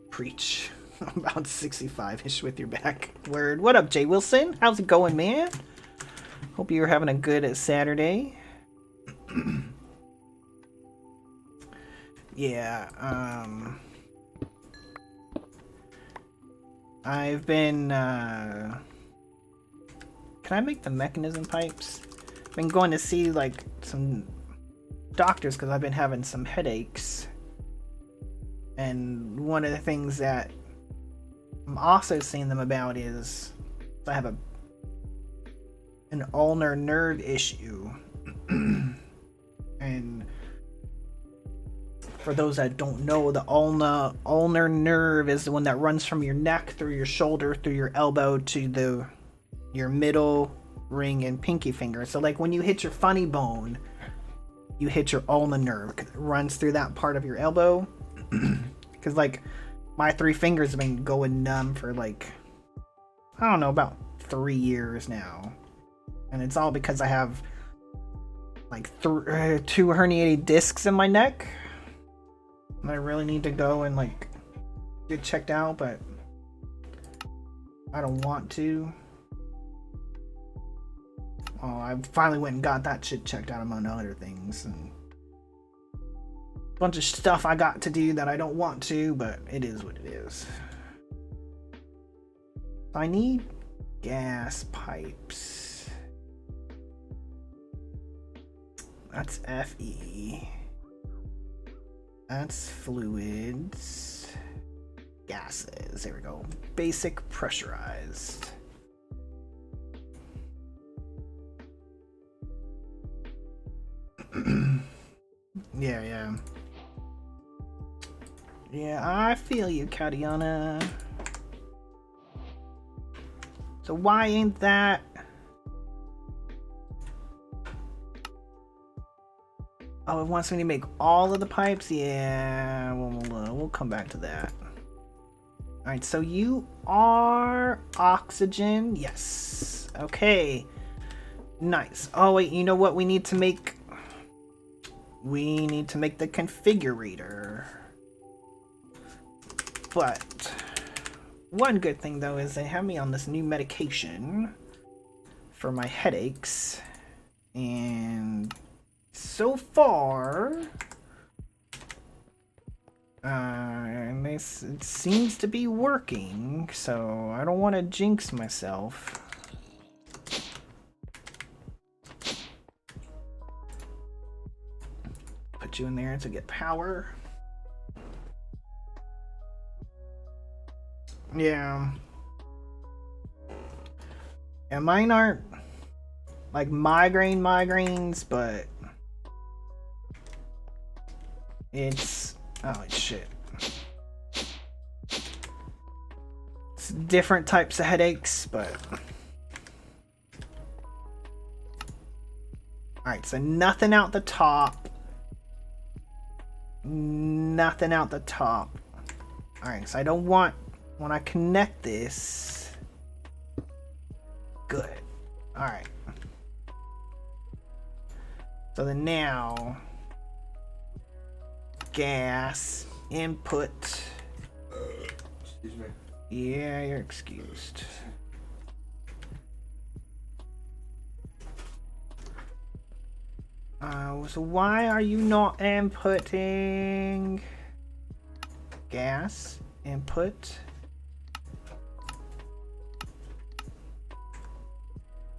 Preach. I'm about 65-ish with your back. Word. What up, Jay Wilson? How's it going, man? Hope you're having a good Saturday. Yeah, I've been, can I make the mechanism pipes? I've been going to see, like, some doctors because I've been having some headaches. And one of the things that I'm also seeing them about is I have an ulnar nerve issue. And for those that don't know, the ulnar nerve is the one that runs from your neck through your shoulder, through your elbow to your middle, ring, and pinky finger. So like when you hit your funny bone, you hit your ulnar nerve. It runs through that part of your elbow. Because like my 3 fingers have been going numb for like, I don't know, about 3 years now. And it's all because I have like 2 herniated discs in my neck. And I really need to go and like get checked out, but I don't want to. Oh, I finally went and got that shit checked out among other things. And a bunch of stuff I got to do that I don't want to, but it is what it is. I need gas pipes. That's FE. That's fluids. Gases. There we go. Basic pressurized. Yeah. Yeah, I feel you, Katiana. So why ain't that Oh, it wants me to make all of the pipes? Yeah, we'll come back to that. Alright, so you are oxygen. Yes. Okay. Nice. Oh, wait, you know what we need to make? We need to make the configurator. But one good thing, though, is they have me on this new medication for my headaches. And so far, and this, it seems to be working, so I don't want to jinx myself. Put you in there to get power. Yeah. And mine aren't like migraines, but it's, oh shit. It's different types of headaches, but. Alright, so nothing out the top. Nothing out the top. Alright, so I don't want, when I connect this. Good. Alright. So then now, gas, input. Excuse me. Yeah, you're excused. So why are you not inputting gas input?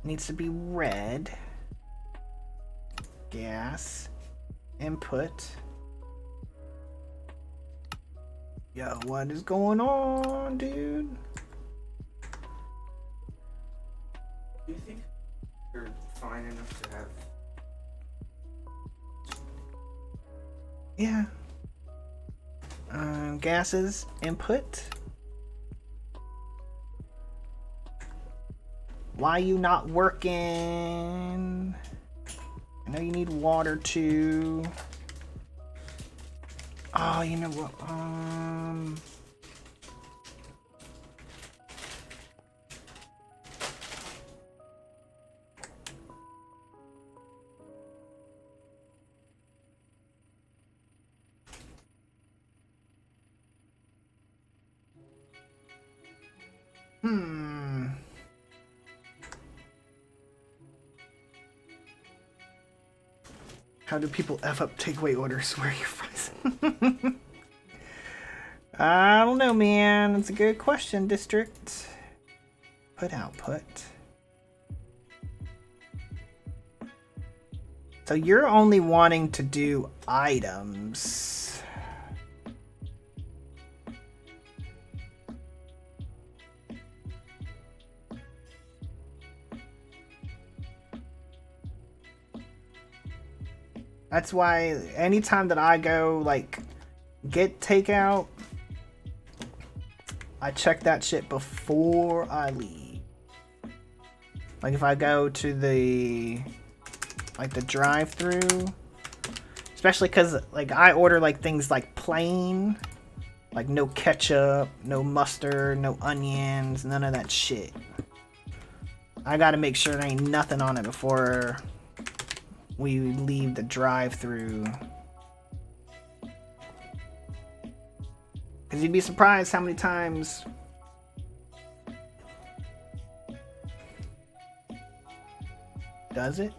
Needs to be red. Gas input. Yo, what is going on, dude? Do you think you're fine enough to have? Yeah. Gases input. Why you not working? I know you need water too. Oh, you know what? How do people F up takeaway orders where you're from? I don't know, man. It's a good question, District. Put output. So you're only wanting to do items. That's why anytime that I go, like, get takeout, I check that shit before I leave. Like, if I go to the, like, the drive-thru, especially because, like, I order, like, things like plain, like, no ketchup, no mustard, no onions, none of that shit. I gotta make sure there ain't nothing on it before we leave the drive-thru. Because you'd be surprised how many times does it?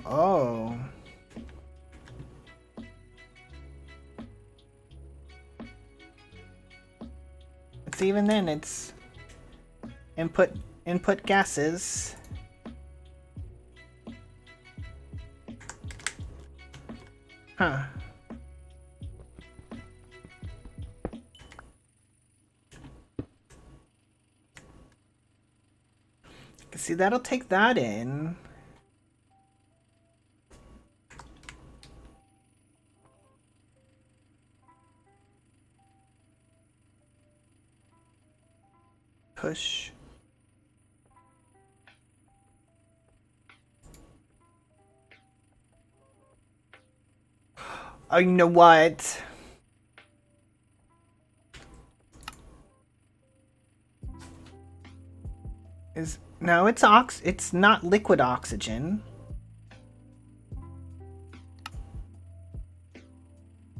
Oh. It's even then, it's input gases. Huh. See, that'll take that in. Push. Oh, you know what? No, it's not liquid oxygen.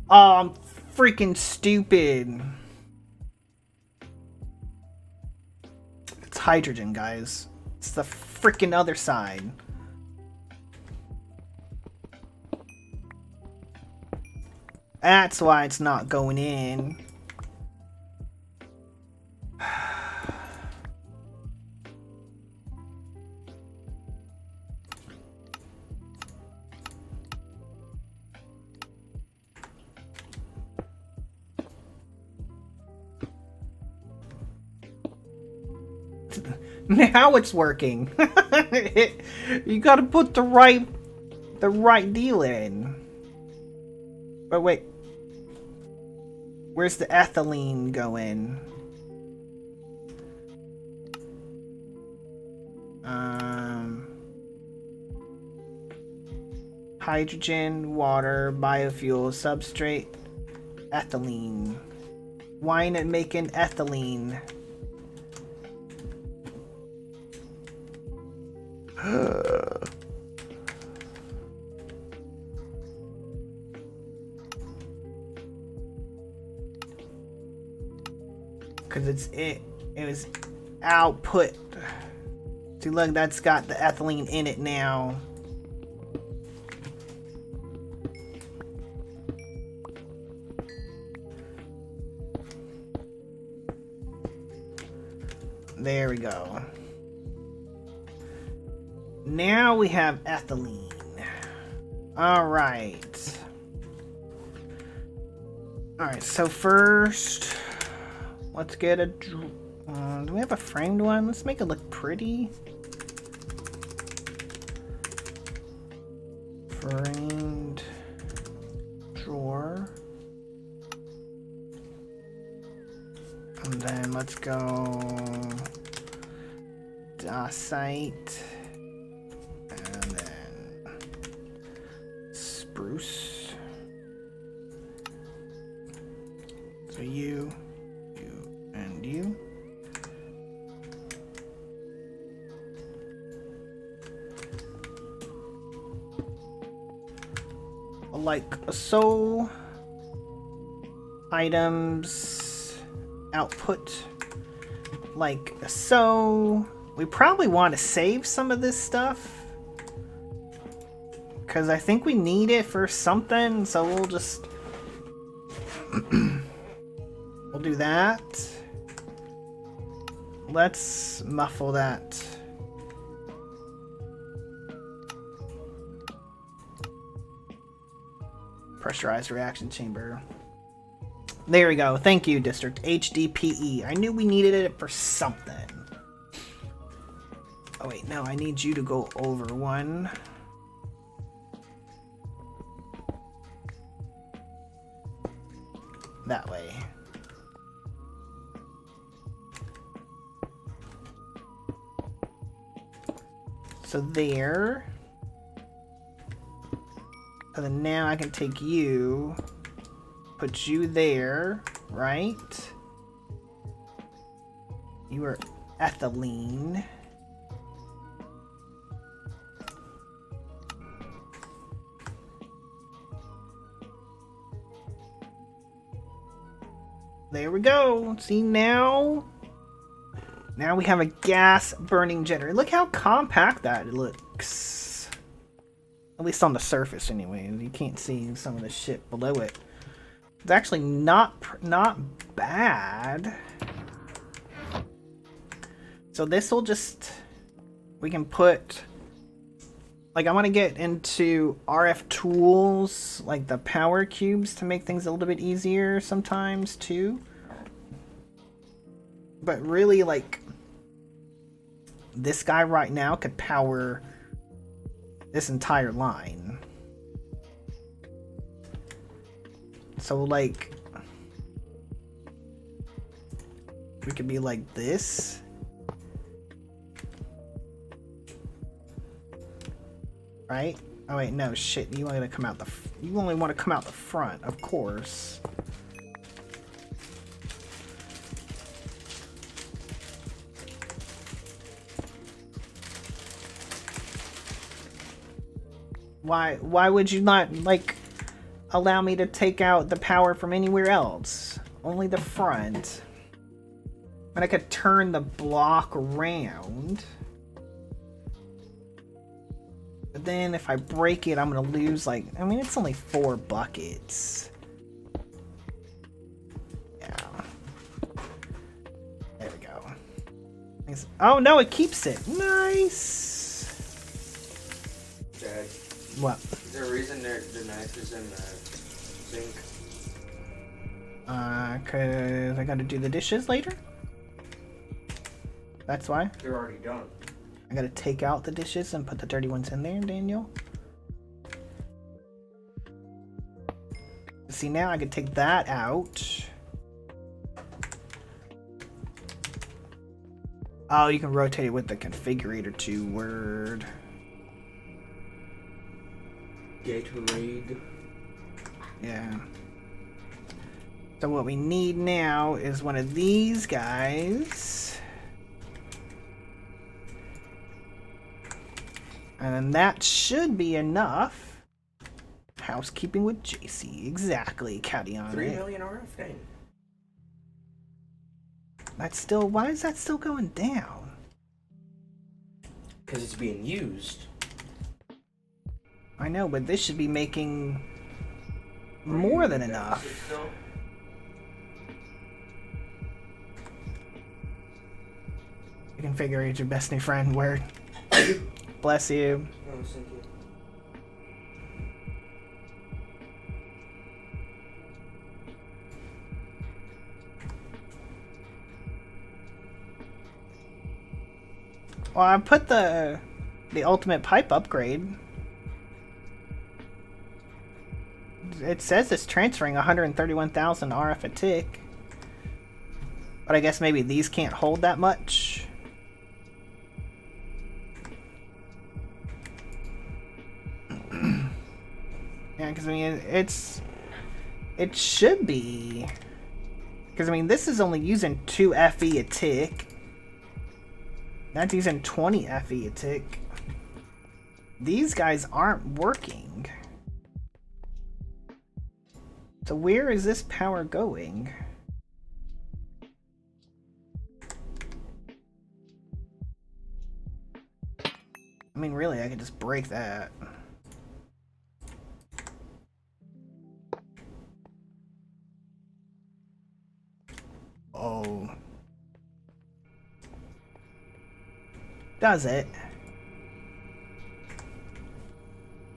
Oh, I'm freaking stupid. It's hydrogen, guys. It's the freaking other side. That's why it's not going in. Now it's working. You gotta put the right deal in. But wait. Where's the ethylene going? Hydrogen, water, biofuel, substrate, ethylene. Why ain't it making ethylene? Cause it was output. See, look, that's got the ethylene in it now. There we go. Now we have ethylene. Alright. Alright, so first, let's get a... do we have a framed one? Let's make it look pretty. Framed drawer. And then let's go site. And then spruce. So you, and you. Like so. Items. Output. Like so. We probably want to save some of this stuff. Because I think we need it for something. So we'll just... we'll do that. Let's muffle that. Pressurized reaction chamber. There we go. Thank you, District. HDPE. I knew we needed it for something. Oh wait, no, I need you to go over one. That way. So there. And then now I can take you, put you there, right? You are ethylene. There we go. See, now we have a gas burning generator. Look how compact that looks. At least on the surface anyway. You can't see some of the shit below it. It's actually not bad. So this will just, we can put, like, I want to get into RF tools, like the power cubes, to make things a little bit easier sometimes too. But really, like, this guy right now could power this entire line. So, like, we could be like this, Right? Oh wait, no, shit. You only want to come out you only want to come out the front, of course. Why would you not, like, allow me to take out the power from anywhere else? Only the front. But I could turn the block around. But then if I break it, I'm gonna lose, like, I mean, it's only 4 buckets. Yeah. There we go. Oh no, it keeps it. Nice. Dad. What? Is there a reason the knife is in the sink? Cause I gotta do the dishes later? That's why? They're already done. I gotta take out the dishes and put the dirty ones in there, Daniel. See, now I can take that out. Oh, you can rotate it with the configurator too, word. Gatorade. Yeah. So what we need now is one of these guys. And then that should be enough. Housekeeping with JC. Exactly, Catty on 3 it. million RF thing. That's still, why is that still going down? Because it's being used. I know, but this should be making more than enough. The configurator is your best new friend, word. Bless you. Oh, thank you. Well, I put the ultimate pipe upgrade. It says it's transferring 131,000 RF a tick. But I guess maybe these can't hold that much. Yeah, because I mean, it should be. Because I mean, this is only using 2 FE a tick. That's using 20 FE a tick. These guys aren't working. So where is this power going? I mean, really, I could just break that. Oh. Does it?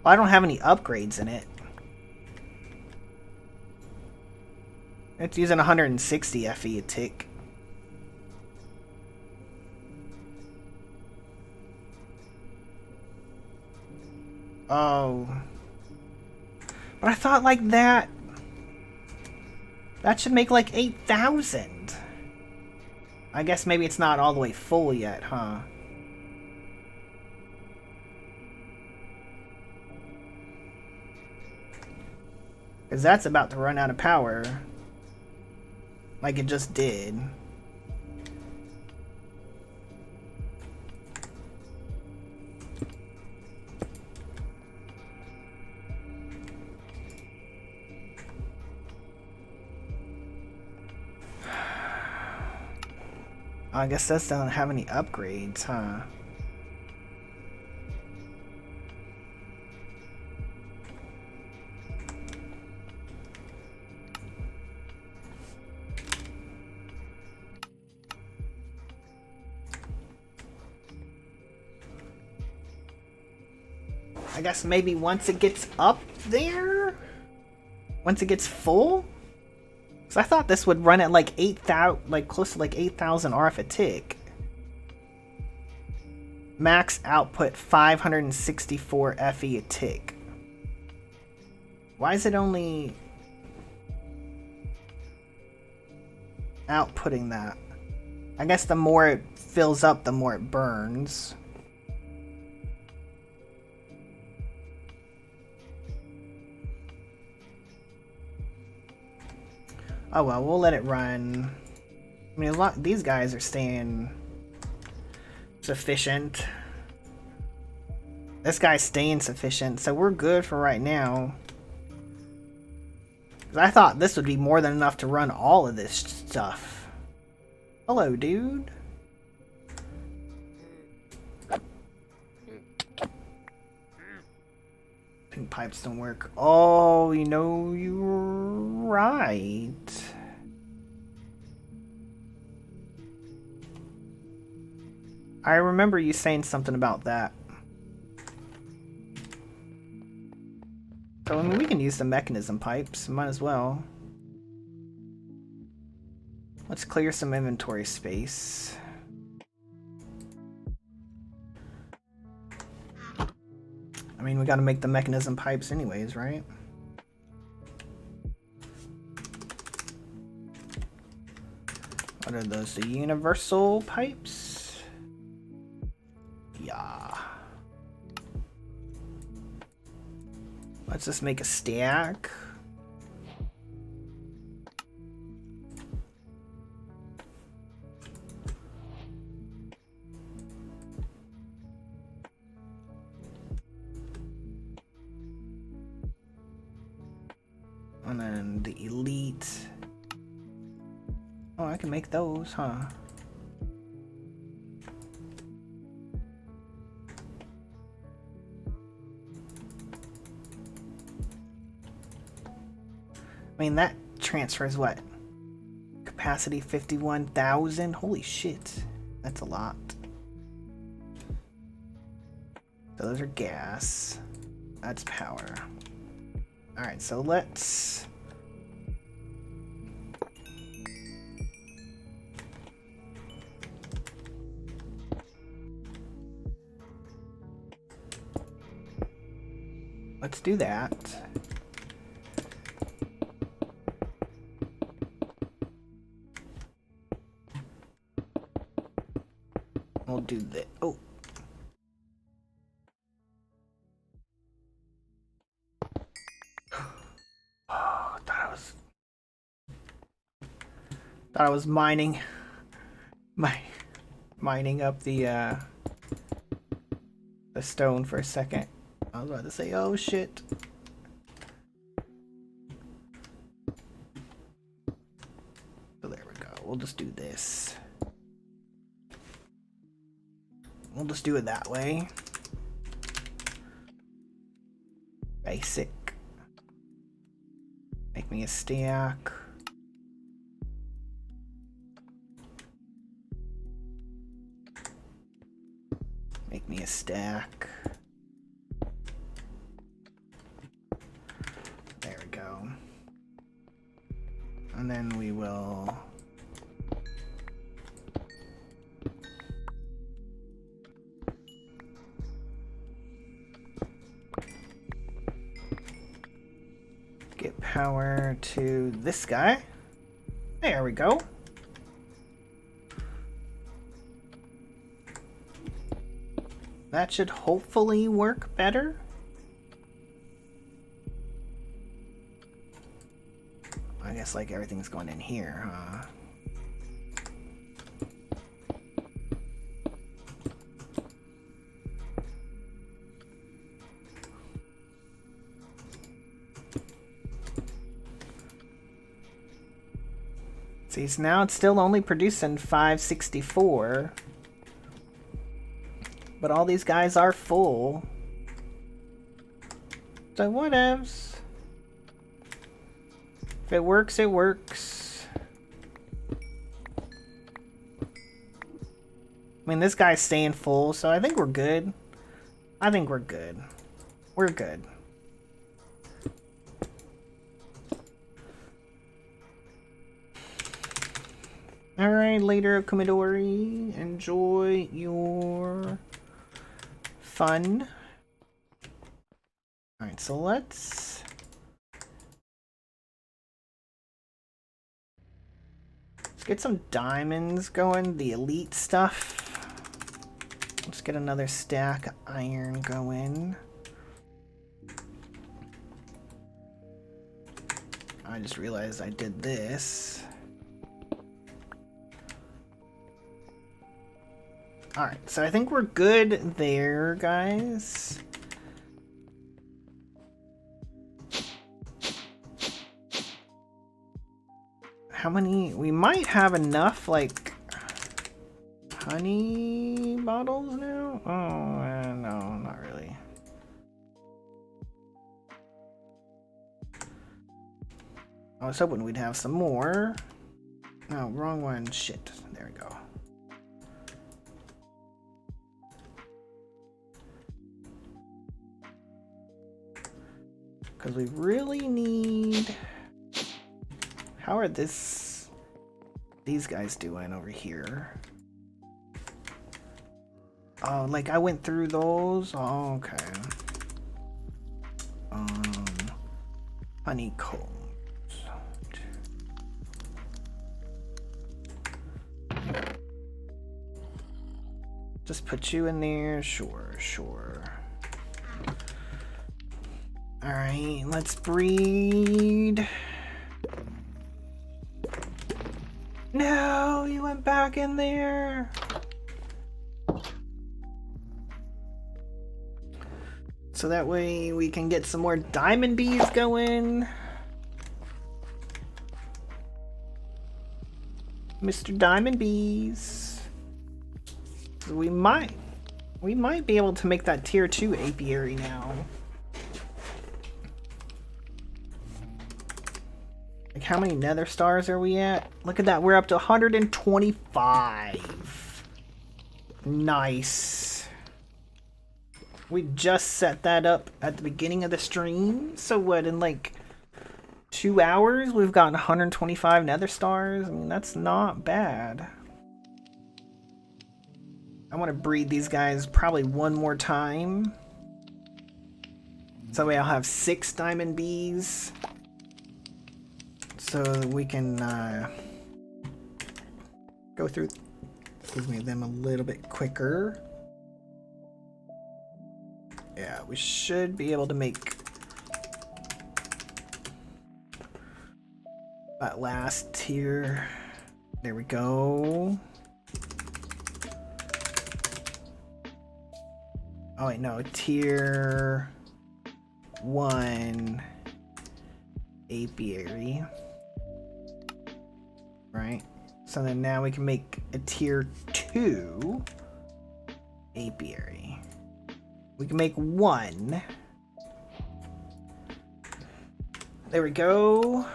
Well, I don't have any upgrades in it. It's using 160 FE a tick. Oh. But I thought like that should make like 8,000. I guess maybe it's not all the way full yet, huh? Because that's about to run out of power. Like it just did. I guess that doesn't have any upgrades, huh? I guess maybe once it gets up there? Once it gets full? So I thought this would run at like 8,000, like close to like 8,000 RF a tick. Max output 564 FE a tick. Why is it only outputting that? I guess the more it fills up, the more it burns. Oh well, we'll let it run. I mean, these guys are staying sufficient. This guy's staying sufficient, so we're good for right now. 'Cause I thought this would be more than enough to run all of this stuff. Hello, dude. Pink pipes don't work. Oh, you know, you're right. I remember you saying something about that. So, I mean, we can use the mechanism pipes. Might as well. Let's clear some inventory space. I mean, we gotta make the mechanism pipes anyways, right? What are those? The universal pipes? Yeah. Let's just make a stack. And then the elite. Oh, I can make those, huh? I mean, that transfers what? Capacity 51,000? Holy shit. That's a lot. So those are gas. That's power. Alright, so let's... Let's do that. We'll do that. Oh. Thought I was mining up the stone for a second. I was about to say, oh shit. So there we go. We'll just do this. We'll just do it that way. Basic. Make me a stack. Make me a stack. There we go. And then we will... get power to this guy. There we go. That should hopefully work better. I guess like everything's going in here, huh? See, so now it's still only producing 564. But all these guys are full. So whatevs. If it works, it works. I mean, this guy's staying full, so I think we're good. I think we're good. We're good. Alright, later, Komidori. Enjoy your fun. Alright, so let's get some diamonds going, the elite stuff. Let's get another stack of iron going. I just realized I did this. Alright, so I think we're good there, guys. How many? We might have enough, like, honey bottles now? Oh, no, not really. I was hoping we'd have some more. No, wrong one. Shit. There we go. Because we really need... How are these guys doing over here? Oh, like I went through those? Oh, okay. Honeycombs. Just put you in there. Sure, sure. Alright, let's breed. No, you went back in there. So that way we can get some more diamond bees going. Mr. Diamond Bees. So we might be able to make that tier 2 apiary now. Like, how many nether stars are we at? Look at that, we're up to 125. Nice. We just set that up at the beginning of the stream. So what, in like 2 hours, we've gotten 125 nether stars? I mean, that's not bad. I want to breed these guys probably one more time. So that way I'll have 6 diamond bees. So that we can go through, excuse me, them a little bit quicker. Yeah, we should be able to make that last tier. There we go. Oh wait, no, tier 1 apiary. Right? So then now we can make a tier 2 apiary. We can make 1. There we go.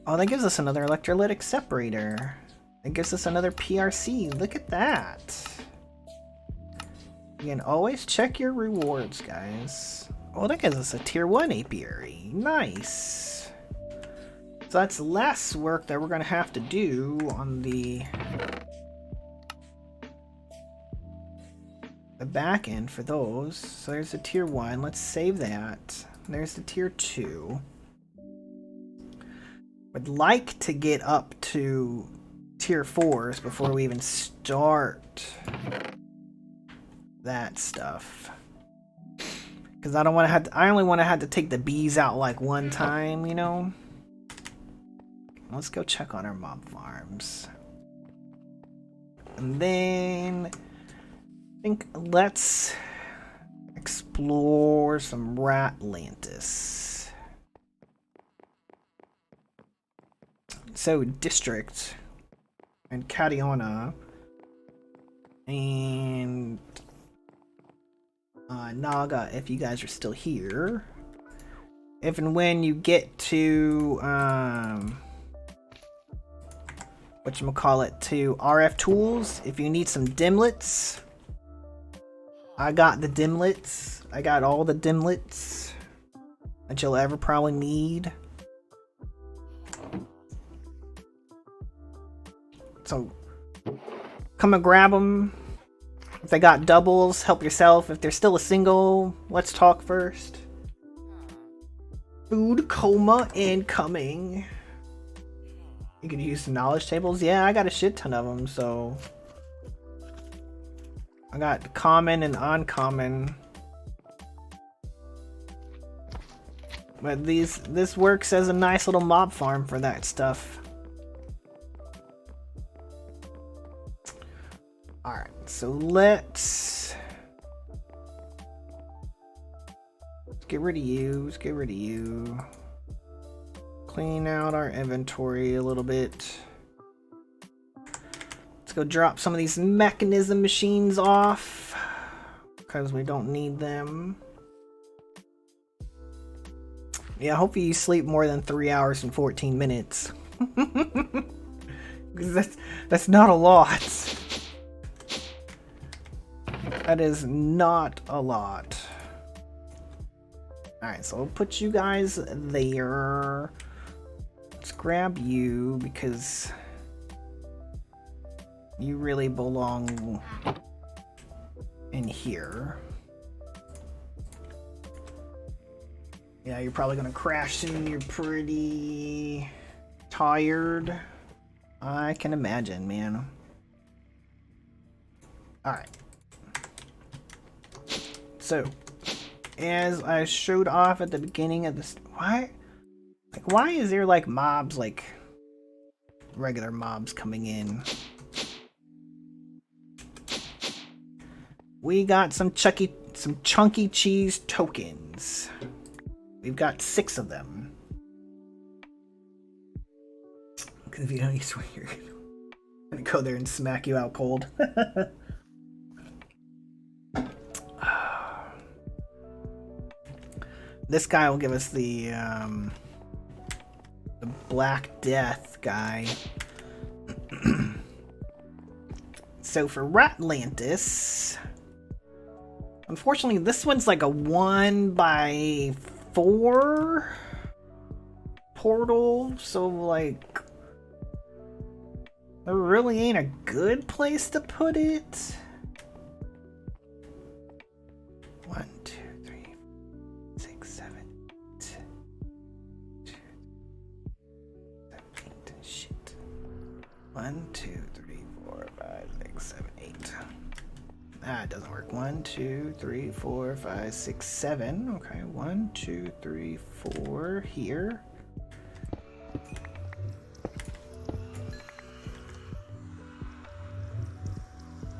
Oh, that gives us another electrolytic separator. It gives us another PRC. Look at that. You can always check your rewards, guys. Oh, that gives us a tier 1 apiary. Nice. So that's less work that we're going to have to do on the back end for those. So there's the tier 1. Let's save that. There's the tier 2. Would like to get up to tier 4s before we even start that stuff. Because I don't want to have to, I only want to have to take the bees out like one time, you know? Let's go check on our mob farms. And then I think let's explore some Ratlantis. So district and Cationa and Naga, if you guys are still here. If and when you get to whatchamacallit, to RF tools, if you need some dimlets, I got the dimlets. I got all the dimlets that you'll ever probably need. So come and grab them. If they got doubles, help yourself. If they're still a single, let's talk first. Food coma incoming. You can use the knowledge tables. Yeah, I got a shit ton of them, so I got common and uncommon. But this works as a nice little mob farm for that stuff. Alright, so let's get rid of you. Let's get rid of you. Clean out our inventory a little bit. Let's go drop some of these Mekanism machines off because we don't need them. Yeah, hopefully you sleep more than 3 hours and 14 minutes. That's not a lot. That is not a lot. Alright, so we'll put you guys there. Let's grab you because you really belong in here. Yeah, you're probably gonna crash soon. You're pretty tired. I can imagine, man. Alright. So, as I showed off at the beginning of this, why is there like mobs, like regular mobs coming in? We got some chunky cheese tokens. We've got 6 of them. Because if you don't use one, you're gonna go there and smack you out cold. This guy will give us the Black Death guy. So for Ratlantis, unfortunately this one's like a 1x4 portal, so like there really ain't a good place to put it. 1, 2, 3, 6, 7, 8. Shit. 1, 2, 3, 4, 5, 6, 7, 8. Ah, it doesn't work. 1, 2, 3, 4, 5, 6, 7. Okay, 1, 2, 3, 4 here.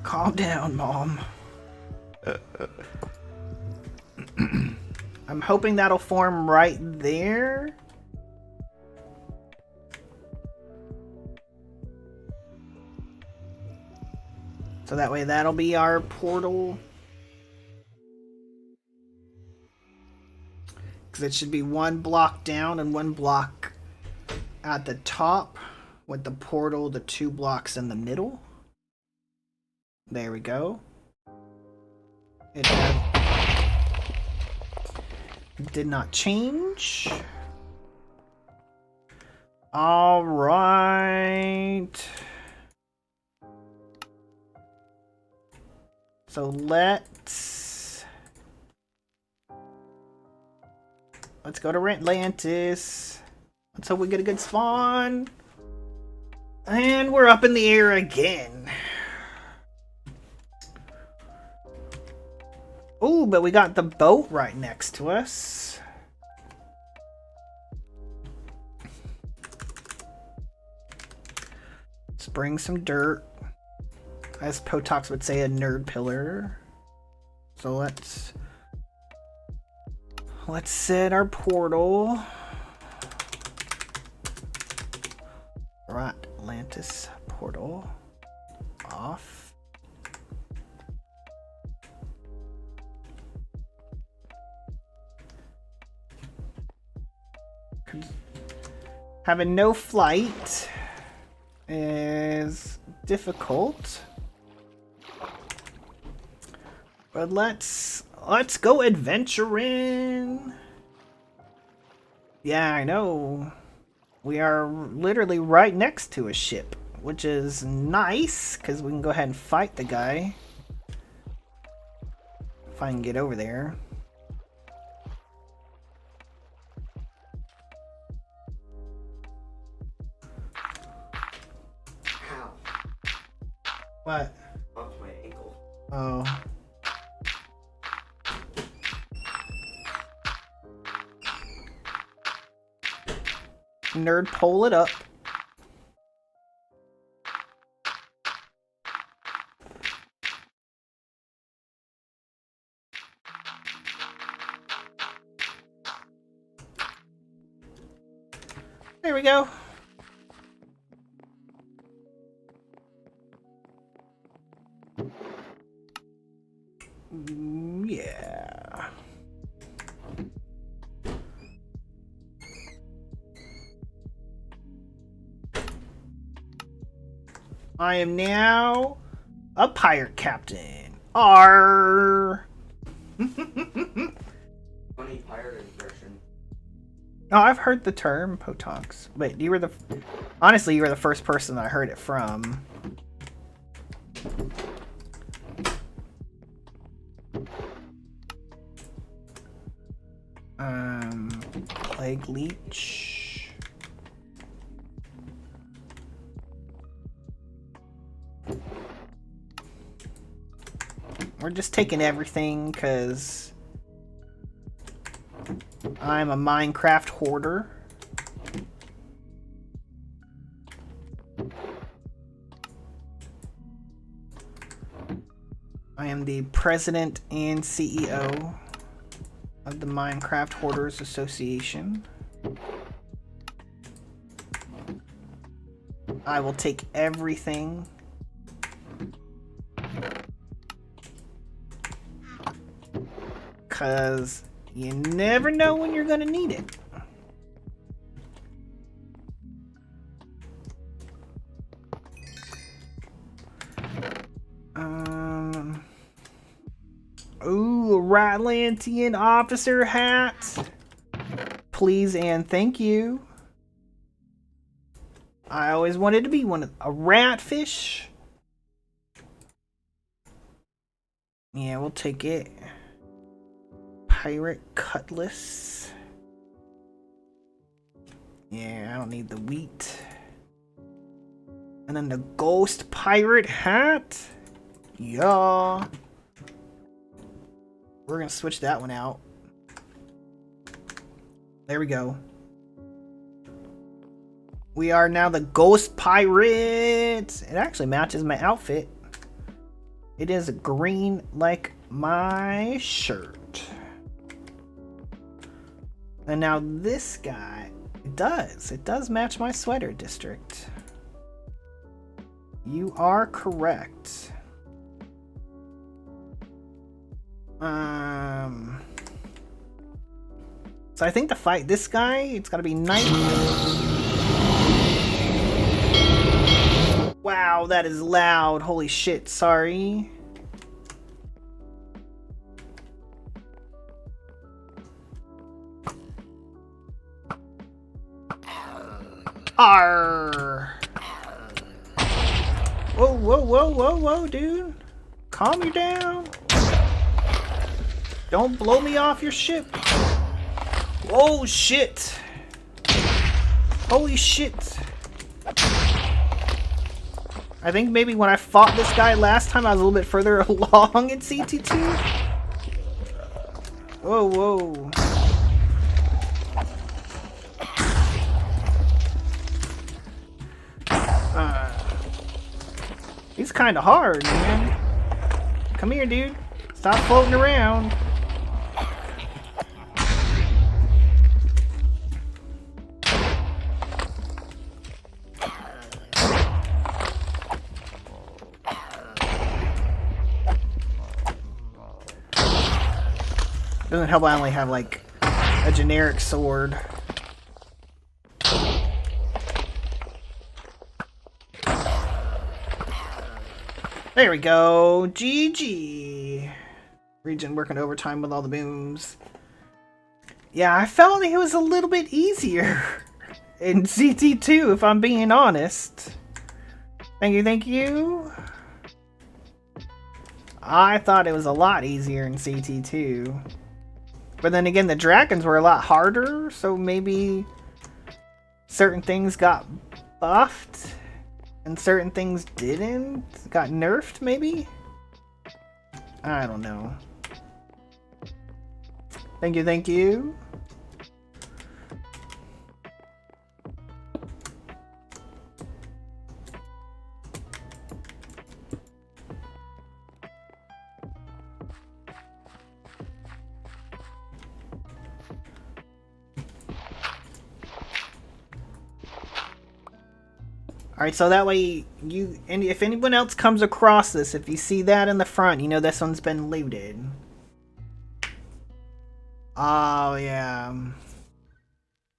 Calm down, Mom. I'm hoping that'll form right there. So that way that'll be our portal. Because it should be 1 block down and 1 block at the top, with the portal, the 2 blocks in the middle. There we go. It did not change. All right. So let's go to Atlantis. Let's hope we get a good spawn. And we're up in the air again. Oh, but we got the boat right next to us. Let's bring some dirt. As Potox would say, a nerd pillar. So let's set our portal. Right, Atlantis portal off. Having no flight is difficult. But let's go adventuring. Yeah, I know. We are literally right next to a ship, which is nice because we can go ahead and fight the guy. If I can get over there. Ow. What? Bumped my ankle. Oh. Nerd, pull it up. There we go. Yeah. I am now a pirate captain. Arr. Funny pirate impression. Oh, I've heard the term Potonks, but you were the honestly you were the first person I heard it from. Plague Leech. We're just taking everything because I'm a Minecraft hoarder. I am the president and CEO of the Minecraft Hoarders Association. I will take everything. Cause you never know when you're gonna need it. Ooh, a Ratlantian officer hat. Please and thank you. I always wanted to be one of a ratfish. Yeah, we'll take it. Pirate cutlass. Yeah, I don't need the wheat. And then the ghost pirate hat. Yeah. We're gonna switch that one out. There we go. We are now the ghost pirate. It actually matches my outfit. It is green like my shirt. And now this guy, it does match my sweater district. You are correct. So I think to fight this guy, it's gotta be night. Wow, that is loud. Holy shit, sorry. Arr. Whoa, whoa, whoa, whoa, whoa, dude. Calm you down. Don't blow me off your ship. Oh, shit. Holy shit. I think maybe when I fought this guy last time, I was a little bit further along in CT2. Whoa, whoa. He's kind of hard, man. Come here, dude. Stop floating around. Doesn't help I only have like a generic sword. There we go. GG. Region working overtime with all the booms. Yeah, I felt like it was a little bit easier in CT2, if I'm being honest. Thank you, thank you. I thought it was a lot easier in CT2. But then again, the dragons were a lot harder, so maybe certain things got buffed and certain things didn't. Got nerfed, maybe? I don't know. Thank you, thank you. Alright, so that way and if anyone else comes across this, if you see that in the front, you know this one's been looted. Oh, yeah.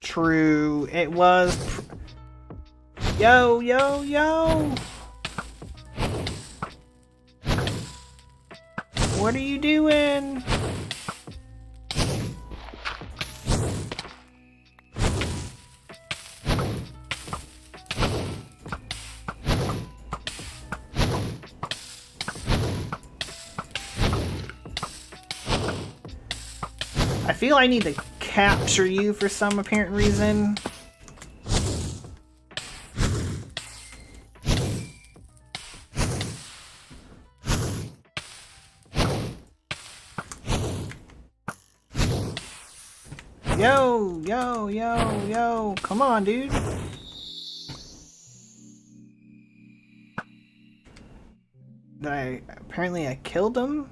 True. It was... Yo, yo, yo! What are you doing? I feel I need to capture you for some apparent reason. Yo, yo, yo, yo. Come on, dude. Apparently I killed him?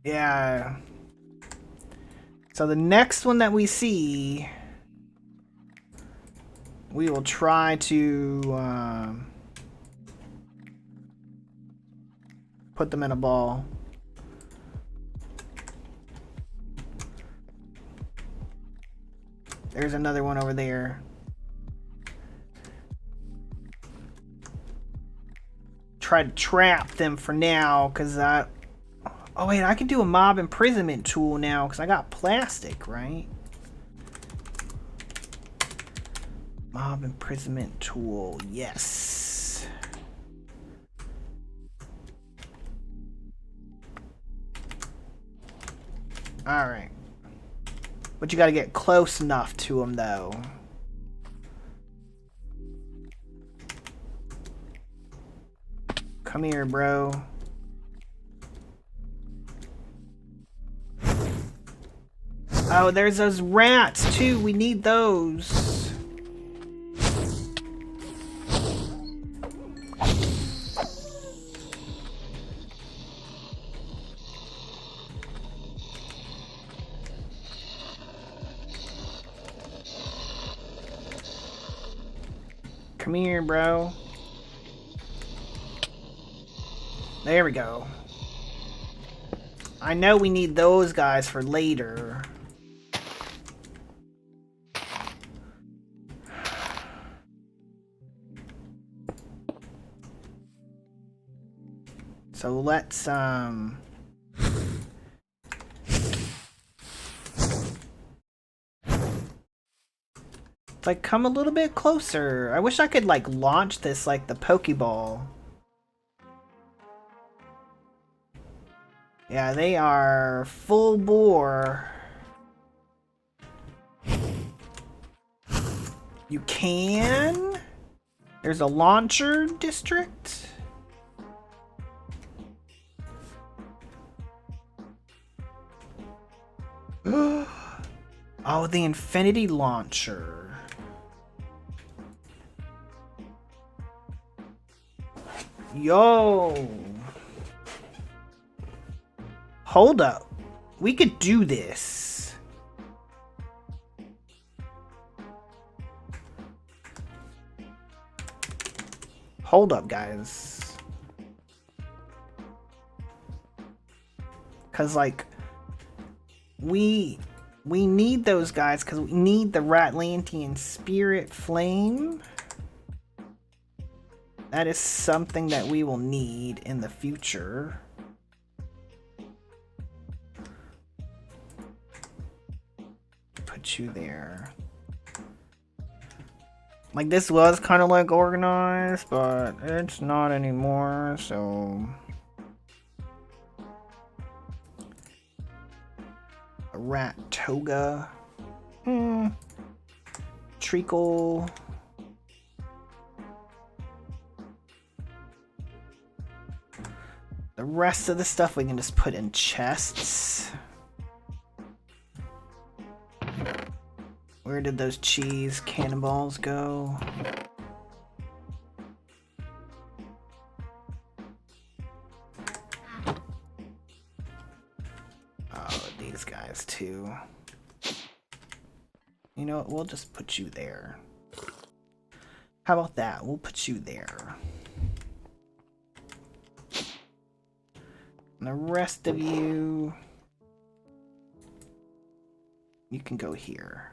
Yeah. So the next one that we see, we will try to put them in a ball. There's another one over there. Try to trap them for now, because I... Oh wait, I can do a mob imprisonment tool now, because I got plastic, right? Mob imprisonment tool, yes. Alright. But you gotta get close enough to him, though. Come here, bro. Oh, there's those rats, too. We need those. Come here, bro. There we go. I know we need those guys for later. So let's like come a little bit closer. I wish I could like launch this like the Pokeball. Yeah, they are full bore. You can? There's a launcher district? Oh, the Infinity Launcher. Yo. Hold up. We could do this. Hold up, guys. 'Cause like we need those guys because we need the Ratlantean Spirit Flame. That is something that we will need in the future. Put you there. Like, this was kind of like organized, but it's not anymore, so... A rat toga. Treacle. The rest of the stuff we can just put in chests. Where did those cheese cannonballs go? Oh, these guys too. You know what? We'll just put you there. How about that? We'll put you there. And the rest of you... you can go here.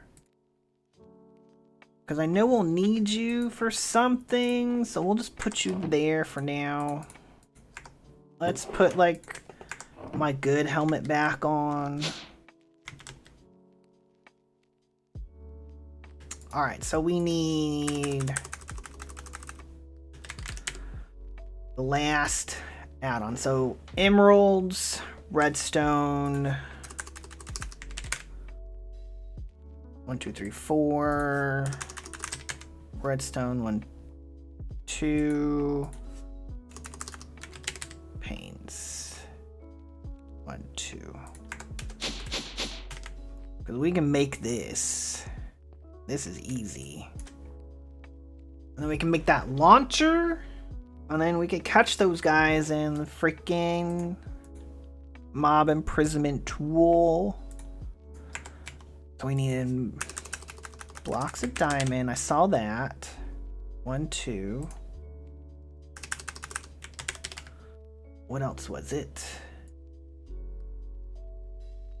Because I know we'll need you for something, so we'll just put you there for now. Let's put, like, my good helmet back on. Alright, so we need the last add-on. So, emeralds, redstone... 1, 2, 3, 4. Redstone, 1, 2. Panes. 1, 2. Because we can make this. This is easy. And then we can make that launcher. And then we can catch those guys in the freaking mob imprisonment tool. So we needed blocks of diamond. I saw that. 1, 2. What else was it?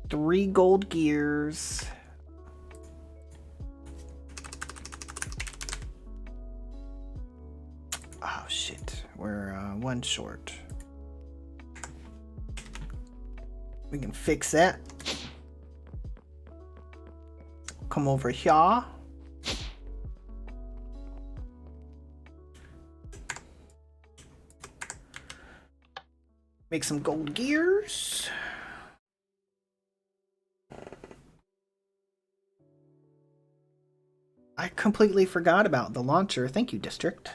3 gold gears. Oh shit, we're 1 short. We can fix that. Come over here. Make some gold gears. I completely forgot about the launcher. Thank you, District.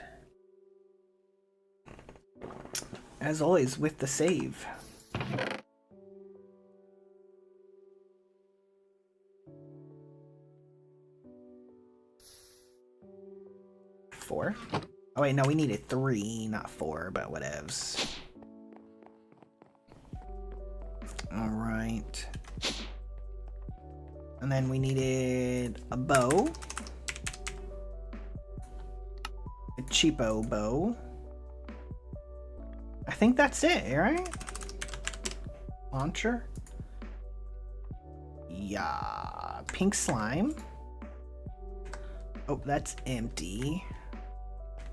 As always, with the save. Four. Oh wait, no, we needed 3, not 4, but whatevs. Alright. And then we needed a bow. A cheapo bow. I think that's it, right? Launcher. Yeah. Pink slime. Oh, that's empty.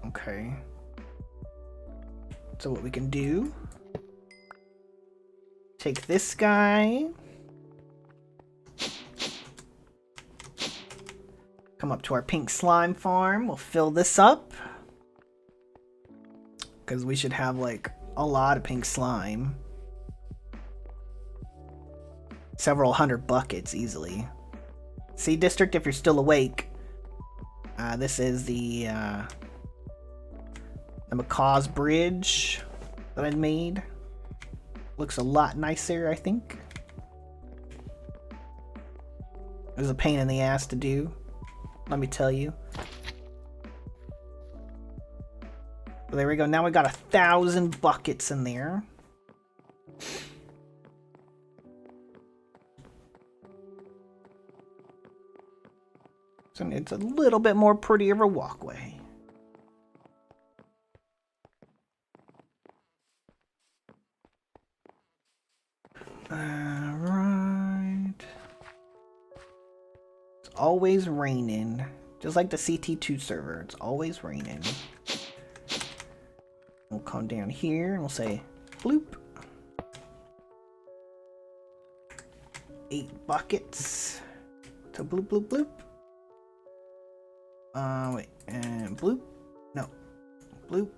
Okay. So what we can do, take this guy, come up to our pink slime farm, we'll fill this up, because we should have like a lot of pink slime. Several hundred buckets easily. See, District, if you're still awake, this is the Macaw's bridge that I made. Looks a lot nicer, I think. It was a pain in the ass to do, let me tell you. Well, there we go. Now we got 1,000 buckets in there. So it's a little bit more pretty of a walkway. Alright. It's always raining. Just like the CT2 server, it's always raining. We'll come down here and we'll say bloop. 8 buckets. So bloop bloop bloop. Wait, and bloop. No. Bloop.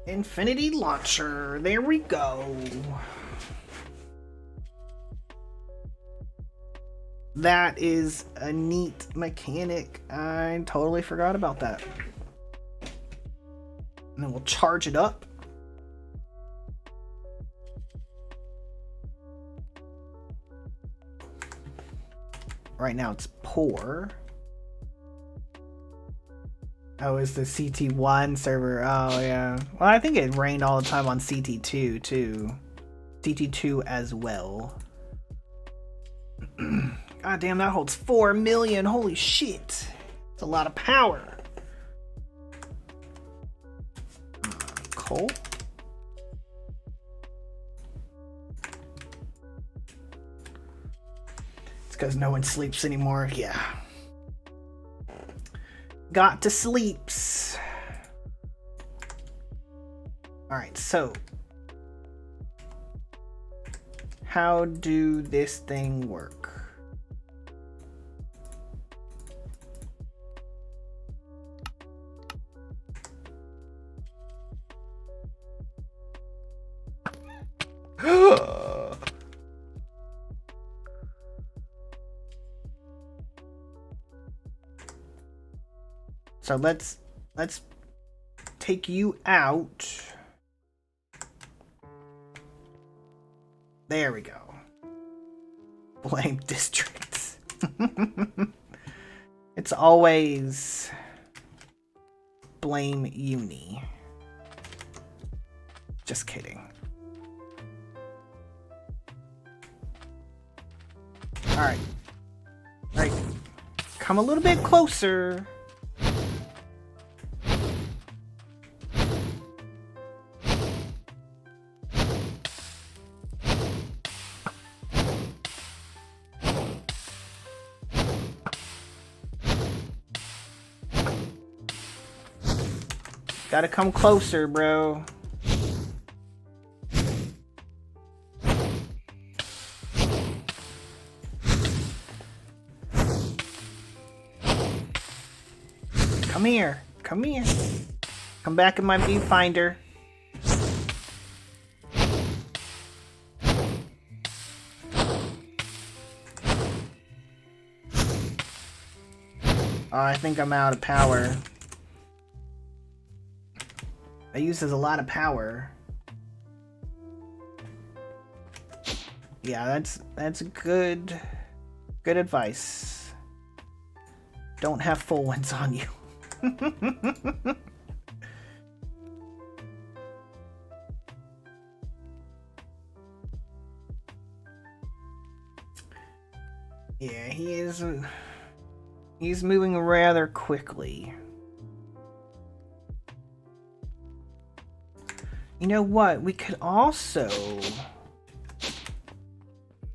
Infinity launcher. There we go. That is a neat mechanic. I totally forgot about that. And then we'll charge it up. Right now it's poor. Oh, it's the CT1 server. Oh, yeah. Well, I think it rained all the time on CT2, too. CT2 as well. God damn, that holds 4 million. Holy shit. It's a lot of power. Coal. It's because no one sleeps anymore. Yeah. Got to sleeps. Alright, so. How do this thing work? So let's take you out. There we go. Blame districts. It's always blame uni. Just kidding. Alright. Alright. Come a little bit closer. Gotta come closer, bro. Come here. Come here. Come back in my viewfinder. Oh, I think I'm out of power. That uses a lot of power. Yeah, that's good advice. Don't have full ones on you. Yeah, he's moving rather quickly. You know what? We could also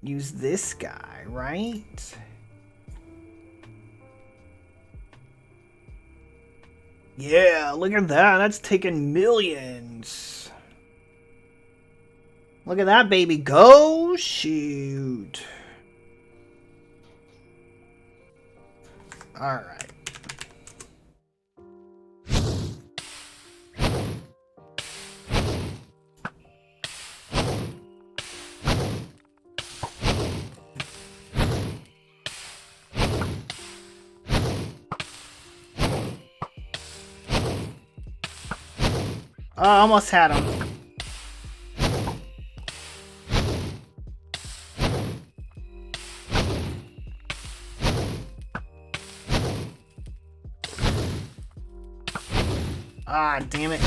use this guy, right? Yeah, look at that. That's taking millions. Look at that, baby. Go shoot. All right. Oh, I almost had him. Ah, damn it.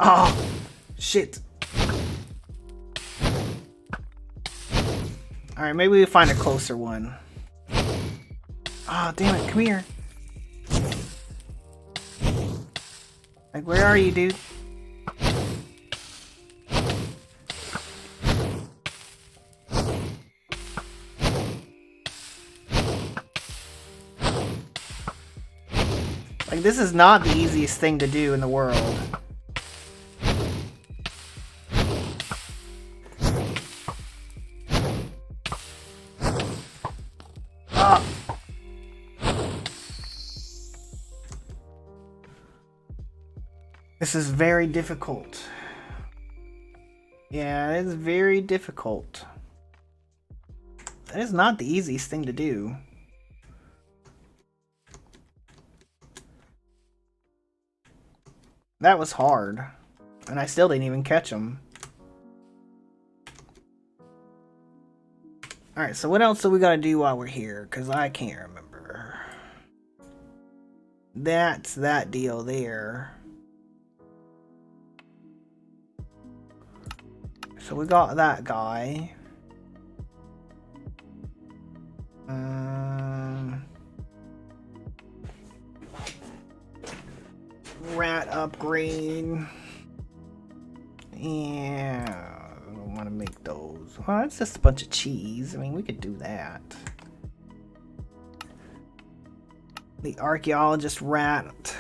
Oh, shit. Alright, maybe we find a closer one. Oh, damn it, come here. Like, where are you, dude? Like, this is not the easiest thing to do in the world. This is very difficult. Yeah, it is very difficult. That is not the easiest thing to do. That was hard. And I still didn't even catch him. Alright, so what else do we gotta do while we're here? Because I can't remember. That's that deal there. So we got that guy. Rat upgrade. Yeah, I don't want to make those. Well, it's just a bunch of cheese. I mean, we could do that. The archaeologist rat.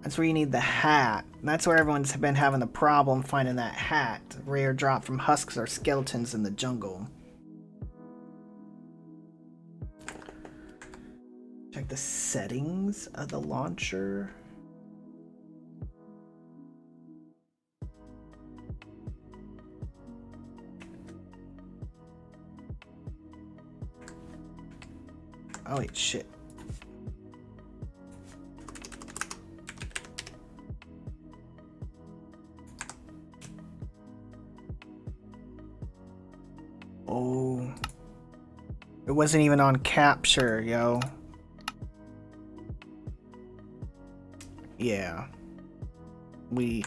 That's where you need the hat. That's where everyone's been having the problem finding that hat. Rare drop from husks or skeletons in the jungle. Check the settings of the launcher. Oh wait, shit. Oh. It wasn't even on capture, yo. Yeah. We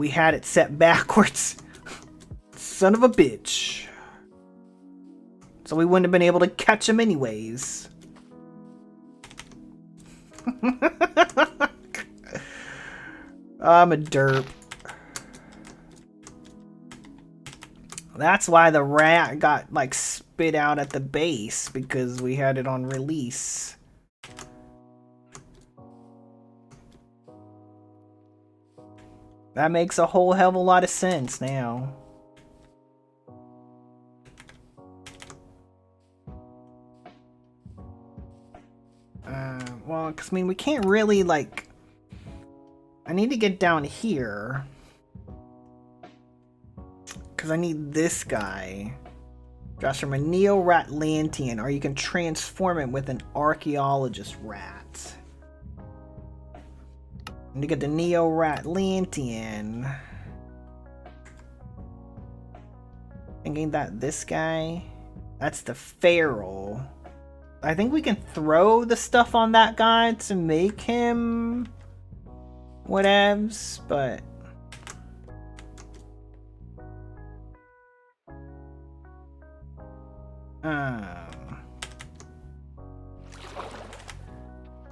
had it set backwards. Son of a bitch. So we wouldn't have been able to catch him anyways. I'm a derp. That's why the rat got like spit out at the base, because we had it on release. That makes a whole hell of a lot of sense now. Well, because, I mean, we can't really, like... I need to get down here. Because I need this guy. Draws from a Neo-Ratlantean, or you can transform it with an Archaeologist Rat. And to get the Neo-Ratlantean... Thinking that this guy... That's the Feral. I think we can throw the stuff on that guy to make him whatevs, but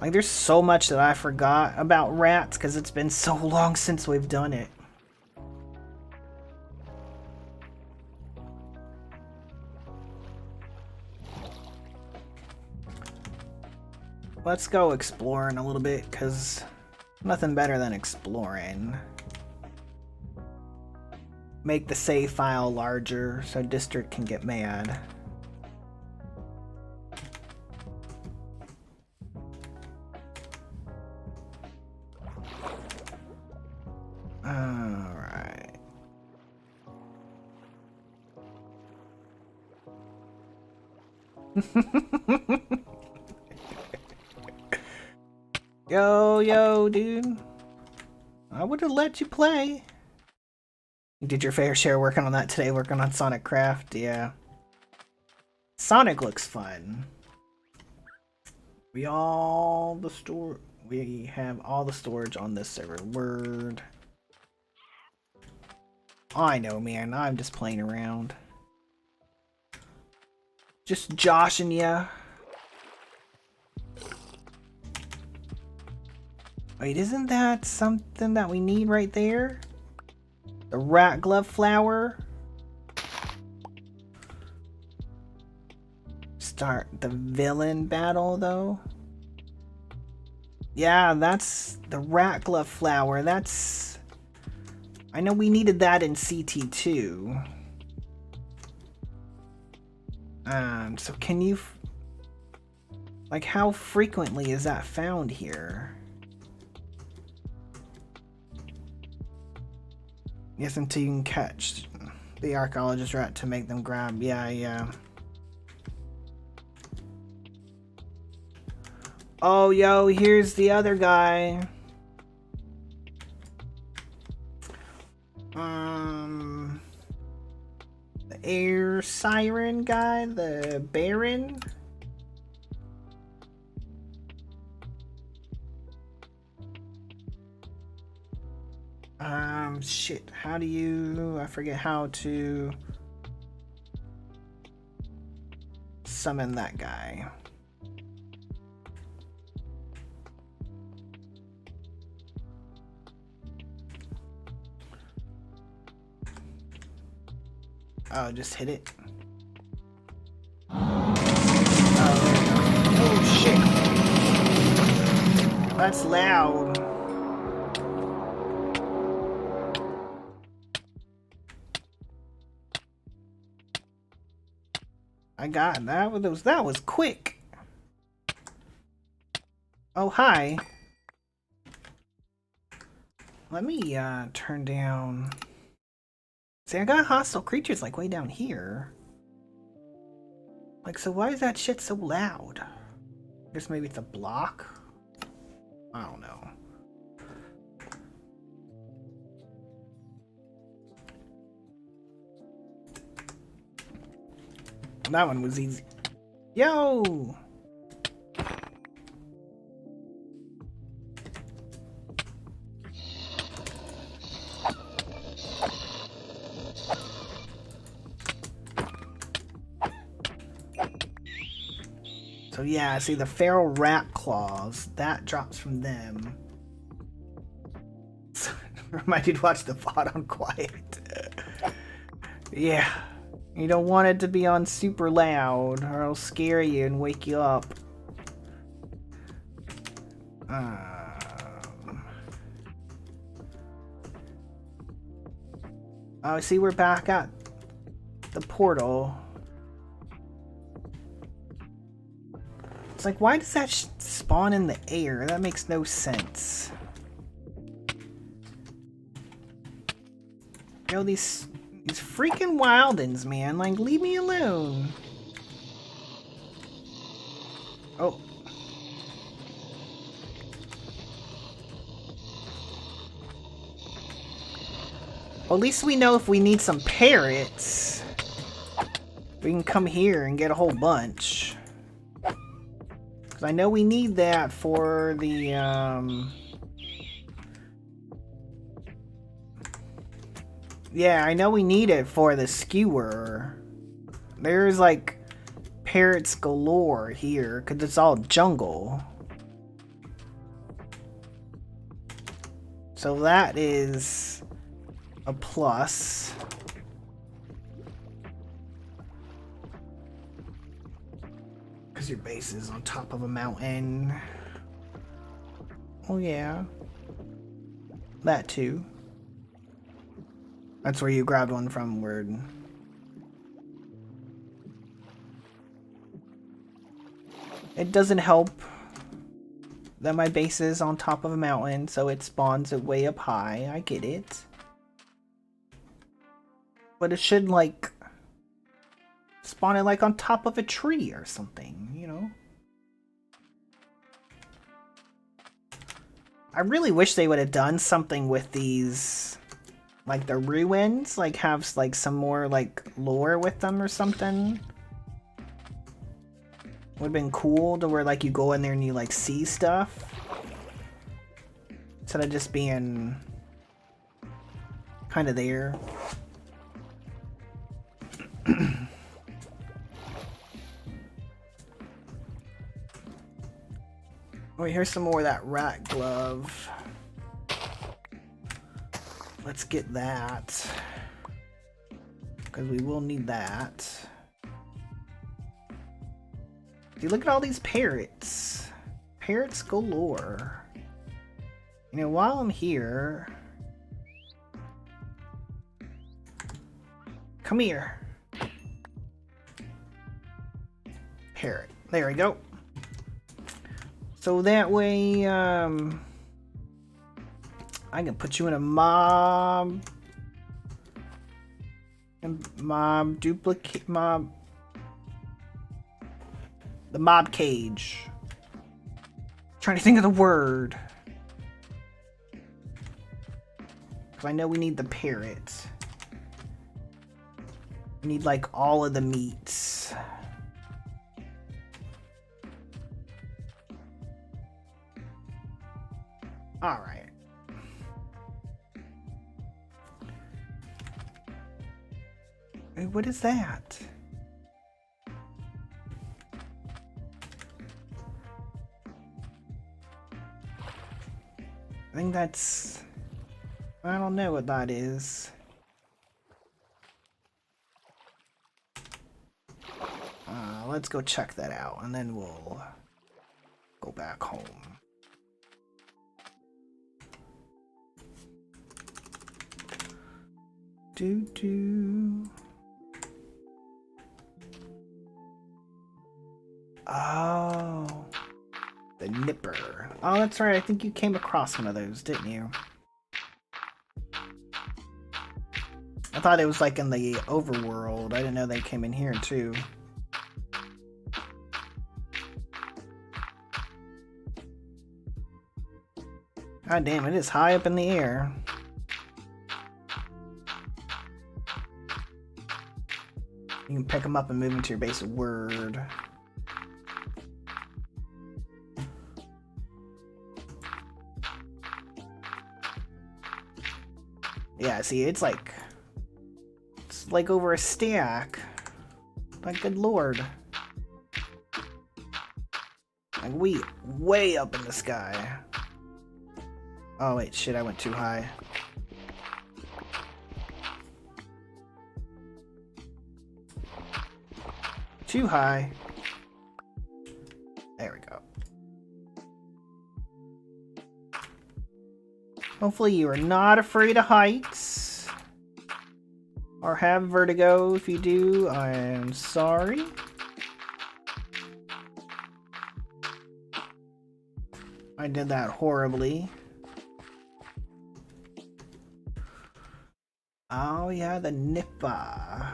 like there's so much that I forgot about rats because it's been so long since we've done it. Let's go exploring a little bit, because nothing better than exploring. Make the save file larger so District can get mad. Alright. Yo, dude. I would have let you play. You did your fair share working on that today, working on Sonic Craft, yeah. Sonic looks fun. We have all the storage on this server. Word. I know, man. I'm just playing around. Just joshing ya. Wait, isn't that something that we need right there? The rat glove flower? Start the villain battle, though? Yeah, that's the rat glove flower. That's... I know we needed that in CT2. So can you... Like, how frequently is that found here? Yes, until you can catch the archaeologist rat to make them grab. Yeah. Oh, yo, here's the other guy. air siren guy, the Baron. Shit, how do you... I forget how to summon that guy. Oh, just hit it. Oh, shit. That's loud. I got that. That was quick. Oh, hi. Let me turn down. See, I got hostile creatures like way down here. Like, so why is that shit so loud? I guess maybe it's a block? I don't know. That one was easy. Yo! So yeah, see the feral rat claws, that drops from them. Remind you to watch the VOD on quiet. Yeah. You don't want it to be on super loud or it'll scare you and wake you up. Oh, see, we're back at the portal. It's like, why does that spawn in the air? That makes no sense. Yo, these freaking wildens, man. Like, leave me alone. Oh. Well, at least we know if we need some parrots, we can come here and get a whole bunch. Because I know we need that for the, yeah, I know we need it for the skewer. There's, like, parrots galore here, because it's all jungle. So that is a plus. Because your base is on top of a mountain. Oh yeah. That too. That's where you grabbed one from, word. It doesn't help that my base is on top of a mountain, so it spawns it way up high. I get it. But it should, like, spawn it, like, on top of a tree or something, you know? I really wish they would have done something with these, like, the ruins, like, have, like, some more, like, lore with them or something. Would have been cool to where, like, you go in there and you, like, see stuff. Instead of just being kind of there. Oh, here's some more of that rat glove. Let's get that. Because we will need that. See, look at all these parrots. Parrots galore. You know, while I'm here... Come here. Parrot. There we go. So that way, I can put you in a mob. And duplicate mob. The mob cage. Trying to think of the word. Because I know we need the parrot. We need like all of the meats. All right. Hey, what is that? I think that's... I don't know what that is. Let's go check that out, and then we'll go back home. Doo-doo. Oh. The nipper. Oh, that's right. I think you came across one of those, didn't you? I thought it was like in the overworld. I didn't know they came in here too. God damn, it is high up in the air. You can pick them up and move into your base of word. Yeah, see, it's like over a stack. Like, good lord. Like, we way up in the sky. Oh, wait, shit, I went too high. Too high. There we go. Hopefully you are not afraid of heights. Or have vertigo. If you do, I am sorry. I did that horribly. Oh yeah, the nippa.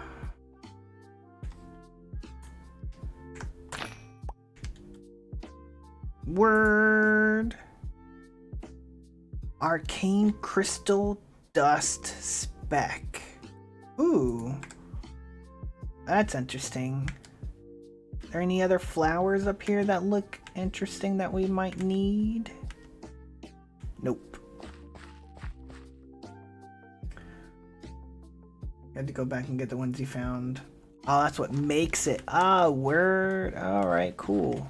Word. Arcane crystal dust speck. Ooh. That's interesting. Are there any other flowers up here that look interesting that we might need? Nope. Had to go back and get the ones you found. Oh, that's what makes it. Ah, word. Alright, cool.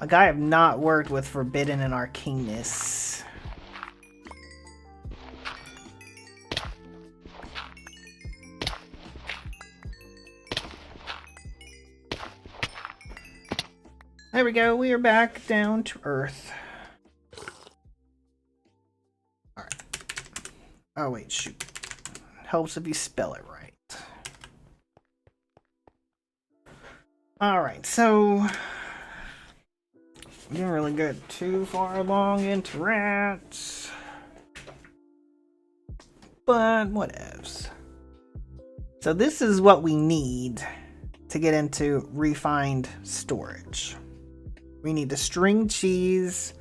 Like, I have not worked with Forbidden and Arcanus. There we go, we are back down to Earth. Alright. Oh wait, shoot. Helps if you spell it right. Alright, so... we didn't really get too far along into rats. But whatevs. So this is what we need to get into refined storage. We need the string cheese,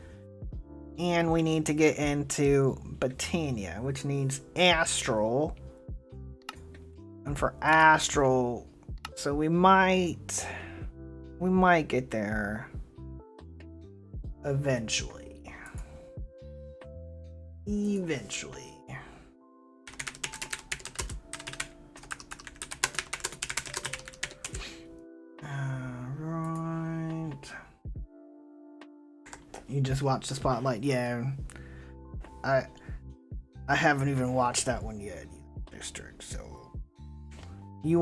and we need to get into Botania, which needs astral. And for astral, so we might get there eventually. Eventually. You just watched the spotlight. Yeah, I haven't even watched that one yet, District. So you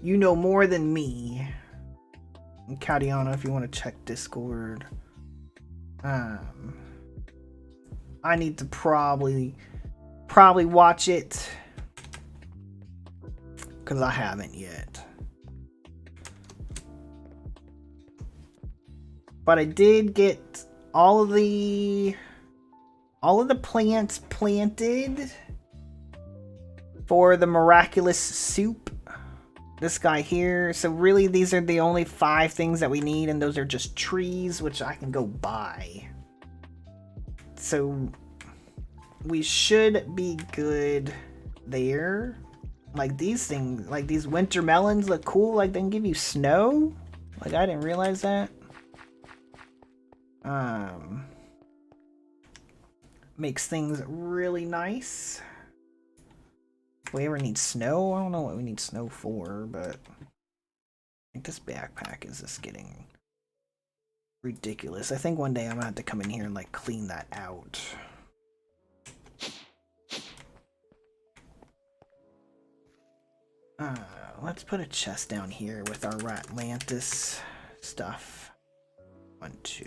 know more than me. And Katiana, if you want to check Discord, I need to probably watch it because I haven't yet. But I did get all of the plants planted for the miraculous soup. This guy here. So really these are the only 5 things that we need, and those are just trees, which I can go buy. So we should be good there. Like these things, like these winter melons look cool. Like they can give you snow. Like I didn't realize that. Makes things really nice. If we ever need snow, I don't know what we need snow for, but I think this backpack is just getting ridiculous. I think one day I'm gonna have to come in here and like clean that out. Let's put a chest down here with our Atlantis stuff. 1, 2.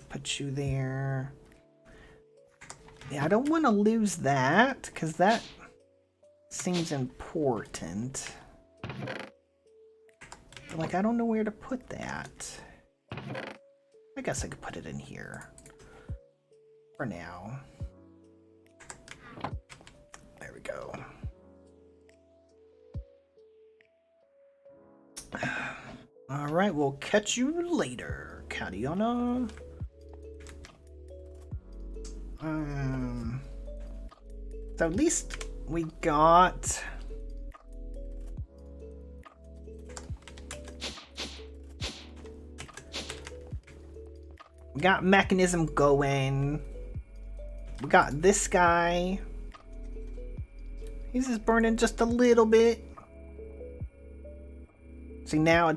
Put you there. Yeah, I don't want to lose that, because that seems important. But, like, I don't know where to put that. I guess I could put it in here. For now. There we go. Alright, we'll catch you later, Kadiana. So at least we got... We got Mekanism going. We got this guy. He's just burning just a little bit. See, now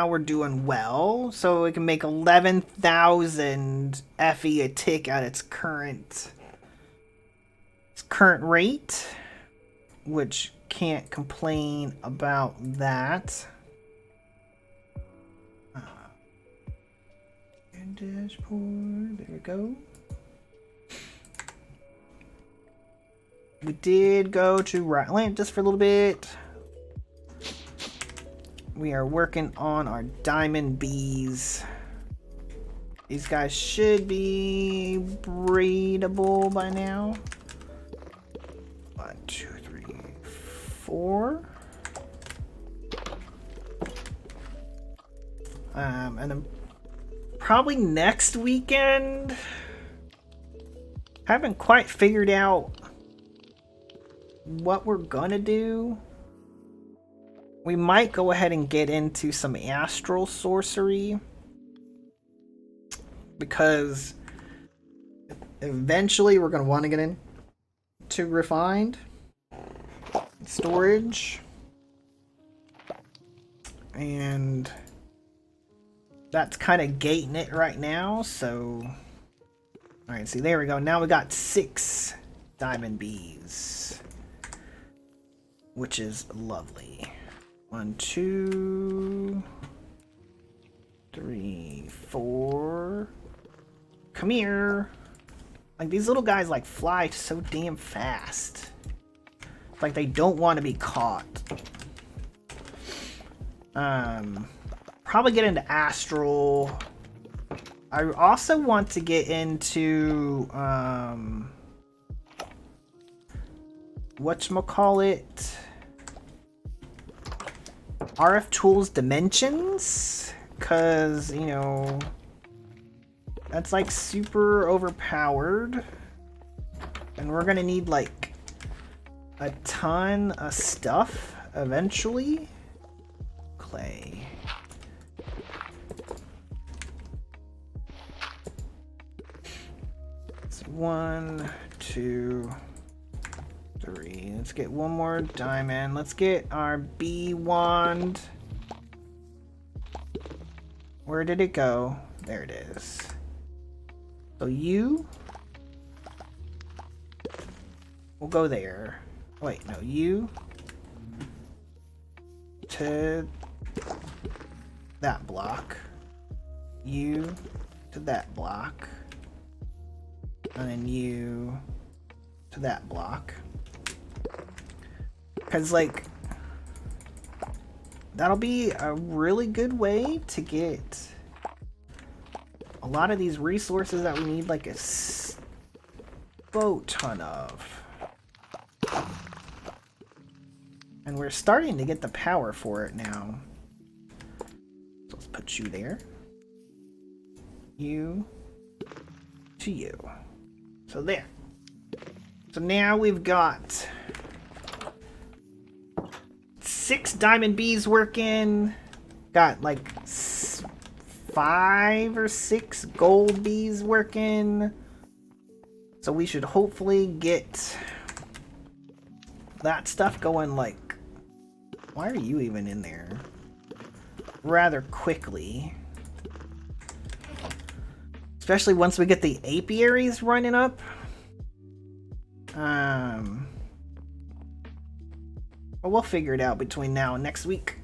we're doing well. So we can make 11,000 FE a tick at its current rate. Which can't complain about that. Dashboard, there we go. We did go to Atlantis for a little bit. We are working on our diamond bees. These guys should be breedable by now. 1, 2, 3, 4. And then probably next weekend. Haven't quite figured out what we're gonna do. We might go ahead and get into some astral sorcery, because eventually we're gonna want to get into refined storage, and that's kind of gating it right now. So alright, see, there we go. Now we got 6 diamond bees, which is lovely. 1, 2, 3, 4. Come here. Like, these little guys like fly so damn fast. Like they don't want to be caught. Probably get into astral. I also want to get into whatchamacallit, RF Tools Dimensions, because, you know, that's like super overpowered, and we're gonna need like a ton of stuff eventually. Clay. It's 1, 2, 3. Let's get one more diamond. Let's get our bee wand. Where did it go? There it is. So you will go there. Wait, no, you to that block. You to that block. And then you to that block. Because, like, that'll be a really good way to get a lot of these resources that we need, like, a boat ton of. And we're starting to get the power for it now. So let's put you there. You to you. So there. So now we've got 6 diamond bees working. Got like 5 or 6 gold bees working. So we should hopefully get that stuff going like... Why are you even in there? Rather quickly. Especially once we get the apiaries running up. But we'll figure it out between now and next week.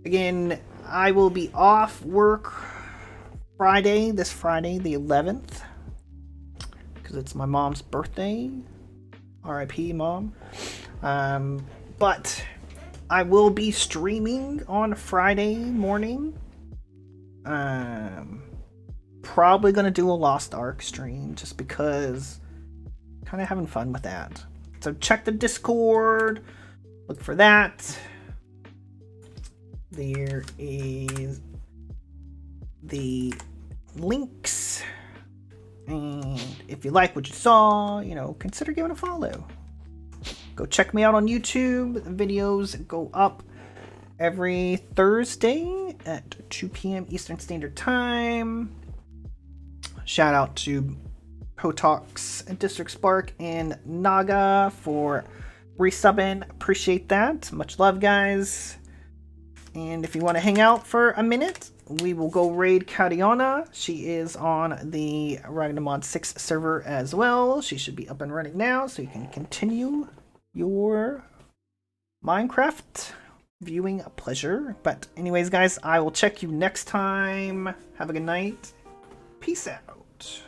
Again, I will be off work Friday, this Friday, the 11th. Because it's my mom's birthday. R.I.P. Mom. But I will be streaming on Friday morning. Probably gonna do a Lost Ark stream just because kind of having fun with that. So check the Discord, look for that. There is the links, and if you like what you saw, you know, consider giving a follow. Go check me out on YouTube. The videos go up every Thursday at 2 p.m. Eastern Standard Time. Shout out to Potox and District Spark and Naga for resubbing. Appreciate that. Much love, guys. And if you want to hang out for a minute, we will go raid Kadiana. She is on the Ragnamod 6 server as well. She should be up and running now, so you can continue your Minecraft viewing pleasure. But anyways, guys, I will check you next time. Have a good night. Peace out.